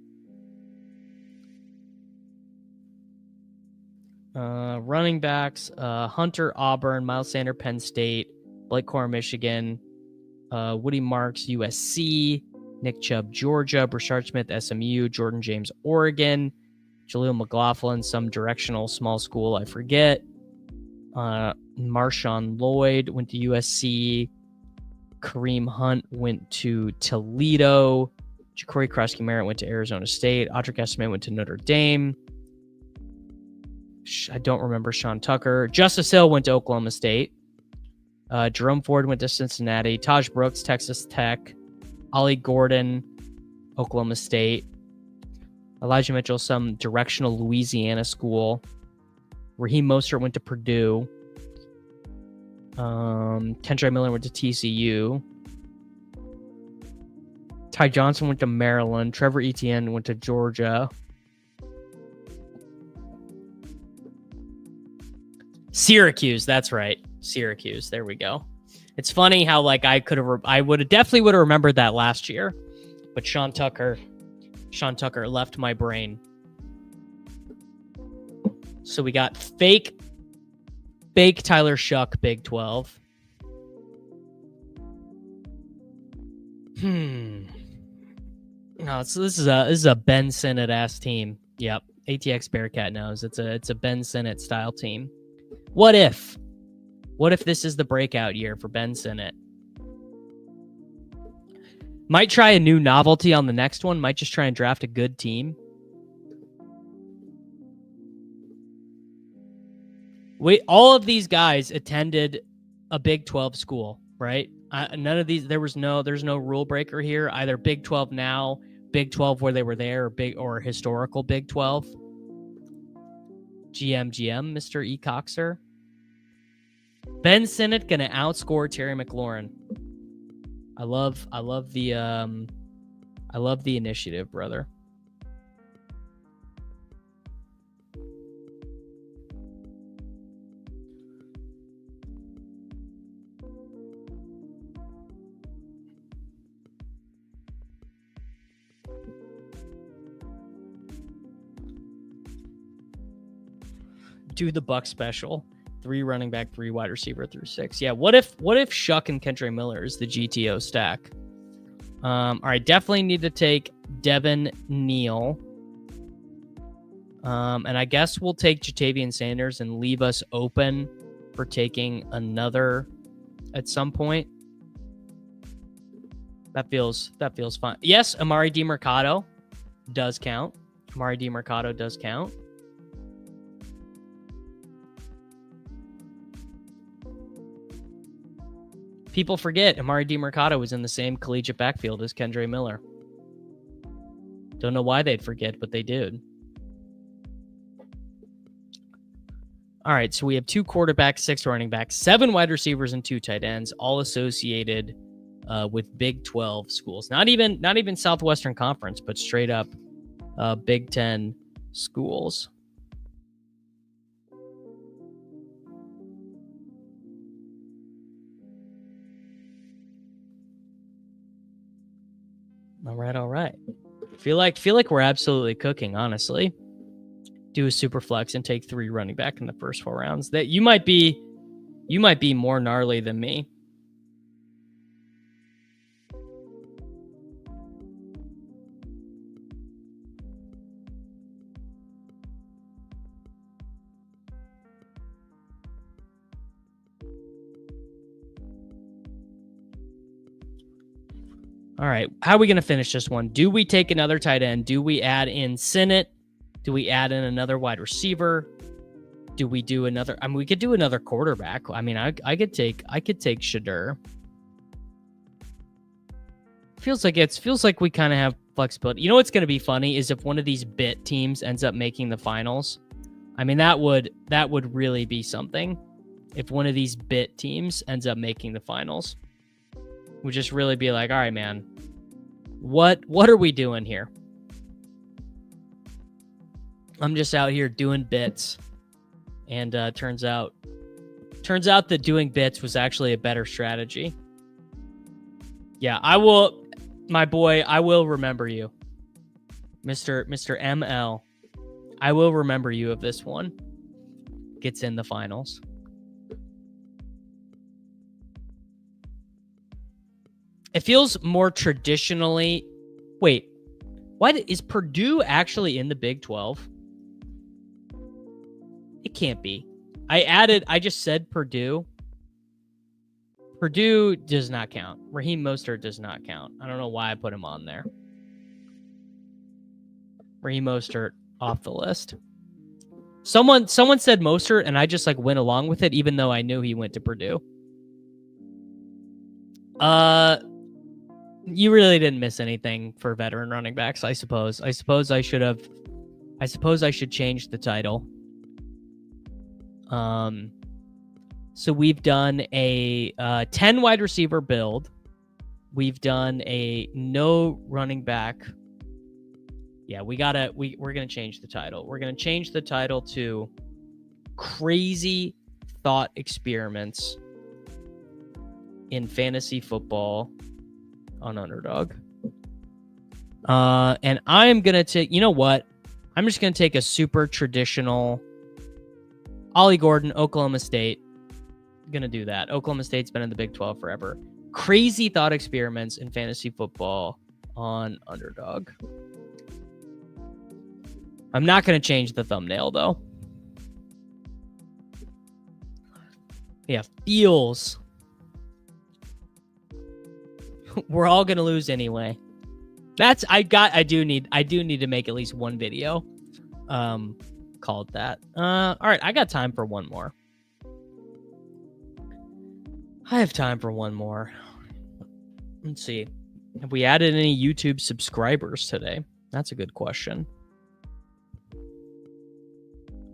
Running backs: Hunter, Auburn; Miles Sander, Penn State; Blake Corum, Michigan; Woody Marks, USC; Nick Chubb, Georgia; Brashard Smith, SMU; Jordan James, Oregon; Jaleel McLaughlin, some directional small school, I forget; Marshawn Lloyd went to USC; Kareem Hunt went to Toledo; Ja'Cory Krosky-Merritt went to Arizona State; Audric Estimate went to Notre Dame. I don't remember Sean Tucker. Justice Hill went to Oklahoma State. Jerome Ford went to Cincinnati. Taj Brooks, Texas Tech. Ollie Gordon, Oklahoma State. Elijah Mitchell, some directional Louisiana school. Raheem Mostert went to Purdue. Kendre Miller went to TCU. Ty Johnson went to Maryland. Trevor Etienne went to Georgia. Syracuse, that's right. Syracuse, there we go. It's funny how like I would definitely remembered that last year, but Sean Tucker left my brain. So we got fake Tyler Shuck, Big 12. No, so this is a Ben Sinnott ass team. Yep, ATX Bearcat knows it's a Ben Sinnott style team. What if this is the breakout year for Ben Sinnott? Might try a new novelty on the next one. Might just try and draft a good team. All of these guys attended a Big 12 school, right? None of these. There's no rule breaker here. Either Big 12 now, Big 12 where they were there, or historical Big 12. GM, Mr. E. Coxer. Ben Sinnott gonna outscore Terry McLaurin. I love the initiative, brother. Do the Buck special. 3 running back, 3 wide receiver through 6. Yeah, what if Shuck and Kendre Miller is the GTO stack? All right, definitely need to take Devin Neal. And I guess we'll take Jatavian Sanders and leave us open for taking another at some point. That feels fine. Yes, Amari DiMercato does count. People forget Amari DiMercato was in the same collegiate backfield as Kendre Miller. Don't know why they'd forget, but they did. All right, so we have 2 quarterbacks, 6 running backs, 7 wide receivers, and 2 tight ends, all associated with Big 12 schools. Not even Southwestern Conference, but straight up Big 10 schools. All right. Feel like we're absolutely cooking, honestly. Do a super flex and take 3 running back in the first 4 rounds. That you might be more gnarly than me. All right. How are we going to finish this one? Do we take another tight end? Do we add in Sinnott? Do we add in another wide receiver? Do we do another? I mean, we could do another quarterback. I mean, I could take Shadur. Feels like we kind of have flexibility. You know what's going to be funny is if one of these bit teams ends up making the finals. I mean, that would really be something. If one of these bit teams ends up making the finals, would just really be like, all right, man, what are we doing here? I'm just out here doing bits, and turns out that doing bits was actually a better strategy. Yeah, I will, my boy. I will remember you, Mr. ML. I will remember you if this one gets in the finals. It feels more traditionally. Wait, what is Purdue actually in the Big 12? It can't be. I just said Purdue. Purdue does not count. Raheem Mostert does not count. I don't know why I put him on there. Raheem Mostert off the list. Someone said Mostert, and I just like went along with it, even though I knew he went to Purdue. You really didn't miss anything for veteran running backs, I suppose. I suppose I should change the title. So we've done a 10 wide receiver build. We've done a no running back. Yeah, we're going to change the title. We're going to change the title to Crazy Thought Experiments in Fantasy Football on Underdog. And I am going to take, you know what? I'm just going to take a super traditional Ollie Gordon, Oklahoma State. I'm going to do that. Oklahoma State's been in the Big 12 forever. Crazy Thought Experiments in Fantasy Football on Underdog. I'm not going to change the thumbnail, though. Yeah, feels. We're all going to lose anyway. I do need to make at least one video called that. All right, I got time for one more. I have time for one more. Let's see. Have we added any YouTube subscribers today? That's a good question.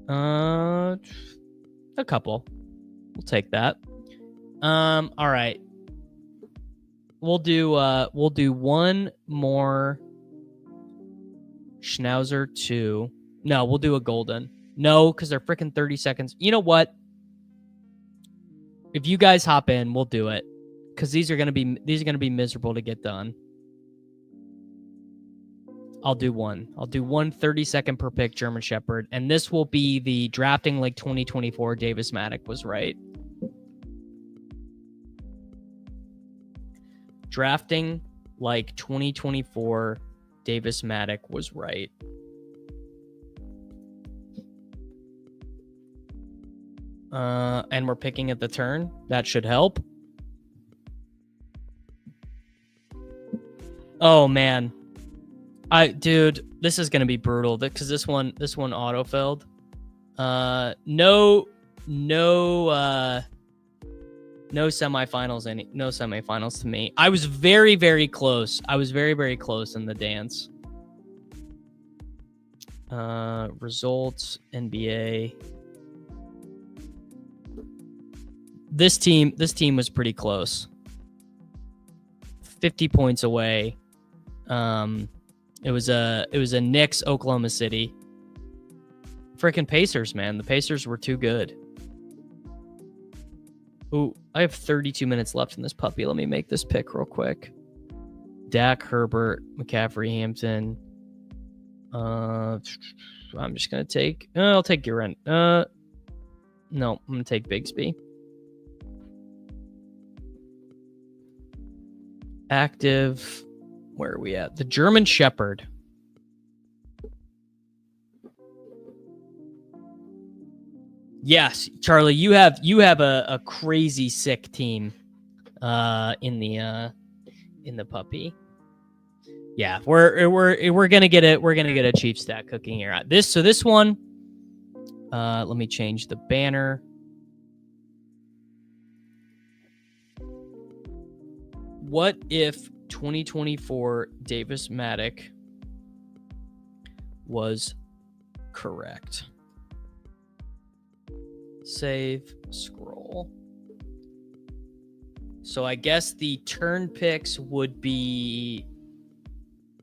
A couple. We'll take that. All right. We'll do one more Schnauzer 2. No, we'll do a golden. No, because they're freaking 30 seconds. You know what? If you guys hop in, we'll do it. Because these are gonna be miserable to get done. I'll do one. I'll do one 30-second per pick German Shepherd. And this will be the Drafting Like 2024 Davis Mattek was right. Drafting Like 2024 Davis Mattek was right. And we're picking at the turn. That should help. Oh man. Dude, this is gonna be brutal because this one auto-filled. No semifinals to me. I was very, very close. I was very, very close in the dance. Results, NBA. This team was pretty close. 50 points away. It was a Knicks Oklahoma City. Freaking Pacers, man. The Pacers were too good. Ooh, I have 32 minutes left in this puppy. Let me make this pick real quick. Dak, Herbert, McCaffrey, Hampton. I'm just gonna take. I'll take Gurent. No, I'm gonna take Bigsby. Active. Where are we at? The German Shepherd. Yes, Charlie, you have a crazy sick team in the puppy. Yeah, we're gonna get it. We're gonna get a Chiefs stat cooking here. This one. Let me change the banner. What if 2024 Davis Mattek was correct? Save, scroll. So I guess the turn picks would be...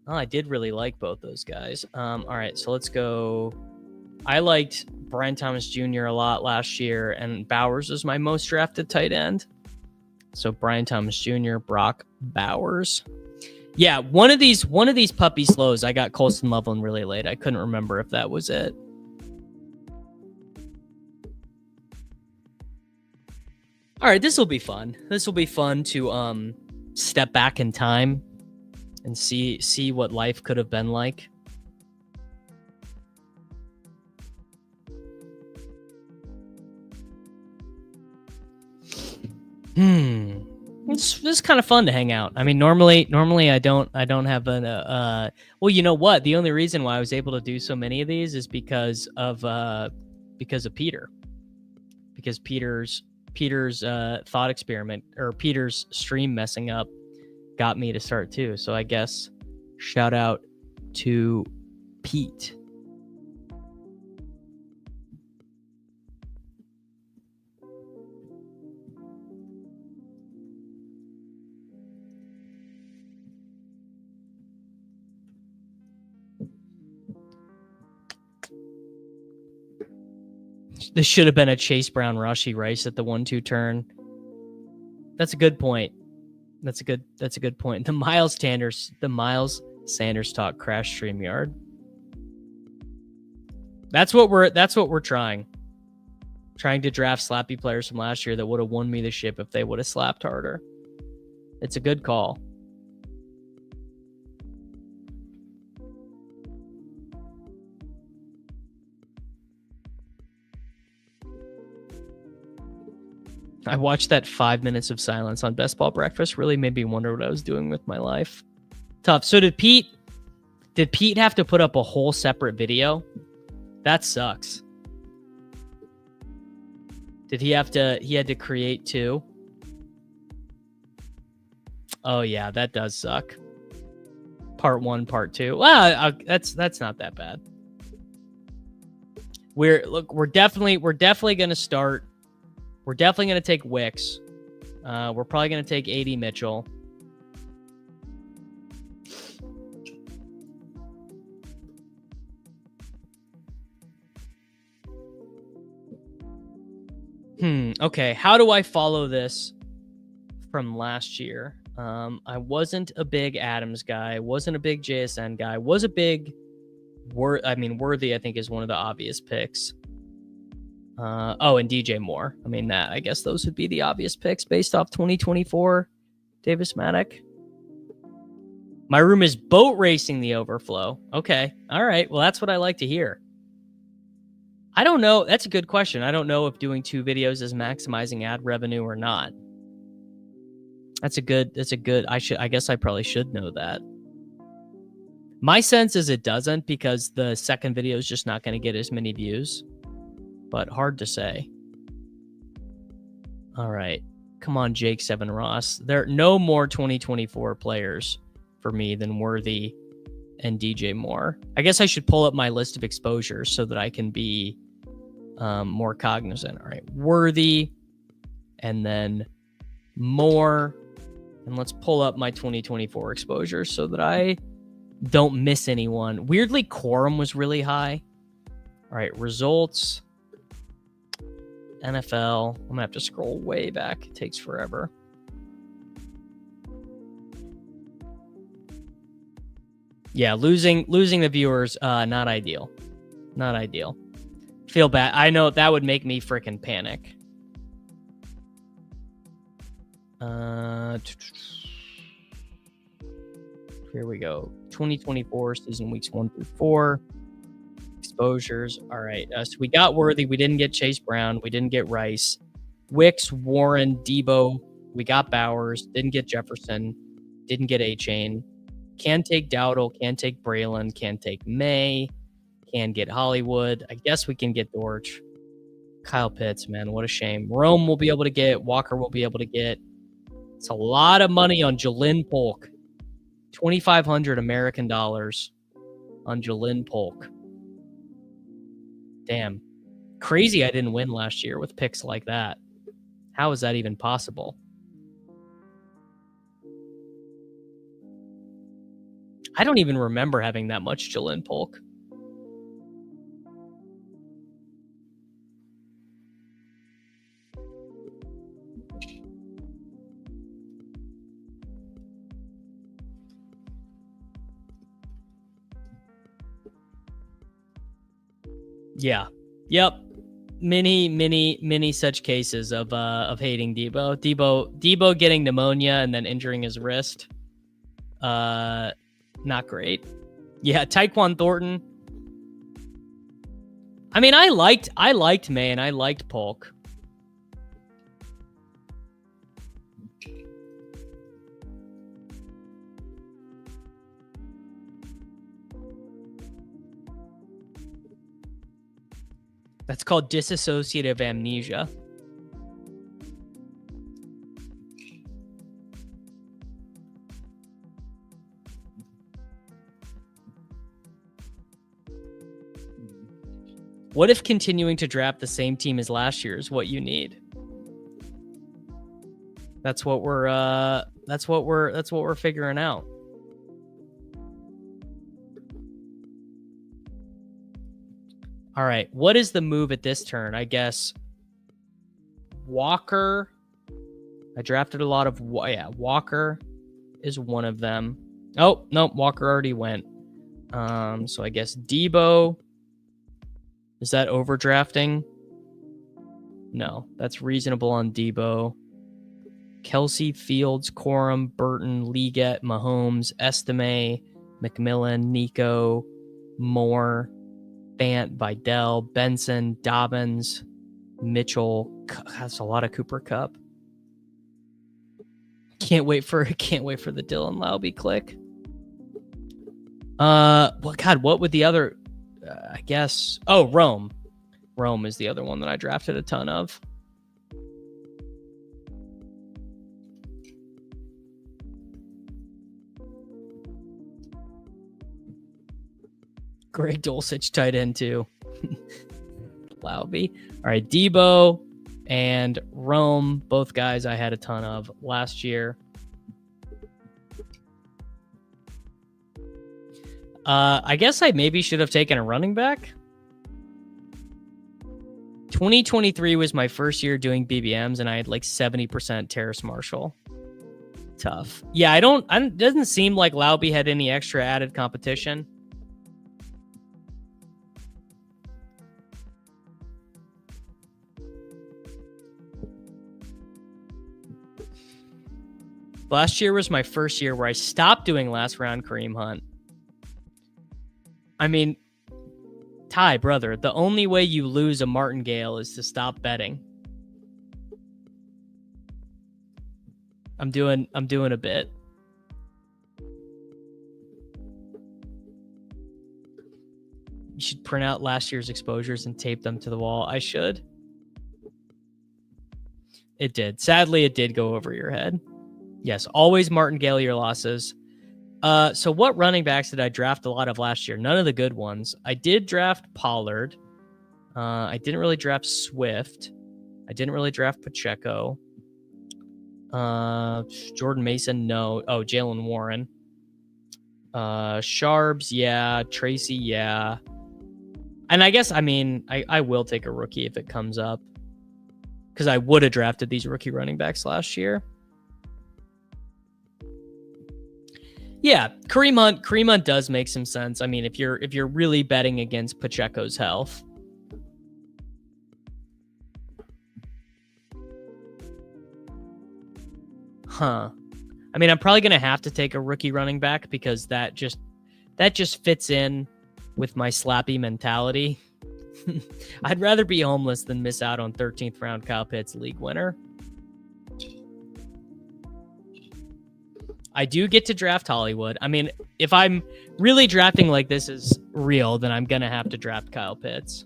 Oh, I did really like both those guys. All right, so let's go. I liked Brian Thomas Jr. a lot last year, and Bowers was my most drafted tight end. So Brian Thomas Jr., Brock Bowers. Yeah, one of these puppy slows, I got Colston Loveland really late. I couldn't remember if that was it. All right, this will be fun. This will be fun to step back in time and see what life could have been like. This is kind of fun to hang out. I mean, normally I don't have an well, you know what? The only reason why I was able to do so many of these is because of Peter. Because Peter's thought experiment, or Peter's stream messing up, got me to start too. So I guess shout out to Pete. This should have been a Chase Brown Rashee Rice at the 1-2 turn. That's a good point. That's a good point. The Miles Sanders talk crash StreamYard. That's what we're trying. Trying to draft slappy players from last year that would have won me the ship if they would have slapped harder. It's a good call. I watched that 5 minutes of silence on Best Ball Breakfast. Really made me wonder what I was doing with my life. Tough. So did Pete have to put up a whole separate video? That sucks. Did he had to create two? Oh yeah, that does suck. Part 1, part 2. Well, that's not that bad. We're definitely going to start. We're definitely going to take Wicks. We're probably going to take A.D. Mitchell. Okay, how do I follow this from last year? I wasn't a big Adams guy. Wasn't a big JSN guy. Was a big... Worthy, I think, is one of the obvious picks. And DJ Moore. I mean, I guess those would be the obvious picks based off 2024 Davis Mattek. My room is boat racing the overflow. Okay. All right. Well, that's what I like to hear. I don't know. That's a good question. I don't know if doing 2 videos is maximizing ad revenue or not. That's a good, I guess I probably should know that. My sense is it doesn't, because the second video is just not going to get as many views. But hard to say. All right. Come on, Jake Seven Ross. There are no more 2024 players for me than Worthy and DJ Moore. I guess I should pull up my list of exposures so that I can be more cognizant. All right. Worthy, and then Moore. And let's pull up my 2024 exposures so that I don't miss anyone. Weirdly, Quorum was really high. All right. Results. NFL. I'm gonna have to scroll way back. It takes forever. Yeah, losing the viewers, not ideal. Not ideal. Feel bad. I know that would make me freaking panic. Here we go. 2024 season weeks 1 through 4. Exposures. All right. So we got Worthy. We didn't get Chase Brown. We didn't get Rice. Wicks, Warren, Debo. We got Bowers. Didn't get Jefferson. Didn't get A-Chain. Can take Dowdle, can take Braylon, can take May, can get Hollywood. I guess we can get Dortch. Kyle Pitts, man, what a shame. Rome will be able to get. Walker will be able to get. It's a lot of money on Jalen Polk. 2,500 American dollars on Jalen Polk. Damn. Crazy I didn't win last year with picks like that. How is that even possible? I don't even remember having that much Jalen Polk. Yeah. Yep. Many such cases of hating Debo. Debo getting pneumonia and then injuring his wrist. Not great. Yeah, Tyquan Thornton. I mean, I liked May and I liked Polk. That's called dissociative amnesia. What if continuing to draft the same team as last year is what you need? That's what we're figuring out. All right, what is the move at this turn? I guess Walker. I drafted a lot of Walker is one of them. Oh, no, Walker already went. So I guess Debo. Is that overdrafting? No, that's reasonable on Debo. Kelsey, Fields, Corum, Burton, Leggett, Mahomes, Estime, McMillan, Nico, Moore, Fant, Vidal, Benson, Dobbins, Mitchell. That's a lot of Cooper Kupp. Can't wait for the Dylan Laube click. Well, God, what would the other? I guess. Oh, Rome. Rome is the other one that I drafted a ton of. Greg Dulcich, tight end too. Laube. All right, Debo and Rome, both guys I had a ton of last year. I guess I maybe should have taken a running back. 2023 was my first year doing BBMs, and I had like 70% Terrace Marshall. Tough. Yeah, it doesn't seem like Laube had any extra added competition. Last year was my first year where I stopped doing last round Kareem Hunt. I mean, Ty, brother, the only way you lose a martingale is to stop betting. I'm doing a bit. You should print out last year's exposures and tape them to the wall. I should. It did. Sadly, it did go over your head. Yes, always martingale your losses. So what running backs did I draft a lot of last year? None of the good ones. I did draft Pollard. I didn't really draft Swift. I didn't really draft Pacheco. Jordan Mason, no. Oh, Jalen Warren. Sharps, yeah. Tracy, yeah. And I guess, I mean, I will take a rookie if it comes up. Because I would have drafted these rookie running backs last year. Yeah, Kareem Hunt does make some sense. I mean, if you're really betting against Pacheco's health. Huh. I mean, I'm probably going to have to take a rookie running back because that just fits in with my slappy mentality. I'd rather be homeless than miss out on 13th round Kyle Pitts league winner. I do get to draft Hollywood. I mean, if I'm really drafting like this is real, then I'm going to have to draft Kyle Pitts.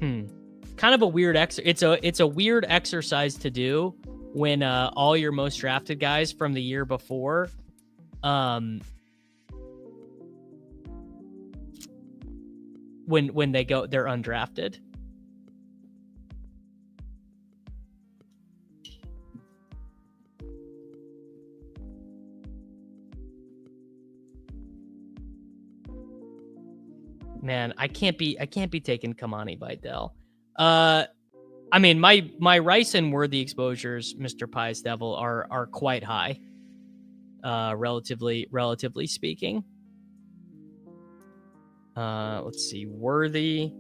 Kind of a weird it's a weird exercise to do when all your most drafted guys from the year before when they're undrafted. Man, I can't be taking Kamani Vidal. I mean, my Rice and Worthy exposures, Mr. Pies Devil, are quite high. Relatively speaking. Let's see, Worthy.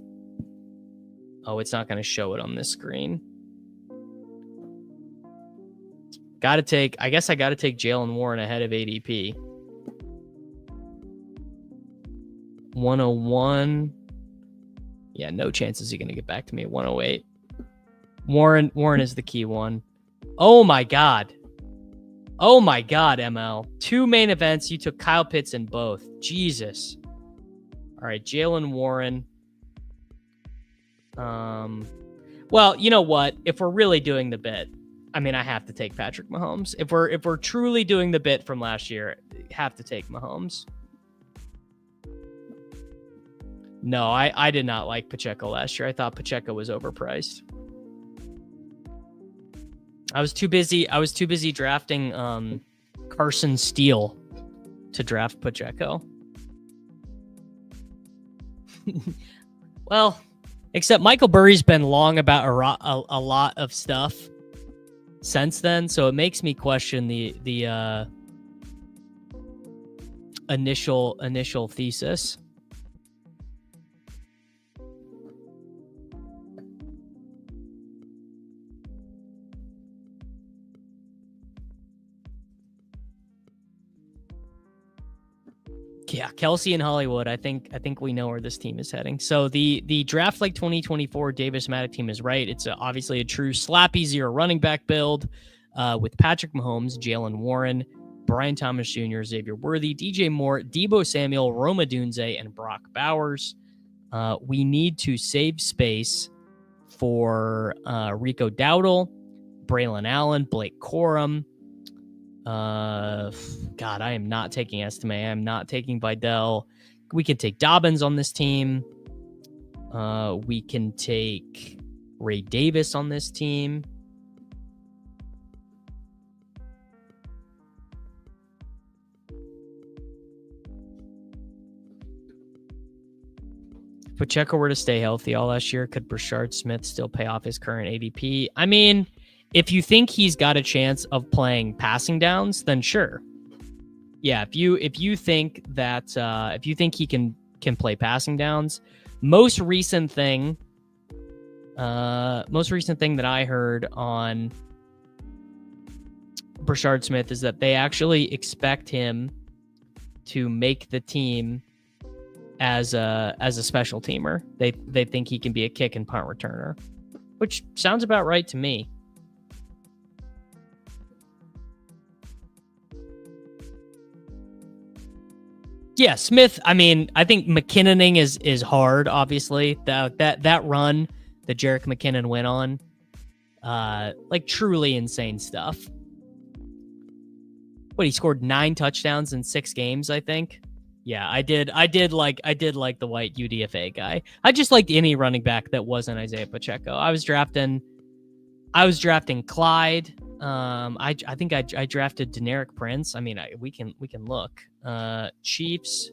Oh, it's not going to show it on this screen. I guess I got to take Jalen Warren ahead of ADP. 101. Yeah, no chances he's going to get back to me at 108. Warren is the key one. Oh my God, ML. 2 main events. You took Kyle Pitts in both. Jesus. All right, Jalen Warren. Well, you know what? If we're really doing the bit, I mean, I have to take Patrick Mahomes. If we're truly doing the bit from last year, have to take Mahomes. No, I did not like Pacheco last year. I thought Pacheco was overpriced. I was too busy drafting Carson Steele to draft Pacheco. Well, except Michael Burry's been long about a lot of stuff since then, so it makes me question the initial thesis. Yeah, Kelsey and Hollywood. I think we know where this team is heading. So the draft like 2024 Davis Mattek team is right. It's obviously a true slappy 0 running back build with Patrick Mahomes, Jalen Warren, Brian Thomas Jr., Xavier Worthy, DJ Moore, Deebo Samuel, Rome Odunze, and Brock Bowers. We need to save space for Rico Dowdle, Braylon Allen, Blake Corum. God, I am not taking Estime. I am not taking Vidal. We can take Dobbins on this team. We can take Ray Davis on this team. If Pacheco were to stay healthy all last year, could Brashard Smith still pay off his current ADP? I mean, if you think he's got a chance of playing passing downs, then sure. Yeah, if you think he can play passing downs, most recent thing that I heard on Brashard Smith is that they actually expect him to make the team as a special teamer. They think he can be a kick and punt returner, which sounds about right to me. Yeah, Smith. I mean, I think McKinnoning is hard. Obviously, that run that Jerick McKinnon went on, like truly insane stuff. What, he scored 9 touchdowns in 6 games, I think. Yeah, I did like the white UDFA guy. I just liked any running back that wasn't Isaiah Pacheco. I was drafting Clyde. I think I drafted Deneric Prince. I mean, we can look. Chiefs.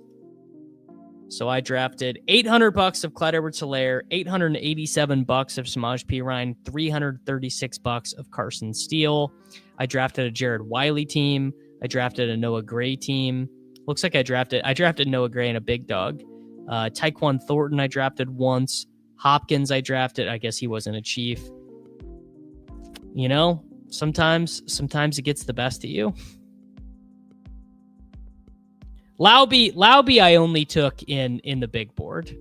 So I drafted $800 of Clyde Edwards-Helaire, $887 of Samaj P. Ryan, $336 of Carson Steele. I drafted a Jared Wiley team. I drafted a Noah Gray team. Looks like I drafted Noah Gray and a big dog. Tyquan Thornton I drafted once. Hopkins I drafted. I guess he wasn't a Chief. You know, sometimes it gets the best of you. Lauby I only took in the big board.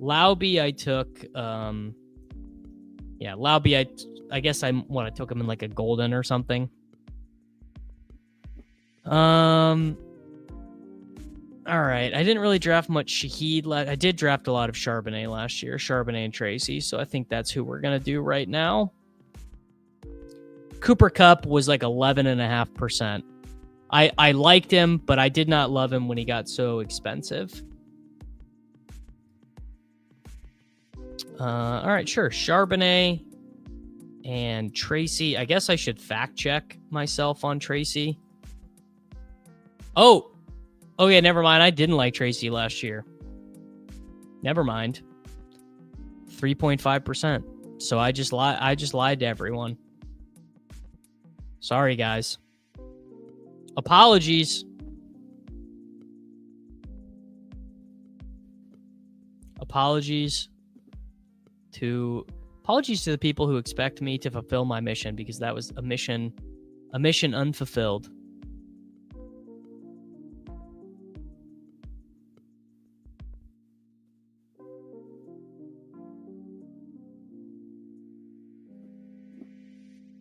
Lauby, I took. Lauby, I guess I took him in like a golden or something. All right. I didn't really draft much Shaheed. I did draft a lot of Charbonnet last year, Charbonnet and Tracy. So I think that's who we're going to do right now. Cooper Kupp was like 11.5%. I liked him, but I did not love him when he got so expensive. All right, sure. Charbonnet and Tracy. I guess I should fact check myself on Tracy. Oh, yeah, never mind. I didn't like Tracy last year. Never mind. 3.5%. So I just lied to everyone. Sorry, guys. Apologies. Apologies to the people who expect me to fulfill my mission, because that was a mission unfulfilled.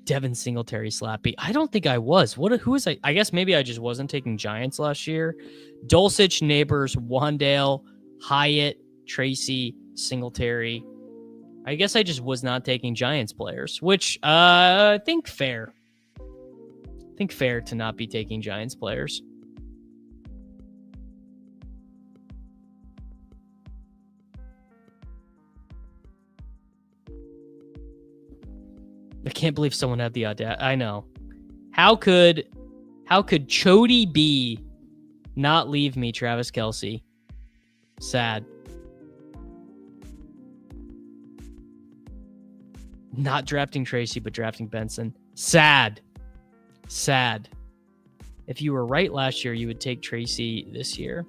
Devin Singletary slappy. I don't think I was. Who was I? I guess maybe I just wasn't taking Giants last year. Dulcich, Neighbors, Wandale, Hyatt, Tracy, Singletary. I guess I just was not taking Giants players, which I think fair. I think fair to not be taking Giants players. I can't believe someone had the audacity. I know. How could Chody B not leave me, Travis Kelce? Sad. Not drafting Tracy, but drafting Benson. Sad. If you were right last year, you would take Tracy this year.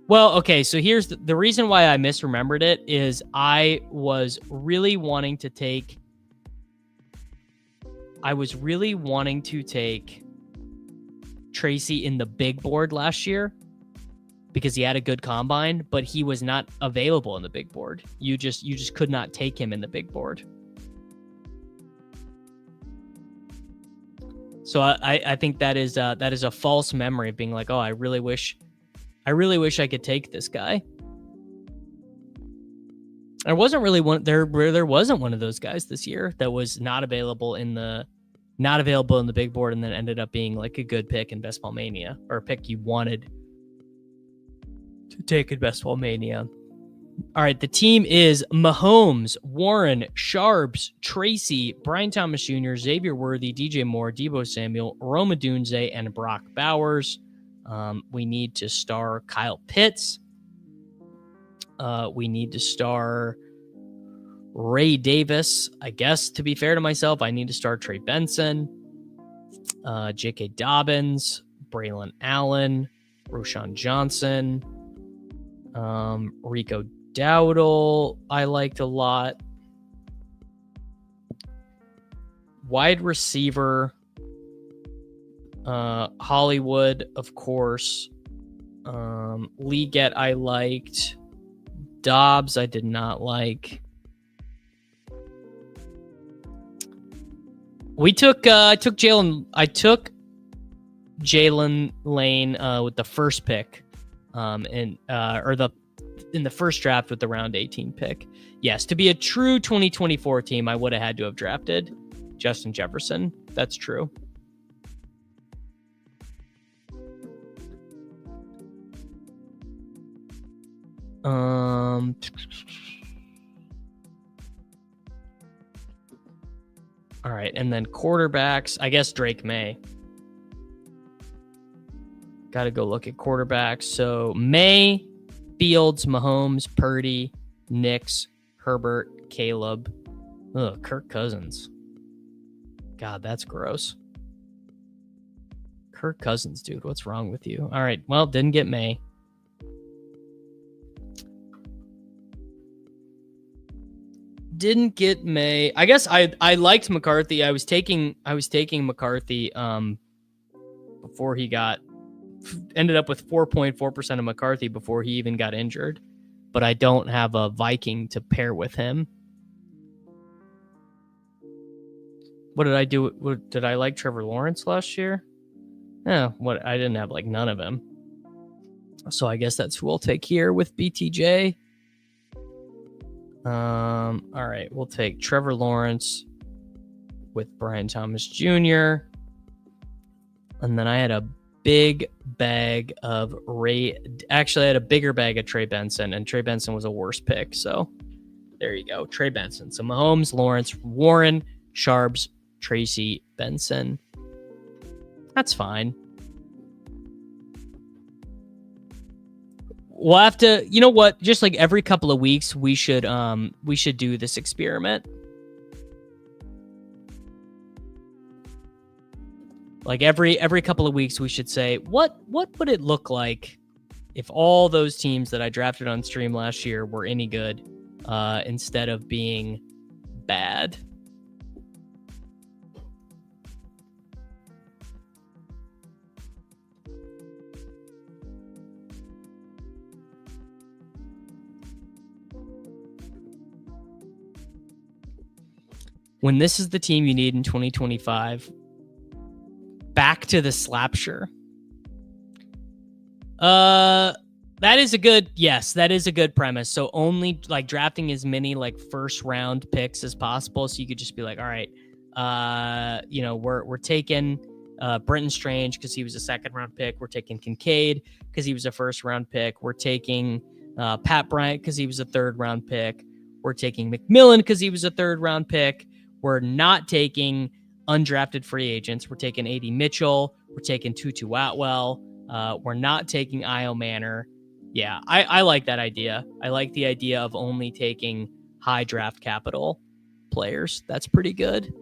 Well, okay, so here's the reason why I misremembered it is I was really wanting to take Tracy in the big board last year because he had a good combine, but he was not available in the big board. You just could not take him in the big board. So I think that is a false memory of being like, oh, I really wish I could take this guy. There wasn't really one there wasn't one of those guys this year that was not available in the big board and then ended up being like a good pick in Best Ball Mania, or a pick you wanted to take in Best Ball Mania. All right, the team is Mahomes, Warren, Sharps, Tracy, Brian Thomas Jr., Xavier Worthy, DJ Moore, Deebo Samuel, Roma Dunze, and Brock Bowers. We need to star Kyle Pitts. We need to star Ray Davis. I guess, to be fair to myself, I need to star Trey Benson, J.K. Dobbins, Braylon Allen, Roshan Johnson, Rico Dowdle, I liked a lot. Wide receiver, Hollywood, of course. Leggett, I liked. Dobbs, I did not like. I took Jalen Lane with the first pick, in the first draft with the round 18 pick. Yes, to be a true 2024 team, I would have had to have drafted Justin Jefferson. That's true. All right, and then quarterbacks, I guess Drake May. Got to go look at quarterbacks. So May, Fields, Mahomes, Purdy, Nix, Herbert, Caleb. Ugh, Kirk Cousins. God, that's gross. Kirk Cousins, dude, what's wrong with you? All right, well, didn't get May. Didn't get May. I guess I liked McCarthy. I was taking McCarthy before he ended up with 4.4% of McCarthy before he even got injured. but I don't have a Viking to pair with him. What did I do? Did I like Trevor Lawrence last year? Yeah, I didn't have like none of him. So I guess that's who I'll take here with BTJ. All right, we'll take Trevor Lawrence with Brian Thomas Jr. And then I had a big bag of Actually, I had a bigger bag of Trey Benson, and Trey Benson was a worse pick. So there you go, Trey Benson. So Mahomes, Lawrence, Warren, Sharps, Tracy, Benson. That's fine. We'll have to, you know what? Just like every couple of weeks, we should do this experiment. Like every couple of weeks, we should say, what would it look like if all those teams that I drafted on stream last year were any good, instead of being bad? When this is the team you need in 2025, back to the Slapshire. That is a good premise. So only like drafting as many like first round picks as possible. So you could just be like, all right, we're taking Brenton Strange because he was a second round pick. We're taking Kincaid because he was a first round pick. We're taking Pat Bryant because he was a third round pick. We're taking McMillan because he was a third round pick. We're not taking undrafted free agents. We're taking A.D. Mitchell. We're taking Tutu Atwell. We're not taking Io Manor. Yeah, I like that idea. I like the idea of only taking high draft capital players. That's pretty good.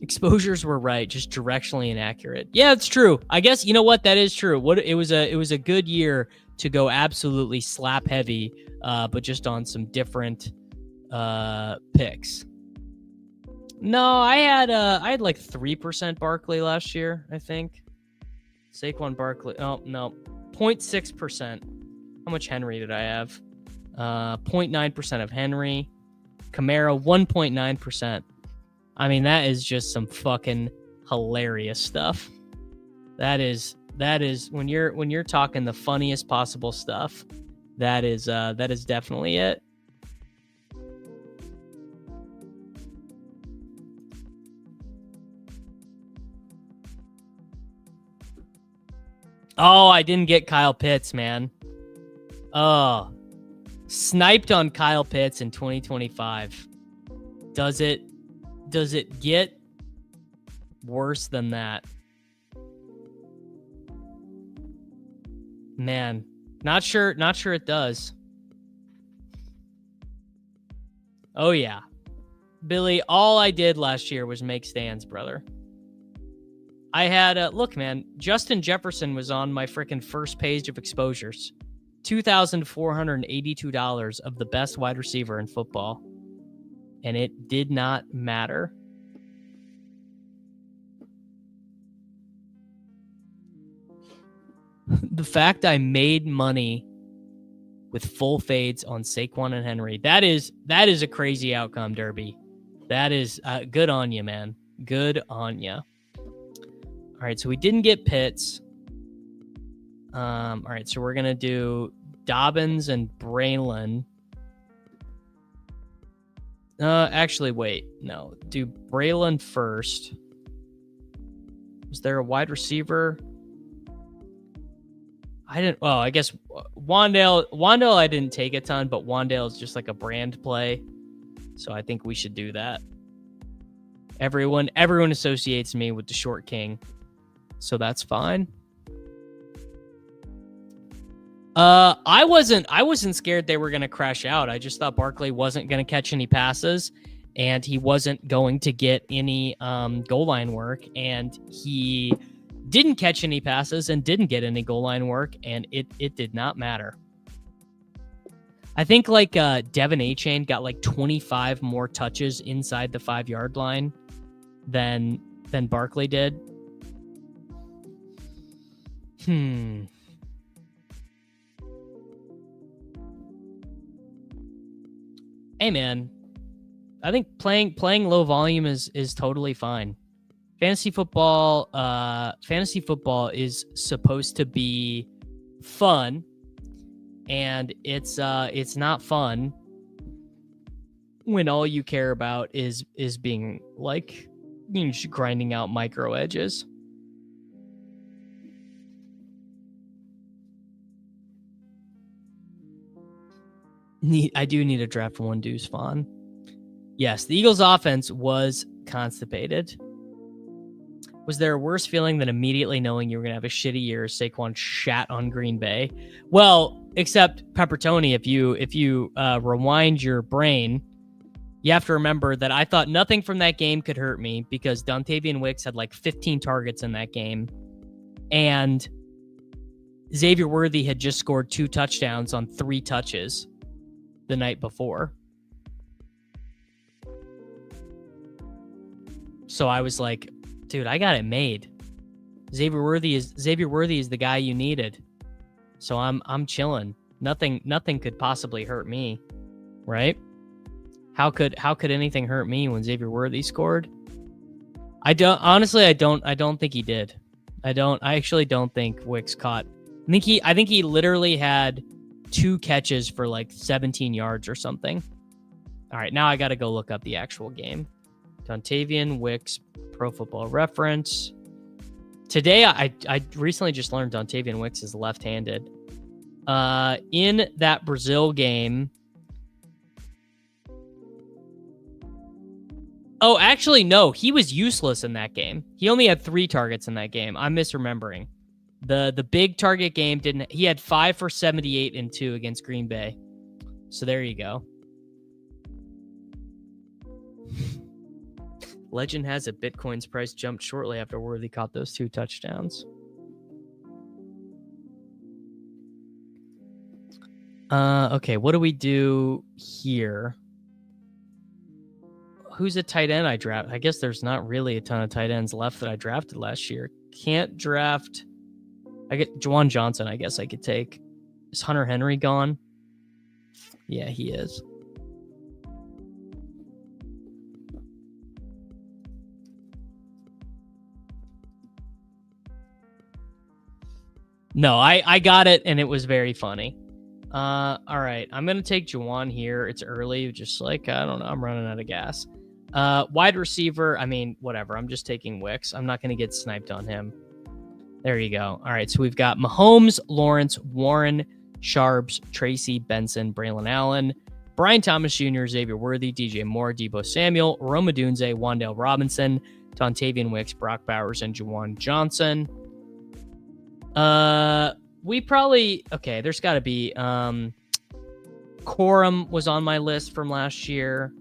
Exposures were right, just directionally inaccurate. Yeah, it's true. I guess, you know what? That is true. It was a good year to go absolutely slap heavy, but just on some different picks. No, I had like 3% Barkley last year, I think. Saquon Barkley. Oh, no. 0.6%. How much Henry did I have? 0.9% of Henry. Kamara, 1.9%. I mean, that is just some fucking hilarious stuff. That is when you're talking the funniest possible stuff, that is definitely it. Oh, I didn't get Kyle Pitts, man. Oh, sniped on Kyle Pitts in 2025. Does it get worse than that? Man, not sure it does. Oh yeah. Billy, all I did last year was make stands, brother. I had look, man, Justin Jefferson was on my freaking first page of exposures. $2,482 of the best wide receiver in football. And it did not matter. The fact I made money with full fades on Saquon and Henry, that is a crazy outcome, Derby. That is good on you, man. Good on you. All right, so we didn't get Pitts. All right, so we're going to do Dobbins and Braylon. Actually, wait. No, do Braylon first. Was there a wide receiver? I guess Wandale I didn't take a ton, but Wandale is just like a brand play. So I think we should do that. Everyone associates me with the short king. So that's fine. I wasn't scared they were going to crash out. I just thought Barkley wasn't going to catch any passes and he wasn't going to get any goal line work, and he didn't catch any passes and didn't get any goal line work, and it did not matter. I think like Devin Achane got like 25 more touches inside the 5-yard line than Barkley did. Hey, man, I think playing low volume is totally fine. Fantasy football is supposed to be fun, and it's not fun when all you care about is being like, you know, grinding out micro edges. I do need a draft one deuce Fawn. Yes, the Eagles' offense was constipated. Was there a worse feeling than immediately knowing you were going to have a shitty year as Saquon shat on Green Bay? Well, except Peppertoni, if you rewind your brain, you have to remember that I thought nothing from that game could hurt me because Dontavian Wicks had like 15 targets in that game. And Xavier Worthy had just scored 2 touchdowns on 3 touches the night before. So I was like, dude, I got it made. Xavier Worthy is the guy you needed. So I'm chilling. Nothing could possibly hurt me, right? How could anything hurt me when Xavier Worthy scored? I don't think he did. I actually don't think Wicks caught. I think he literally had 2 catches for like 17 yards or something. All right, now I got to go look up the actual game. Dontavian Wicks, Pro Football Reference. Today, I recently just learned Dontavian Wicks is left-handed. In that Brazil game. Oh, actually, no. He was useless in that game. He only had 3 targets in that game. I'm misremembering. The big target game didn't. He had 5 for 78 and 2 against Green Bay. So there you go. Legend has it. Bitcoin's price jumped shortly after Worthy caught those 2 touchdowns. Okay, what do we do here? Who's a tight end I draft? I guess there's not really a ton of tight ends left that I drafted last year. Can't draft. I get Juwan Johnson, I guess I could take. Is Hunter Henry gone? Yeah, he is. No, I got it, and it was very funny. All right, I'm going to take Juwan here. It's early, just like, I don't know, I'm running out of gas. Wide receiver, I mean, whatever. I'm just taking Wicks. I'm not going to get sniped on him. There you go. All right, so we've got Mahomes, Lawrence, Warren, Sharps, Tracy, Benson, Braylon Allen, Brian Thomas Jr., Xavier Worthy, DJ Moore, Deebo Samuel, Rome Odunze, Wan'Dale Robinson, Dontavian Wicks, Brock Bowers, and Juwan Johnson. We probably, okay, there's got to be, Corum was on my list from last year.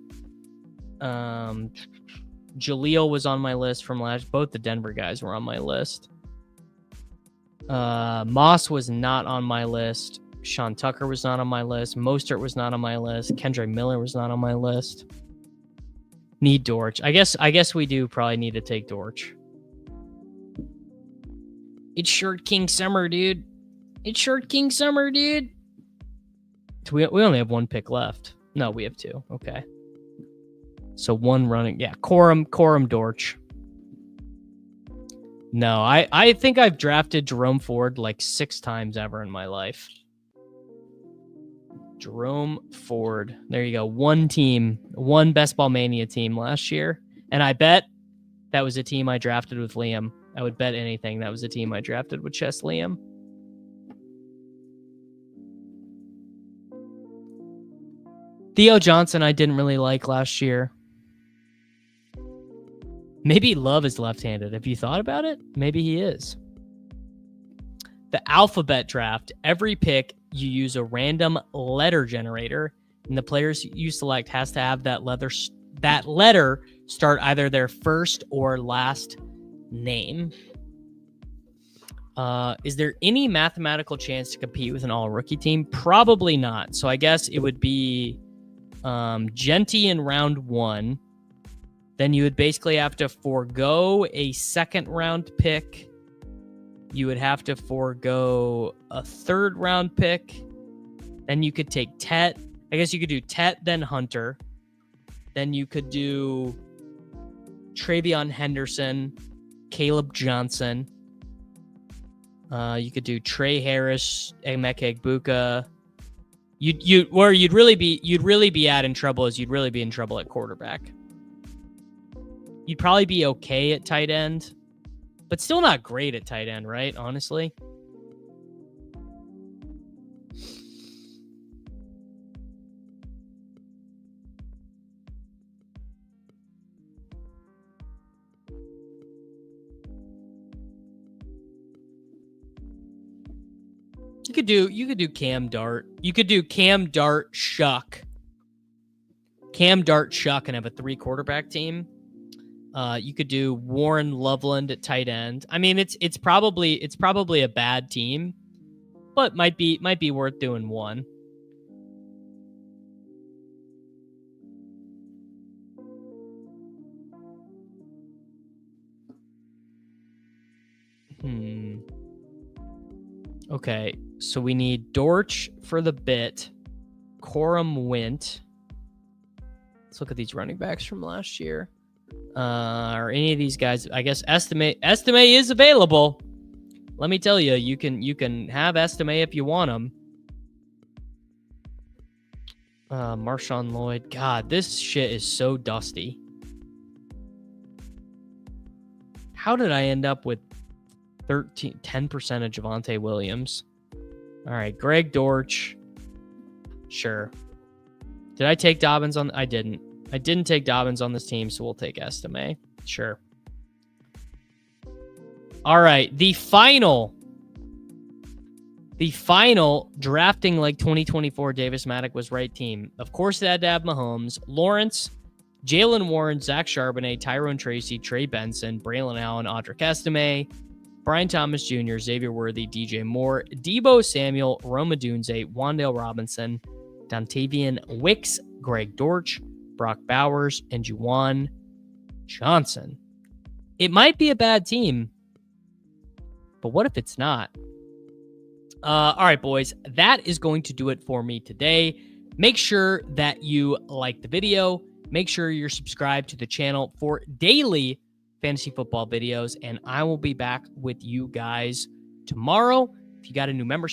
Jaleel was on my list from both the Denver guys were on my list. Moss was not on my list. Sean Tucker was not on my list. Mostert was not on my list. Kendra Miller was not on my list. Need Dortch. I guess we do probably need to take Dortch. It's Shirt King Summer, dude. It's Shirt King Summer, dude. We only have 1 pick left. No, we have 2. Okay. So 1 running. Yeah, Corum Dortch. No, I think I've drafted Jerome Ford like 6 times ever in my life. Jerome Ford. There you go. 1 team. 1 Best Ball Mania team last year. And I bet that was a team I drafted with Liam. I would bet anything that was a team I drafted with Chess Liam. Theo Johnson I didn't really like last year. Maybe Love is left-handed. Have you thought about it? Maybe he is. The alphabet draft, every pick, you use a random letter generator, and the players you select has to have that letter start either their first or last name. Is there any mathematical chance to compete with an all-rookie team? Probably not. So I guess it would be Jeanty in round 1. Then you would basically have to forego a 2nd round pick. You would have to forego a 3rd round pick. Then you could take Tet, I guess you could do Tet, then Hunter. Then you could do Travion Henderson, Caleb Johnson. You could do Trey Harris, Emeka Egbuka. You'd really be in trouble at quarterback. You'd probably be okay at tight end, but still not great at tight end, right? Honestly. You could do Cam Dart. You could do Cam Dart, Shuck. Cam Dart, Shuck, and have a 3 quarterback team. You could do Warren Loveland at tight end. I mean, it's probably a bad team, but might be worth doing one. Okay, so we need Dortch for the bit. Corum Wint. Let's look at these running backs from last year. Are any of these guys? I guess Estimate is available. Let me tell you, you can have Estimate if you want him. Marshawn Lloyd. God, this shit is so dusty. How did I end up with 10% of Javonte Williams? All right, Greg Dortch. Sure. Did I take Dobbins on? I didn't. I didn't take Dobbins on this team, so we'll take Estimate. Sure. All right, the final drafting like 2024 Davis Mattek was right team. Of course, it had to have Mahomes, Lawrence, Jalen Warren, Zach Charbonnet, Tyrone Tracy, Trey Benson, Braylon Allen, Audric Estime, Brian Thomas Jr., Xavier Worthy, DJ Moore, Debo Samuel, Roma Dunze, Wandale Robinson, Dontavian Wicks, Greg Dortch, Brock Bowers, and Juwan Johnson. It might be a bad team, but what if it's not? All right, boys, that is going to do it for me today. Make sure that you like the video. Make sure you're subscribed to the channel for daily fantasy football videos, and I will be back with you guys tomorrow. If you got a new membership,